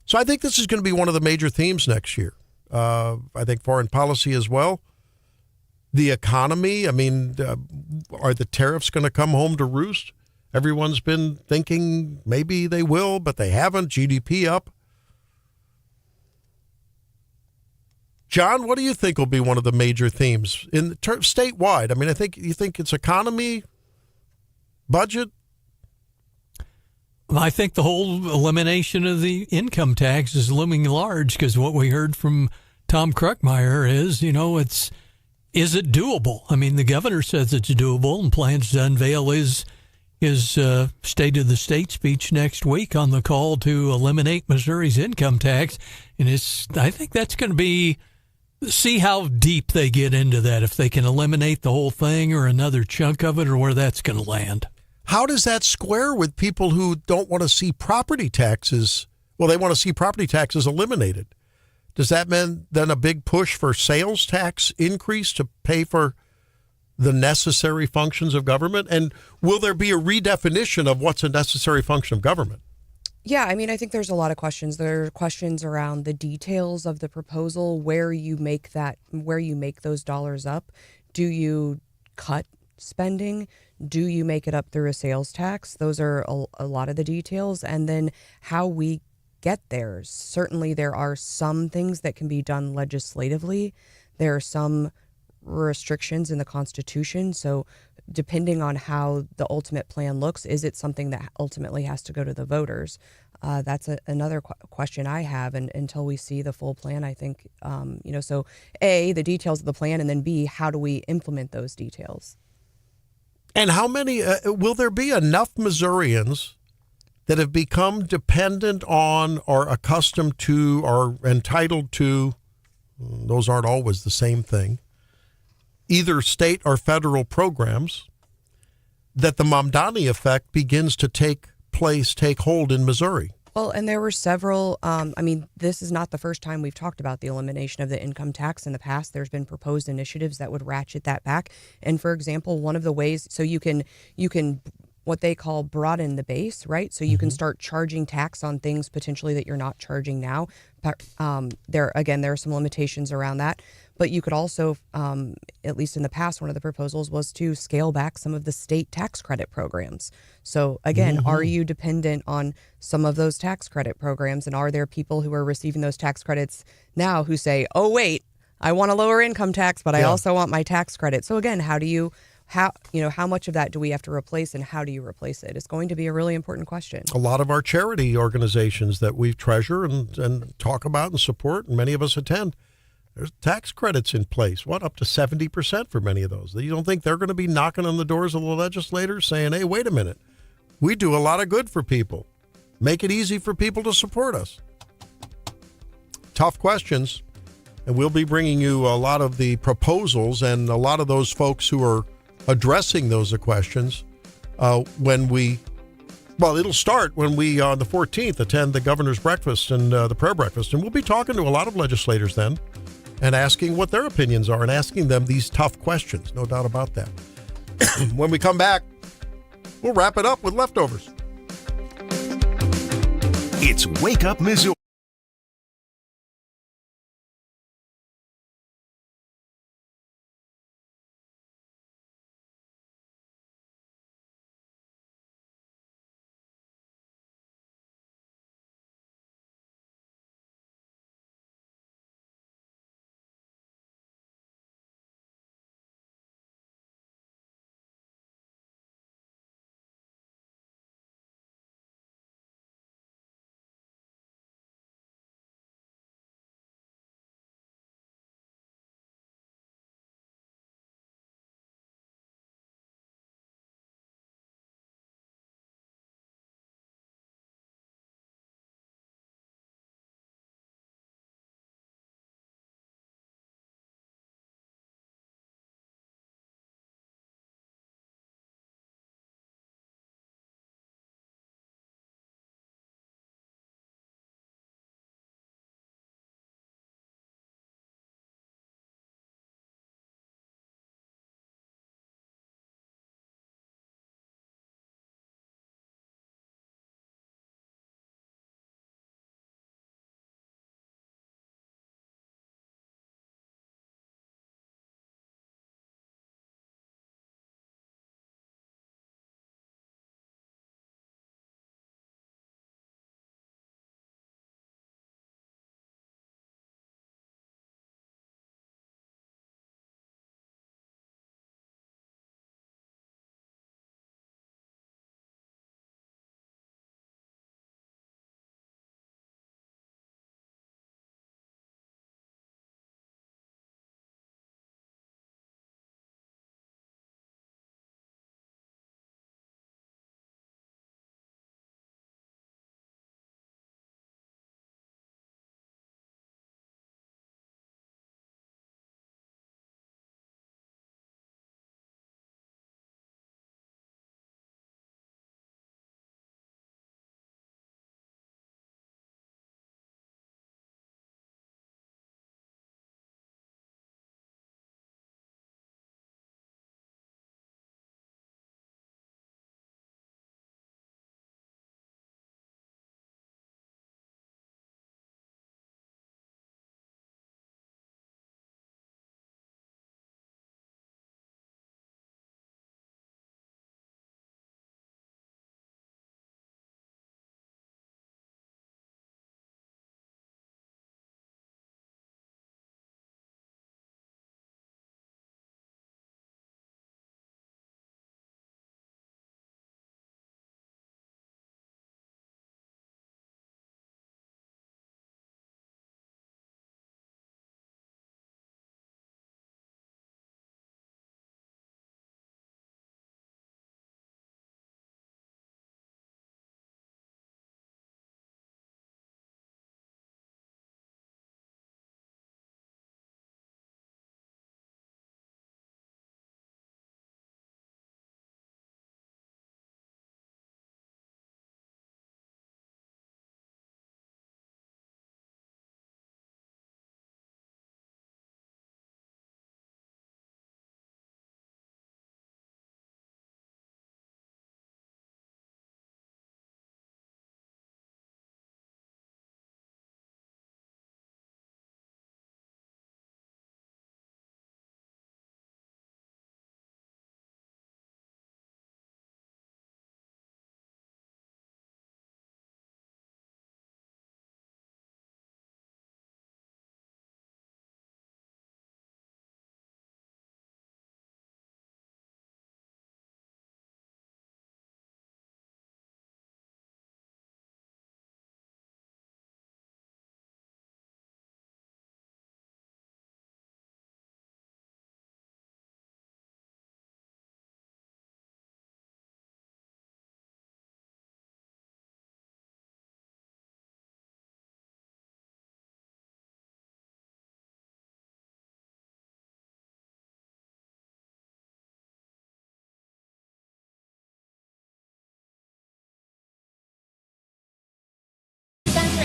So I think this is going to be one of the major themes next year. I think foreign policy as well. The economy, are the tariffs going to come home to roost? Everyone's been thinking maybe they will, but they haven't. GDP up. John, what do you think will be one of the major themes in the statewide? You think it's economy, budget? I think the whole elimination of the income tax is looming large, because what we heard from Tom Kruckmeyer is, is it doable? The governor says it's doable and plans to unveil his State of the State speech next week on the call to eliminate Missouri's income tax. And I think that's going to be, see how deep they get into that, if they can eliminate the whole thing or another chunk of it, or where that's going to land. How does that square with people who don't want to see property taxes? Well, they want to see property taxes eliminated. Does that mean then a big push for sales tax increase to pay for the necessary functions of government? And will there be a redefinition of what's a necessary function of government? Yeah, I mean, I think there's a lot of questions. There are questions around the details of the proposal, where you make those dollars up. Do you cut spending? Do you make it up through a sales tax? Those are a lot of the details. And then how we get there. Certainly, there are some things that can be done legislatively. There are some restrictions in the Constitution. So depending on how the ultimate plan looks, is it something that ultimately has to go to the voters? That's another question I have. And until we see the full plan, I think, so A, the details of the plan, and then B, how do we implement those details? And how many, will there be enough Missourians that have become dependent on or accustomed to or entitled to, those aren't always the same thing, either state or federal programs, that the Mamdani effect begins to take hold in Missouri? Well, and there were several, this is not the first time we've talked about the elimination of the income tax. In the past, there's been proposed initiatives that would ratchet that back. And for example, one of the ways, so you can what they call broaden the base, right? So you can start charging tax on things potentially that you're not charging now. But there are some limitations around that. But you could also, at least in the past, one of the proposals was to scale back some of the state tax credit programs. So again, are you dependent on some of those tax credit programs? And are there people who are receiving those tax credits now who say, oh, wait, I want a lower income tax, but I also want my tax credit? So again, how much of that do we have to replace, and how do you replace it? It's going to be a really important question. A lot of our charity organizations that we treasure and talk about and support, and many of us attend, there's tax credits in place, up to 70% for many of those. You don't think they're going to be knocking on the doors of the legislators saying, hey, wait a minute, we do a lot of good for people. Make it easy for people to support us. Tough questions, and we'll be bringing you a lot of the proposals and a lot of those folks who are addressing those questions it'll start when we, on the 14th, attend the governor's breakfast and the prayer breakfast. And we'll be talking to a lot of legislators then and asking what their opinions are and asking them these tough questions. No doubt about that. When we come back, we'll wrap it up with leftovers. It's Wake Up Missouri.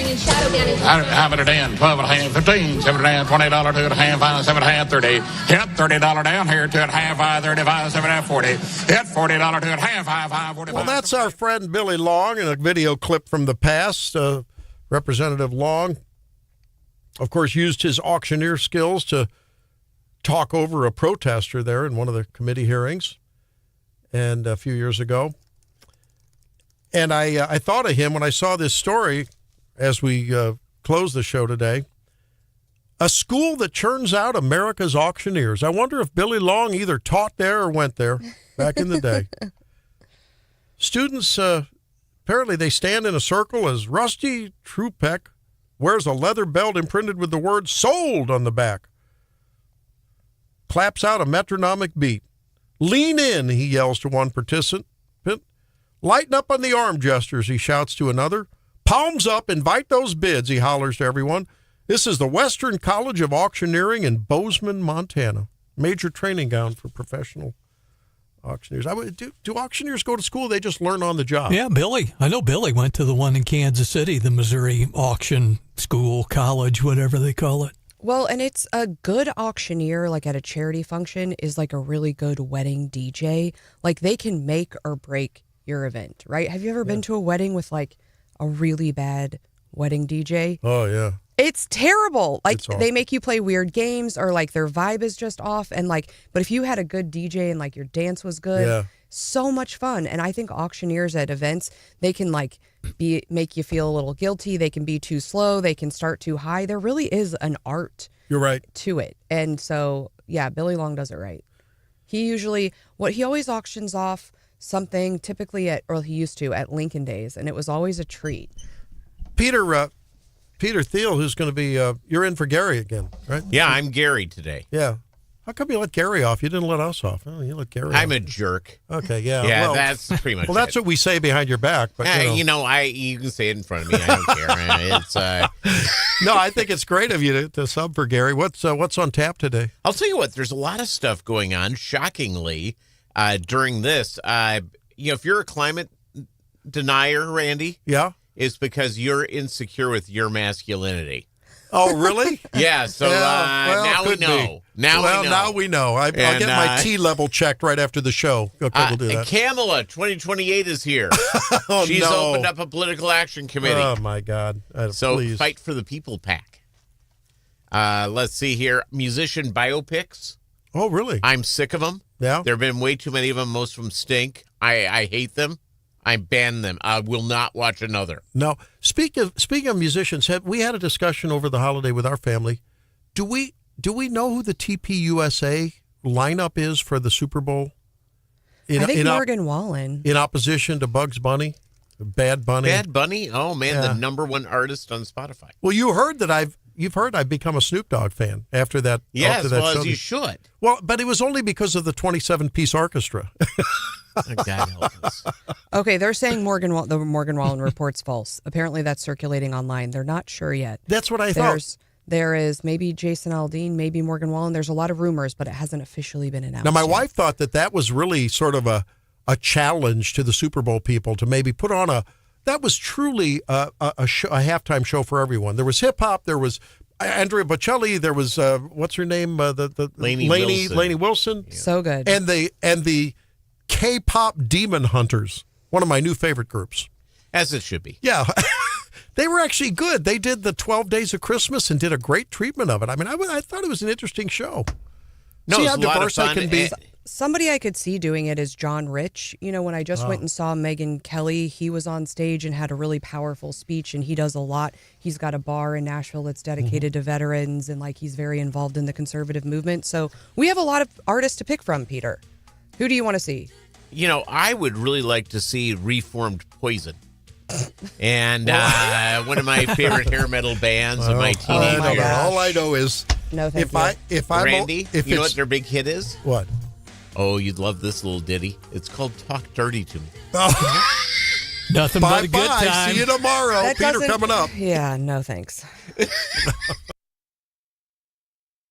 Have it in 12 and a half, 15, 7 and a half, $20, 2 and a half, 5, 7 and a half, 30. Hit $30 down here, 2 and a half, 5, 35, 7 and a half, 40. Hit $40, 2 and a half, 5, 45. Well, that's our friend Billy Long in a video clip from the past. Representative Long, of course, used his auctioneer skills to talk over a protester there in one of the committee hearings and a few years ago. And I thought of him when I saw this story as we close the show today. A school that churns out America's auctioneers. I wonder if Billy Long either taught there or went there back in the day. Students, apparently they stand in a circle as Rusty Trupeck wears a leather belt imprinted with the word "sold" on the back. Claps out a metronomic beat. "Lean in," he yells to one participant. "Lighten up on the arm gestures," he shouts to another. "Palms up, invite those bids," he hollers to everyone. This is the Western College of Auctioneering in Bozeman, Montana. Major training ground for professional auctioneers. Do auctioneers go to school? They just learn on the job. Yeah, Billy. I know Billy went to the one in Kansas City, the Missouri Auction School, College, whatever they call it. Well, and it's a good auctioneer, like at a charity function, is like a really good wedding DJ. Like they can make or break your event, right? Have you ever been to a wedding with like a really bad wedding DJ? Oh, yeah. It's terrible. Like they make you play weird games or like their vibe is just off. And like, but if you had a good DJ and like your dance was good, so much fun. And I think auctioneers at events, they can like make you feel a little guilty. They can be too slow. They can start too high. There really is an art You're right. to it. And so, yeah, Billy Long does it right. He always auctions off something typically he used to at Lincoln Days. And it was always a treat. Peter Thiel, who's going to be, you're in for Gary again, right? Yeah, I'm Gary today. Yeah. How come you let Gary off? You didn't let us off. Oh, you let Gary off. I'm a jerk. Okay, yeah. Yeah, well, that's pretty much Well, that's what we say behind your back. But you can say it in front of me. I don't care. It's No, I think it's great of you to sub for Gary. What's on tap today? I'll tell you what, there's a lot of stuff going on, shockingly, during this. If you're a climate denier, Randy. Yeah. It's because you're insecure with your masculinity. Oh, really? Yeah, so now we know. Now we know. I'll get my T level checked right after the show. Okay, we'll do that. Kamala, 2028 is here. She's no. opened up a political action committee. Oh, my God. Please. Fight for the people pack. Let's see here. Musician biopics. Oh, really? I'm sick of them. Yeah? There have been way too many of them. Most of them stink. I hate them. I ban them. I will not watch another. No. Speaking of musicians, we had a discussion over the holiday with our family. Do we know who the TPUSA lineup is for the Super Bowl? I think Morgan Wallen. In opposition to Bugs Bunny, Bad Bunny. Bad Bunny? Oh man, the #1 artist on Spotify. Well, you've heard I've become a Snoop Dogg fan after that. Yes, after that well, show. as you should. Well, but it was only because of the 27-piece orchestra. God help us. Okay, they're saying the Morgan Wallen report's false. Apparently, that's circulating online. They're not sure yet. That's what I thought. There is maybe Jason Aldean, maybe Morgan Wallen. There's a lot of rumors, but it hasn't officially been announced. Now, my yet. wife thought that was really sort of a challenge to the Super Bowl people to maybe put on that was truly a halftime show for everyone. There was hip hop. There was Andrea Bocelli. There was what's her name? Lainey Wilson. Yeah. So good. And the K-pop Demon Hunters, one of my new favorite groups. As it should be. Yeah. They were actually good. They did the 12 Days of Christmas and did a great treatment of it. I mean, I thought it was an interesting show. No, see it's how a lot diverse of fun. they can be. Somebody I could see doing it is John Rich. When I just went and saw Megyn Kelly, he was on stage and had a really powerful speech, and he does a lot. He's got a bar in Nashville that's dedicated to veterans, and he's very involved in the conservative movement. So we have a lot of artists to pick from, Peter. Who do you want to see? I would really like to see Reformed Poison. And one of my favorite hair metal bands of my teenage years. All I know is no, thank you. If I'm Randy, you know what their big hit is? What? Oh, you'd love this little ditty. It's called "Talk Dirty to Me." Nothing but a good time. See you tomorrow. Peter coming up. Yeah, no thanks.